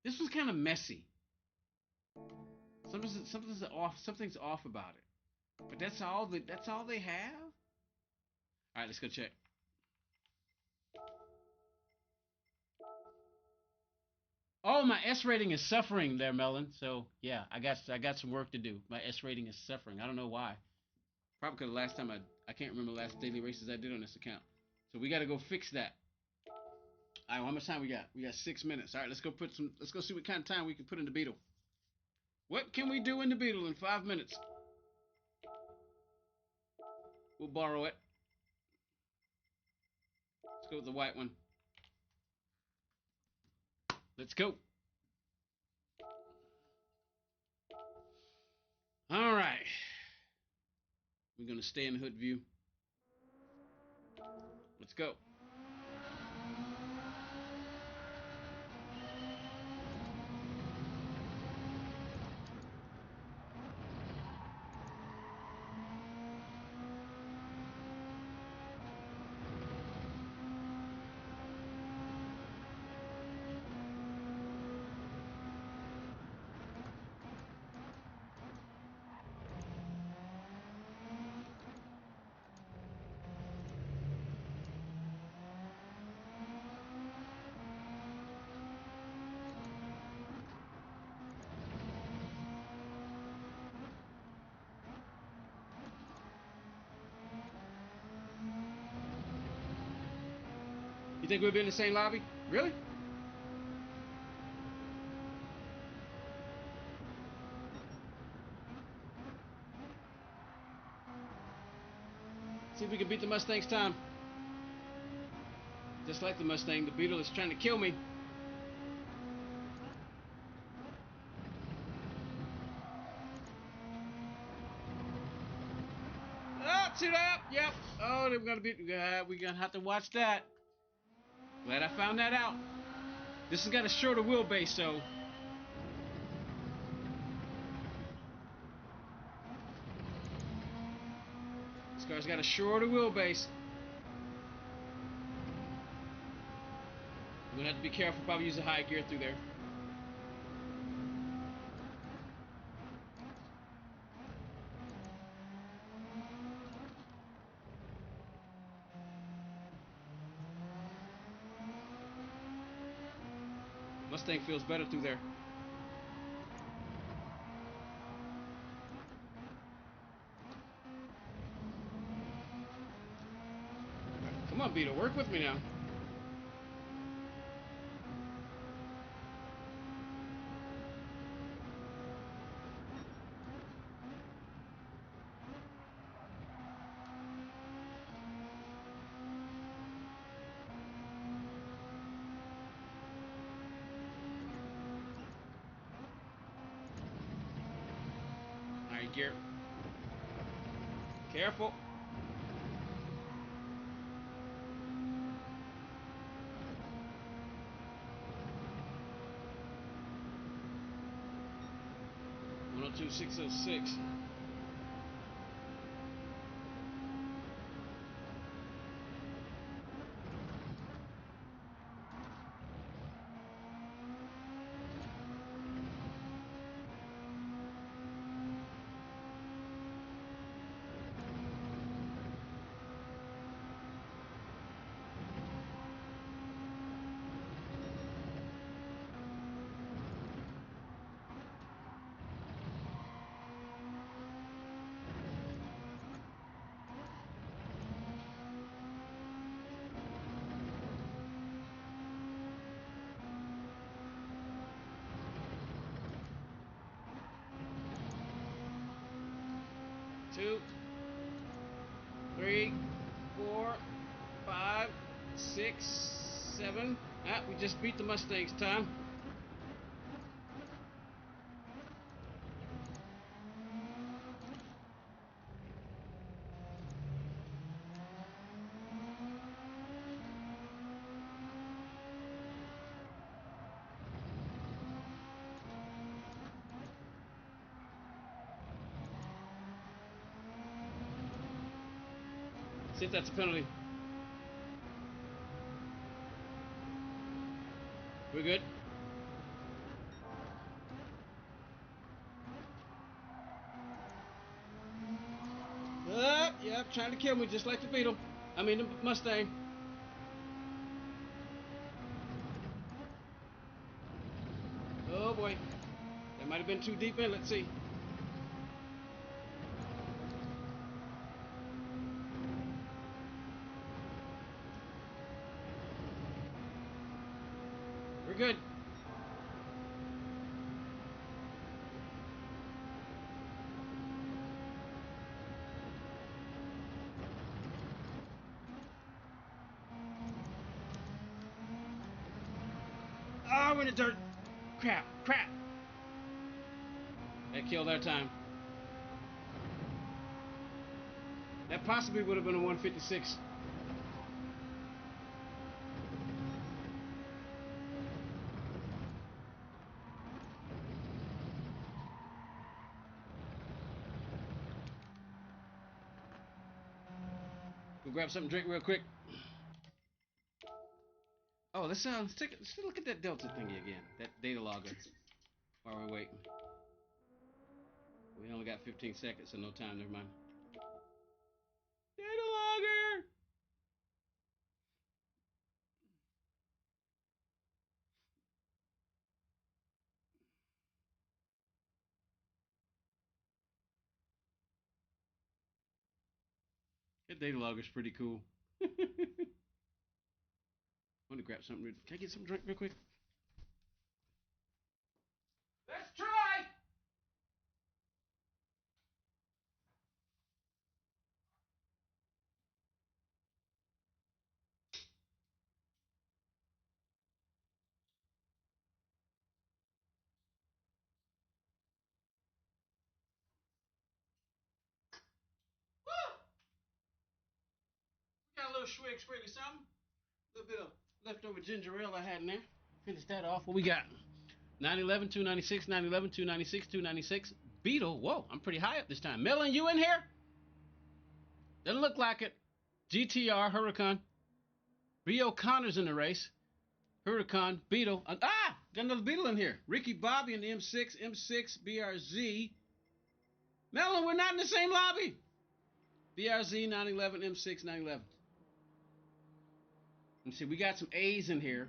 this one's kind of messy. Something's off. Something's off about it. But that's all. That's all they have. All right, let's go check. Oh, my S rating is suffering there, Melon. So yeah, I got some work to do. My S rating is suffering. I don't know why. Probably because the last time I can't remember the last daily races I did on this account. So we got to go fix that. All right, well, how much time we got? We got 6 minutes. All right, let's go put some. Let's go see what kind of time we can put in the Beetle. What can we do in the Beetle in 5 minutes? We'll borrow it. Let's go with the white one. Let's go. All right. We're gonna stay in the hood view. Let's go. You think we'll be in the same lobby? Really? See if we can beat the Mustang's time. Just like the Mustang, the Beetle is trying to kill me. Oh, sit up. Yep. Oh, we're gonna have to watch that. Glad I found that out. This has got a shorter wheelbase, so this car's got a shorter wheelbase. We're gonna have to be careful. Probably use a high gear through there. Mustang feels better through there. Come on, Beetle, work with me now. All right, gear. Careful. Oh, 606. Two, 3, 4, 5, 6, 7. Ah, we just beat the Mustang's time. See if that's a penalty. We're good. Yep, trying to kill me just like the Beetle. I mean the Mustang. Oh boy. That might have been too deep in. Let's see. good. Oh, we're in the dirt. Crap, crap. That killed our time. That possibly would have been a 156. We'll grab something to drink real quick. Oh, let's look at that Delta thingy again. That data logger. While we wait. We only got 15 seconds, so no time. Never mind. Data logger. That data logger's pretty cool. I want to grab something. Can I get some drink real quick? Let's try. Woo! Got a little swig of something. A little bit of leftover ginger ale I had in there. Finish that off. What we got? 911, 296, 911, 296, 296. Beetle. Whoa, I'm pretty high up this time. Melon, you in here? Doesn't look like it. GTR, Huracan. B. O'Connor's in the race. Huracan, Beetle. Got another Beetle in here. Ricky Bobby in the M6, M6, BRZ. Melon, we're not in the same lobby. BRZ, 911, M6, 911. Let's see, we got some A's in here,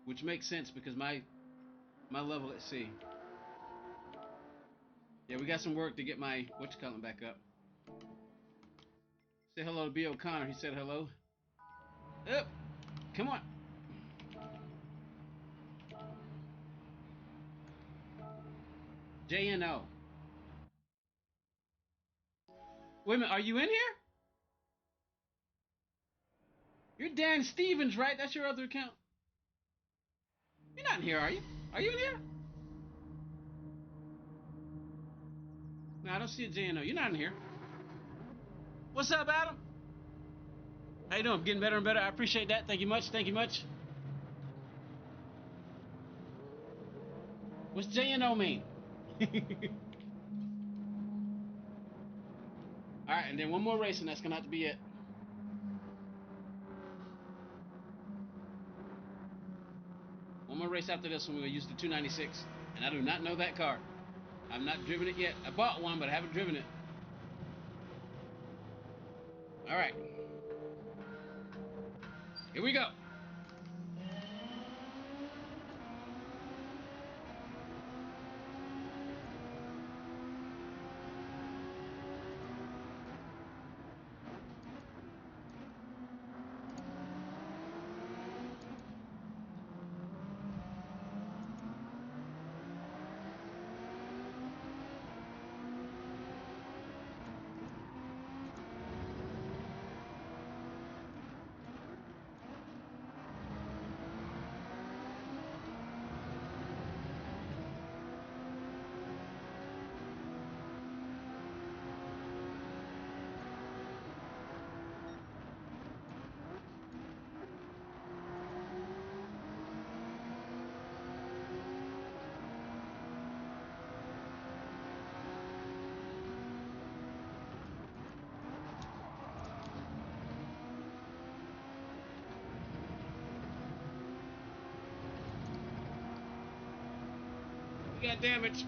which makes sense because my level, let's see. Yeah, we got some work to get my, back up. Say hello to B. O'Connor. He said hello. Up. Come on. JNO. Wait a minute, are you in here? You're Dan Stevens, right? That's your other account. You're not in here, are you? Are you in here? No, I don't see a JNO. You're not in here. What's up, Adam? How you doing? I'm getting better and better. I appreciate that. Thank you much. Thank you much. What's JNO mean? All right, and then one more race, and that's gonna have to be it. One more race after this one. We're gonna use the 296, and I do not know that car. I've not driven it yet. I bought one, but I haven't driven it. All right. Here we go. We got damage.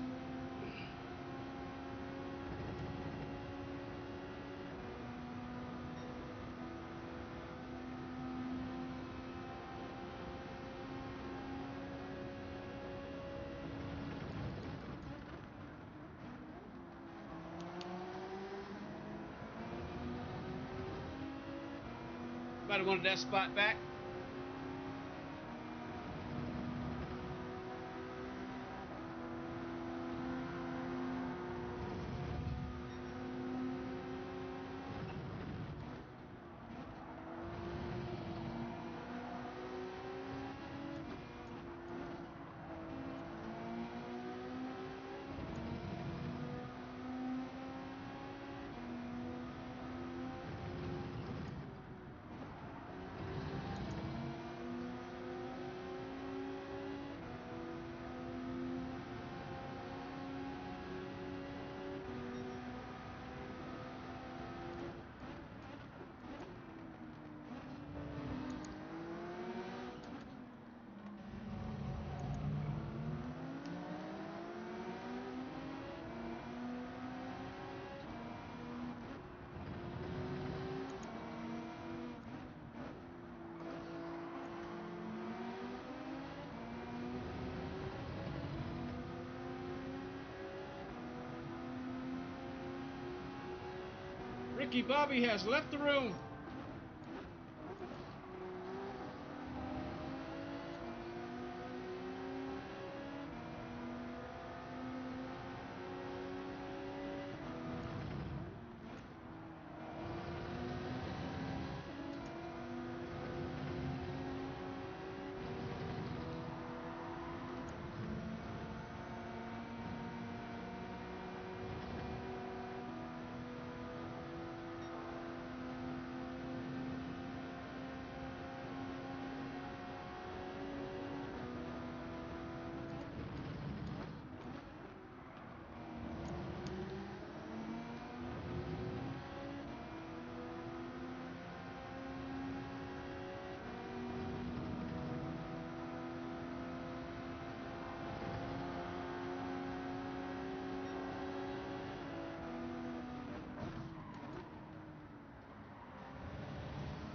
Somebody wanted that spot back. Ricky Bobby has left the room.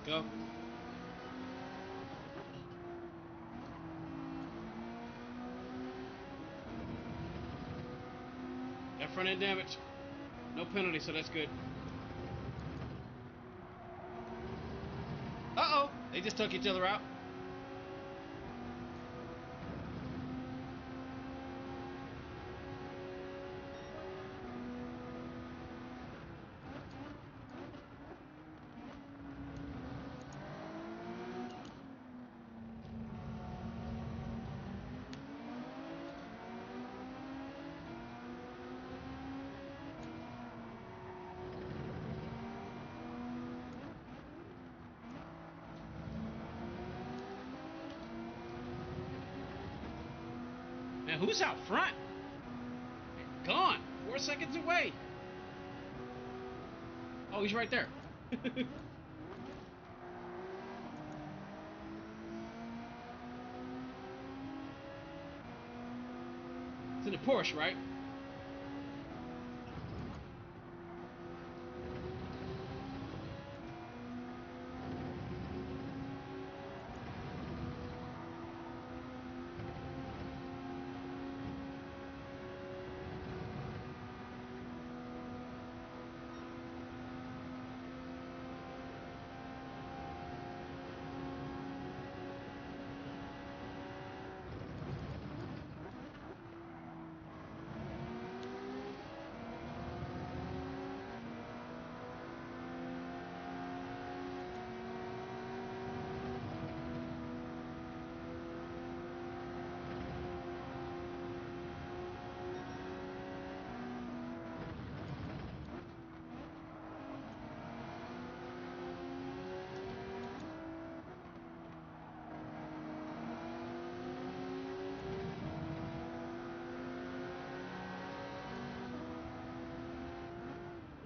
Go. Got front end damage. No penalty, so that's good. Uh-oh. They just took each other out. Man, who's out front? Gone. 4 seconds away. Oh, he's right there. It's in the Porsche, right?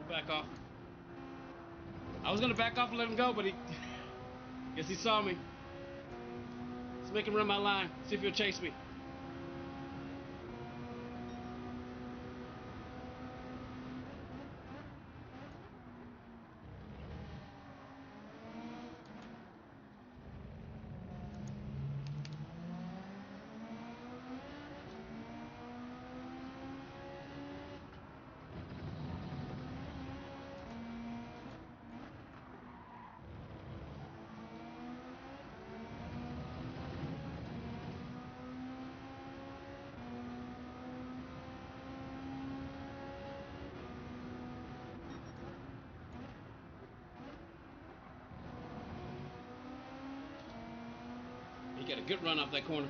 Back off. I was gonna back off and let him go, but he guess he saw me. Let's make him run my line. See if he'll chase me. He got a good run off that corner.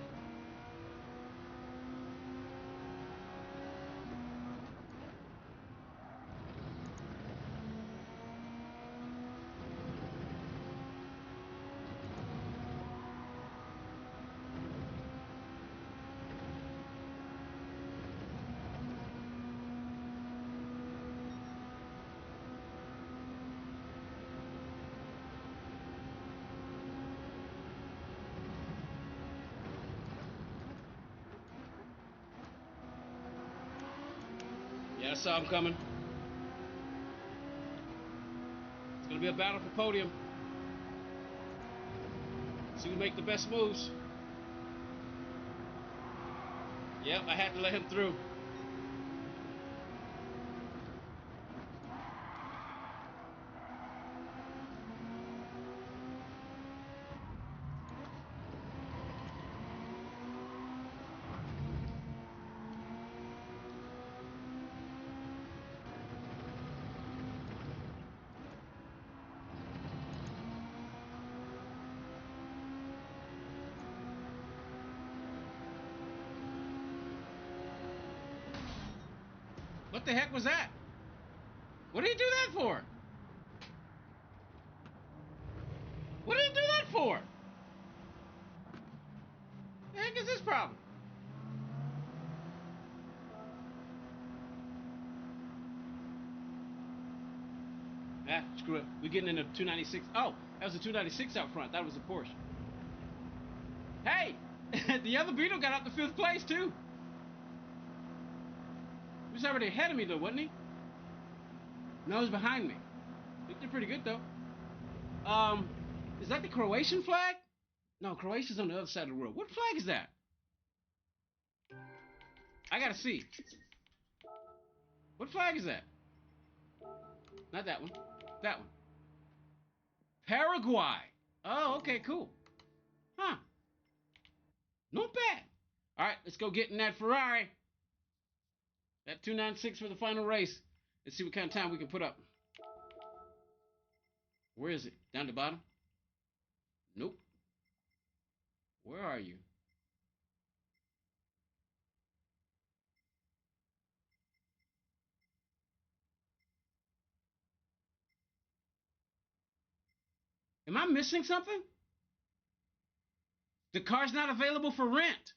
Yeah, I saw him coming. It's gonna be a battle for podium. See who make the best moves. Yep, I had to let him through. What the heck was that? What did he do that for? What did he do that for? The heck is this problem? Ah, screw it. We're getting in a 296. Oh, that was a 296 out front. That was a Porsche. Hey, the other Beetle got out to 5th place too. He was already ahead of me though, wasn't he? No, he was behind me. He did pretty good though. Is that the Croatian flag? No, Croatia's on the other side of the world. What flag is that? I gotta see. What flag is that? Not that one. That one. Paraguay. Oh, okay, cool. Huh. Not bad. All right, let's go get in that Ferrari. That 296 for the final race. Let's see what kind of time we can put up. Where is it? Down the bottom? Nope. Where are you? Am I missing something? The car's not available for rent.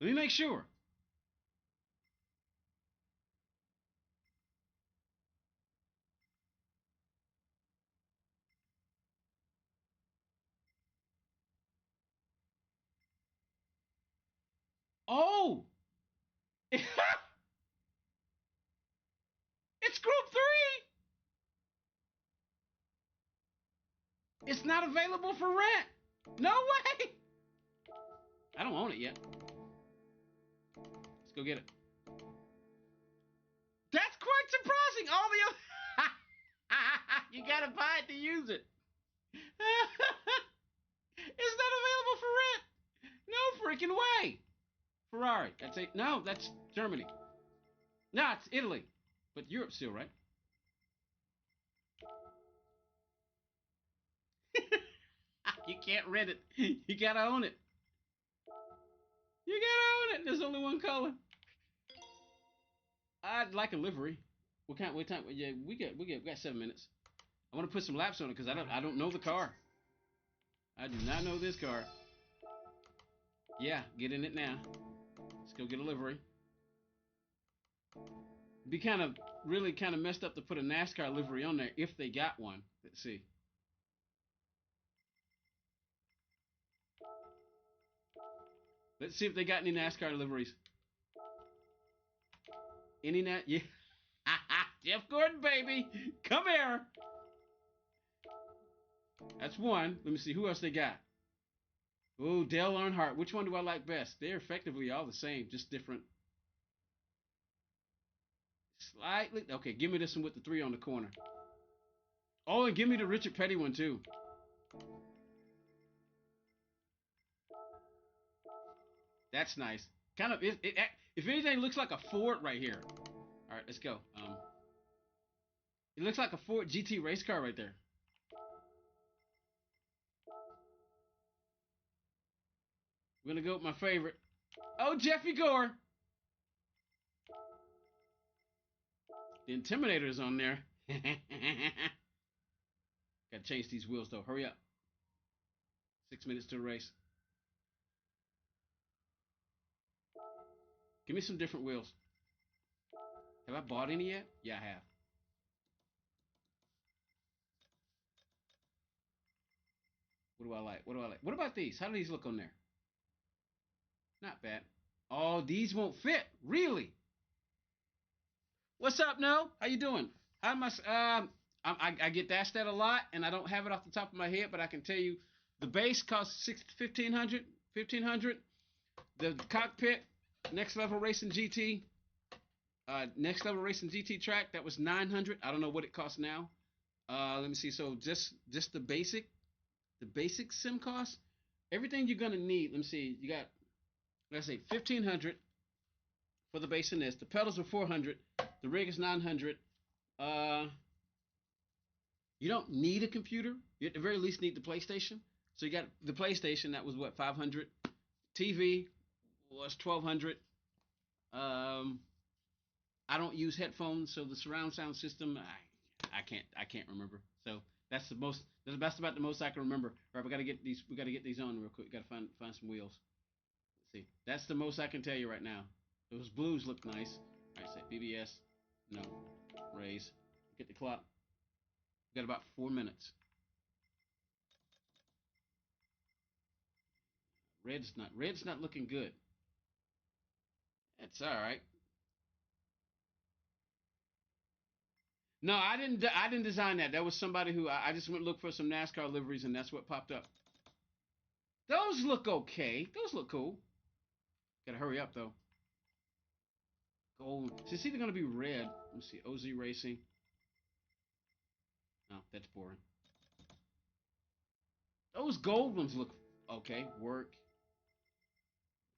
Let me make sure. Oh! It's Group 3! It's not available for rent. No way! I don't own it yet. Let's go get it. That's quite surprising. All the other... You gotta buy it to use it. It's not available for rent. No freaking way. Ferrari. That's it. No, that's Germany. No, it's Italy. But Europe still, right? You can't rent it. You gotta own it. You gotta own it. There's only one color. I'd like a livery. What kind? What time? Yeah, we got 7 minutes. I want to put some laps on it because I don't know the car. I do not know this car. Yeah, get in it now. Let's go get a livery. It'd be really kind of messed up to put a NASCAR livery on there if they got one. Let's see. Let's see if they got any NASCAR liveries. Any yeah. Jeff Gordon, baby. Come here. That's one. Let me see who else they got. Oh, Dale Earnhardt. Which one do I like best? They're effectively all the same, just different. Slightly. Okay, give me this one with the 3 on the corner. Oh, and give me the Richard Petty one too. That's nice. Kind of. If anything, it looks like a Ford right here. All right, let's go. It looks like a Ford GT race car right there. We're gonna go with my favorite. Oh, Jeffy Gore. The Intimidator is on there. Gotta change these wheels though. Hurry up. 6 minutes to the race. Give me some different wheels. Have I bought any yet? Yeah, I have. What do I like? What do I like? What about these? How do these look on there? Not bad. Oh, these won't fit. Really? What's up, No? How you doing? How am I get asked that a lot, and I don't have it off the top of my head, but I can tell you the base costs $1,500. The cockpit, Next Level Racing GT, Next Level Racing GT track, that was $900. I don't know what it costs now. Let me see. So just the basic sim cost, everything you're gonna need. Let me see. You got, let's say, $1,500 for the base in this. The pedals are $400. The rig is $900. You don't need a computer. You at the very least need the PlayStation. So you got the PlayStation, that was what, $500. TV was $1,200. I don't use headphones, so the surround sound system, I can't remember. So that's about the most I can remember. All right, we gotta get these on real quick. We gotta find some wheels. Let's see, that's the most I can tell you right now. Those blues look nice. All right, say BBS, no, raise, get the clock. We got about 4 minutes. Red's not looking good. That's all right. No, I didn't design that. That was somebody who I just went look for some NASCAR liveries, and that's what popped up. Those look okay. Those look cool. Gotta hurry up though. Gold. So it's either gonna be red. Let me see. OZ Racing. No, that's boring. Those gold ones look okay. Work.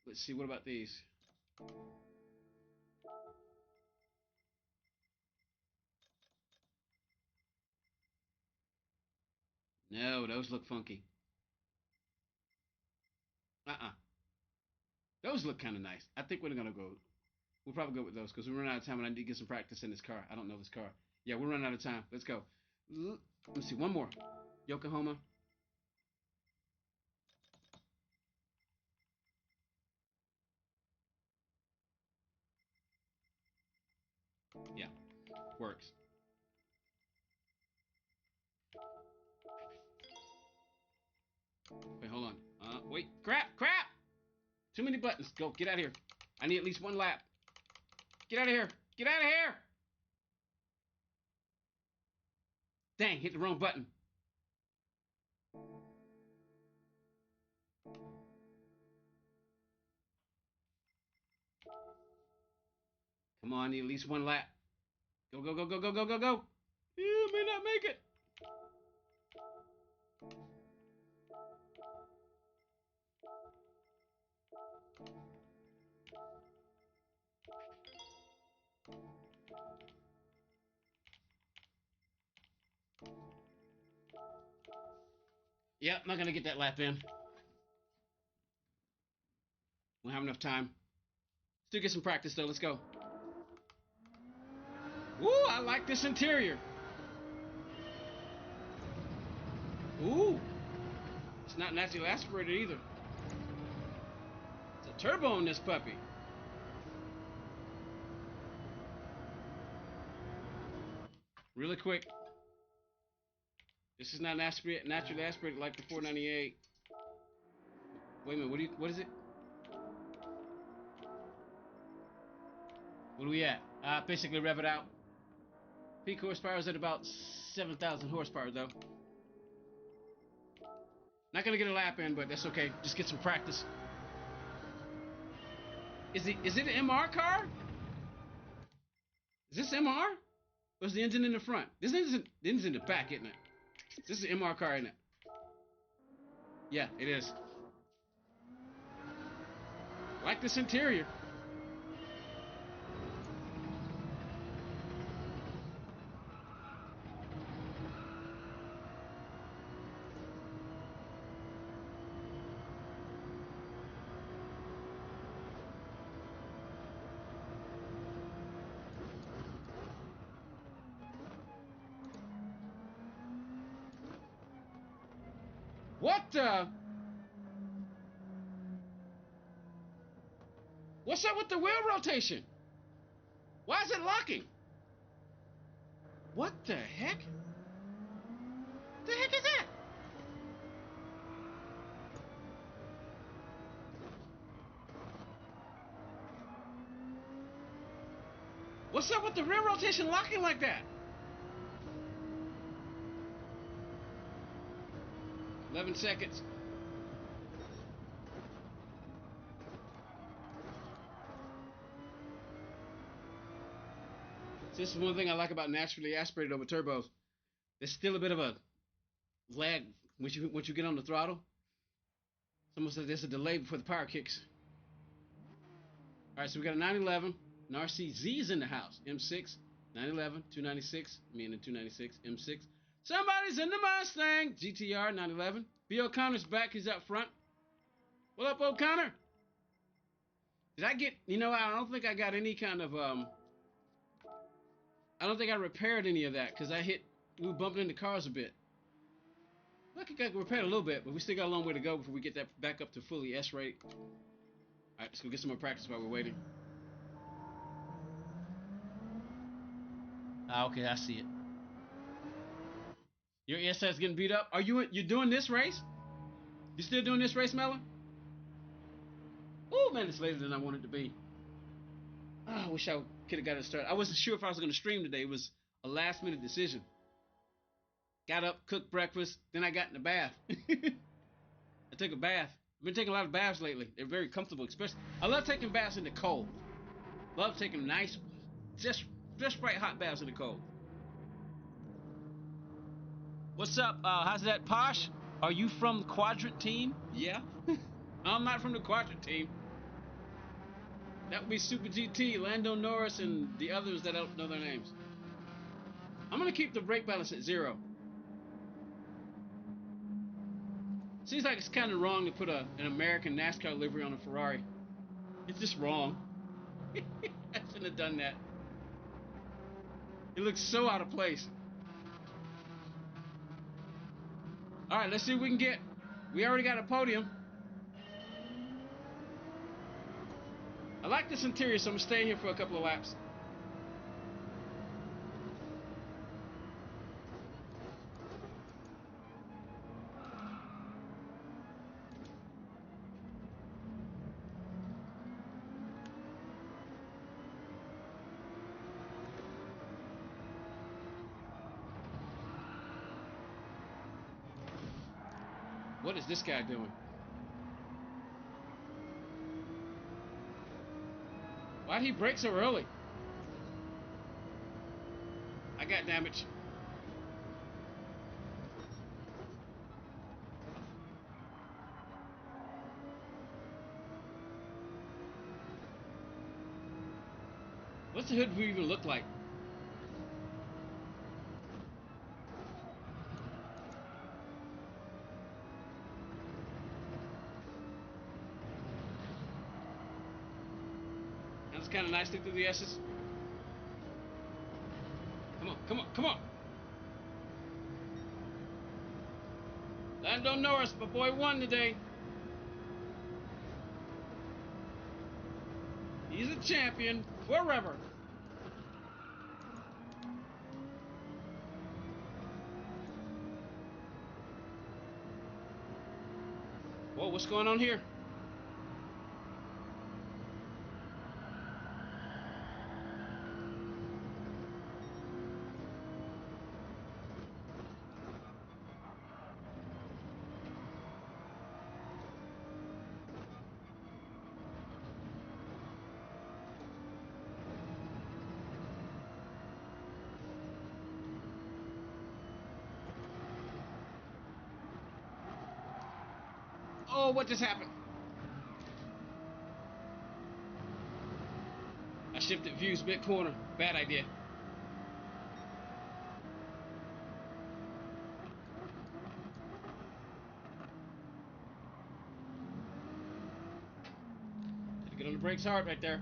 Let's see. What about these? No, those look funky. Uh-uh. Those look kind of nice. I think we're gonna go. We'll probably go with those because we run out of time and I need to get some practice in this car. I don't know this car. Yeah, we're running out of time. Let's go. Let me see. One more. Yokohama. Yeah, works. Wait, hold on. Wait. Crap! Too many buttons. Go. Get out of here. I need at least one lap. Get out of here. Get out of here. Dang, hit the wrong button. Come on, I need at least one lap. Go, go, go, go, go, go, go, go. You may not make it. Yep, not going to get that lap in. We'll have enough time. Still get some practice, though. Let's go. Woo, I like this interior. Ooh. It's not naturally aspirated either. It's a turbo on this puppy. Really quick. This is not naturally aspirated like the 498. Wait a minute, what is it? What are we at? Basically rev it out. Peak horsepower is at about 7,000 horsepower though. Not gonna get a lap in, but that's okay. Just get some practice. Is it an MR car? Is this MR? Or is the engine in the front? The engine's in the back, isn't it? This is an MR car, isn't it? Yeah, it is. Like this interior. What the? What's up with the wheel rotation? Why is it locking? What the heck? The heck is that? What's up with the rear rotation locking like that? 11 seconds. So this is one thing I like about naturally aspirated over turbos. There's still a bit of a lag once you get on the throttle. It's almost like there's a delay before the power kicks. All right, so we got a 911. An RCZ's in the house. M6, 911, 296. Me and the 296, M6. Somebody's in the Mustang. GTR 911. B. O'Connor's back. He's up front. What up, O'Connor? Did I get? I don't think I got any kind of I don't think I repaired any of that because we bumped into cars a bit. I think I repaired a little bit, but we still got a long way to go before we get that back up to fully S rate. All right, let's go get some more practice while we're waiting. Ah, okay, I see it. Your ESS getting beat up. Are you doing this race? You still doing this race, Mellon? Oh man, it's later than I wanted to be. Oh, I wish I could have got it started. I wasn't sure if I was going to stream today. It was a last minute decision. Got up, cooked breakfast, then I got in the bath. I took a bath. I've been taking a lot of baths lately. They're very comfortable, especially. I love taking baths in the cold. Love taking nice, just right hot baths in the cold. What's up? How's that, Posh? Are you from the Quadrant team? Yeah. I'm not from the Quadrant team. That would be Super GT, Lando Norris, and the others that I don't know their names. I'm gonna keep the brake balance at 0. Seems like it's kind of wrong to put an American NASCAR livery on a Ferrari. It's just wrong. I shouldn't have done that. It looks so out of place. All right, let's see what we can get. We already got a podium. I like this interior, so I'm gonna stay here for a couple of laps. What is this guy doing? Why'd he brake so early? I got damage. What's the hood view even look like? That's kind of nicely through the S's. Come on, come on, come on. Lando Norris, my boy, won today. He's a champion forever. Whoa, what's going on here? Oh, what just happened? I shifted views mid corner. Bad idea. Had to get on the brakes hard right there.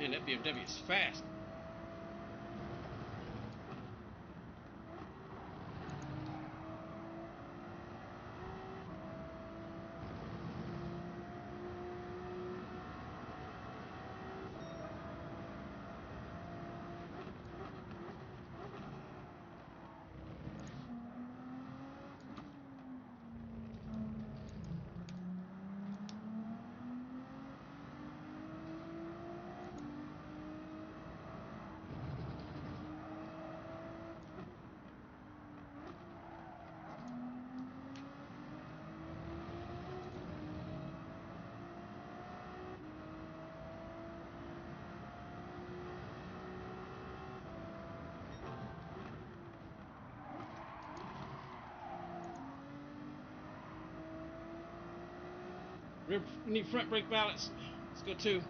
Man, that BMW is fast. We need front brake balance. Let's go too.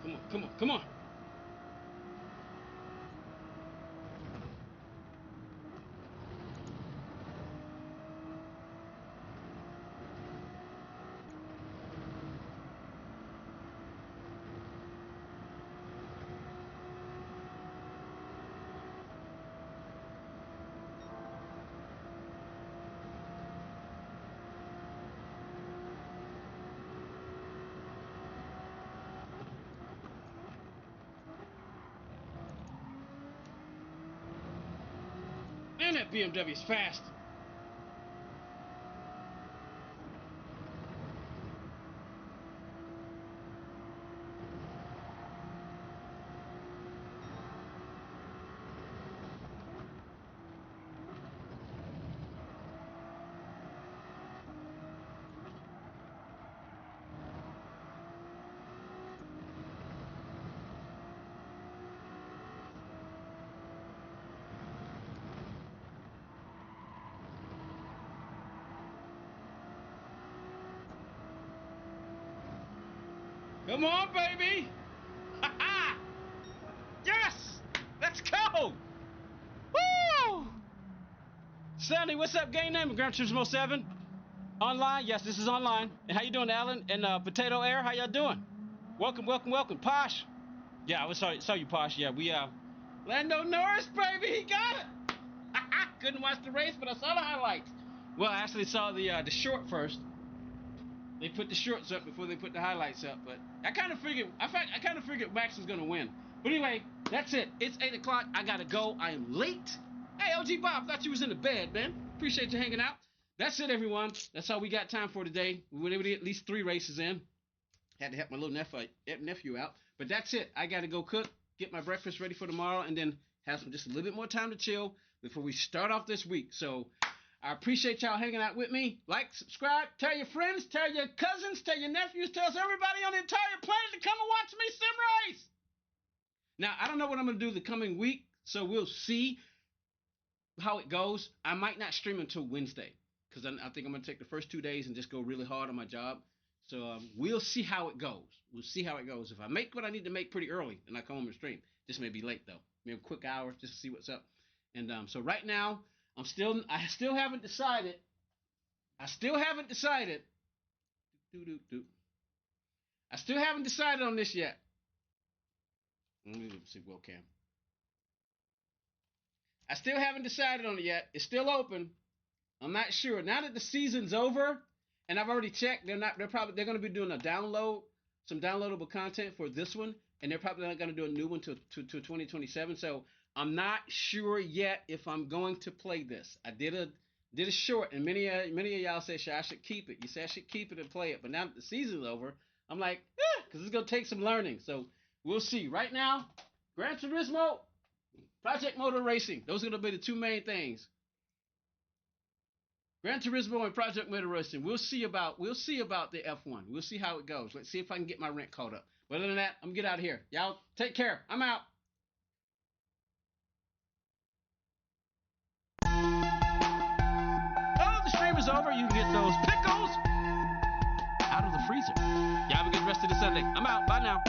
Come on, come on, come on. Man, that BMW is fast. Come on, baby. Ha-ha! Yes! Let's go! Woo! Sandy, what's up? Game name, Gr4 7. Online? Yes, this is online. And how you doing, Alan? And Potato Air, how y'all doing? Welcome, welcome, welcome. Posh. Yeah, I saw you, Posh. Yeah, we Lando Norris, baby, he got it. Couldn't watch the race, but I saw the highlights. Well, I actually saw the short first. They put the shorts up before they put the highlights up, but I kind of figured Max was gonna win. But anyway, that's it. It's 8 o'clock. I gotta go. I am late. Hey, LG Bob, thought you was in the bed, man. Appreciate you hanging out. That's it, everyone. That's all we got time for today. We were able to get at least 3 races in. Had to help my little nephew out. But that's it. I got to go cook, get my breakfast ready for tomorrow, and then have some just a little bit more time to chill before we start off this week. So I appreciate y'all hanging out with me. Like, subscribe, tell your friends, tell your cousins, tell your nephews, tell everybody on the entire planet to come and watch me sim race. Now, I don't know what I'm going to do the coming week, so we'll see how it goes. I might not stream until Wednesday because I think I'm going to take the first 2 days and just go really hard on my job. So we'll see how it goes. We'll see how it goes. If I make what I need to make pretty early, then I come home and stream. This may be late, though. Maybe a quick hour just to see what's up. And so right now, I still haven't decided. I still haven't decided on this yet. Let me see webcam. I still haven't decided on it yet. It's still open. I'm not sure. Now that the season's over, and I've already checked, they're going to be doing some downloadable content for this one, and they're probably not going to do a new one to 2027. So I'm not sure yet if I'm going to play this. I did a short, and many of y'all say I should keep it. You say I should keep it and play it, but now that the season's over, I'm like, because it's going to take some learning. So we'll see. Right now, Gran Turismo, Project Motor Racing. Those are going to be the two main things. Gran Turismo and Project Motor Racing. We'll see about the F1. We'll see how it goes. Let's see if I can get my rent caught up. But other than that, I'm going to get out of here. Y'all take care. I'm out. Oh, the stream is over. You can get those pickles out of the freezer. Y'all have a good rest of the Sunday. I'm out. Bye now.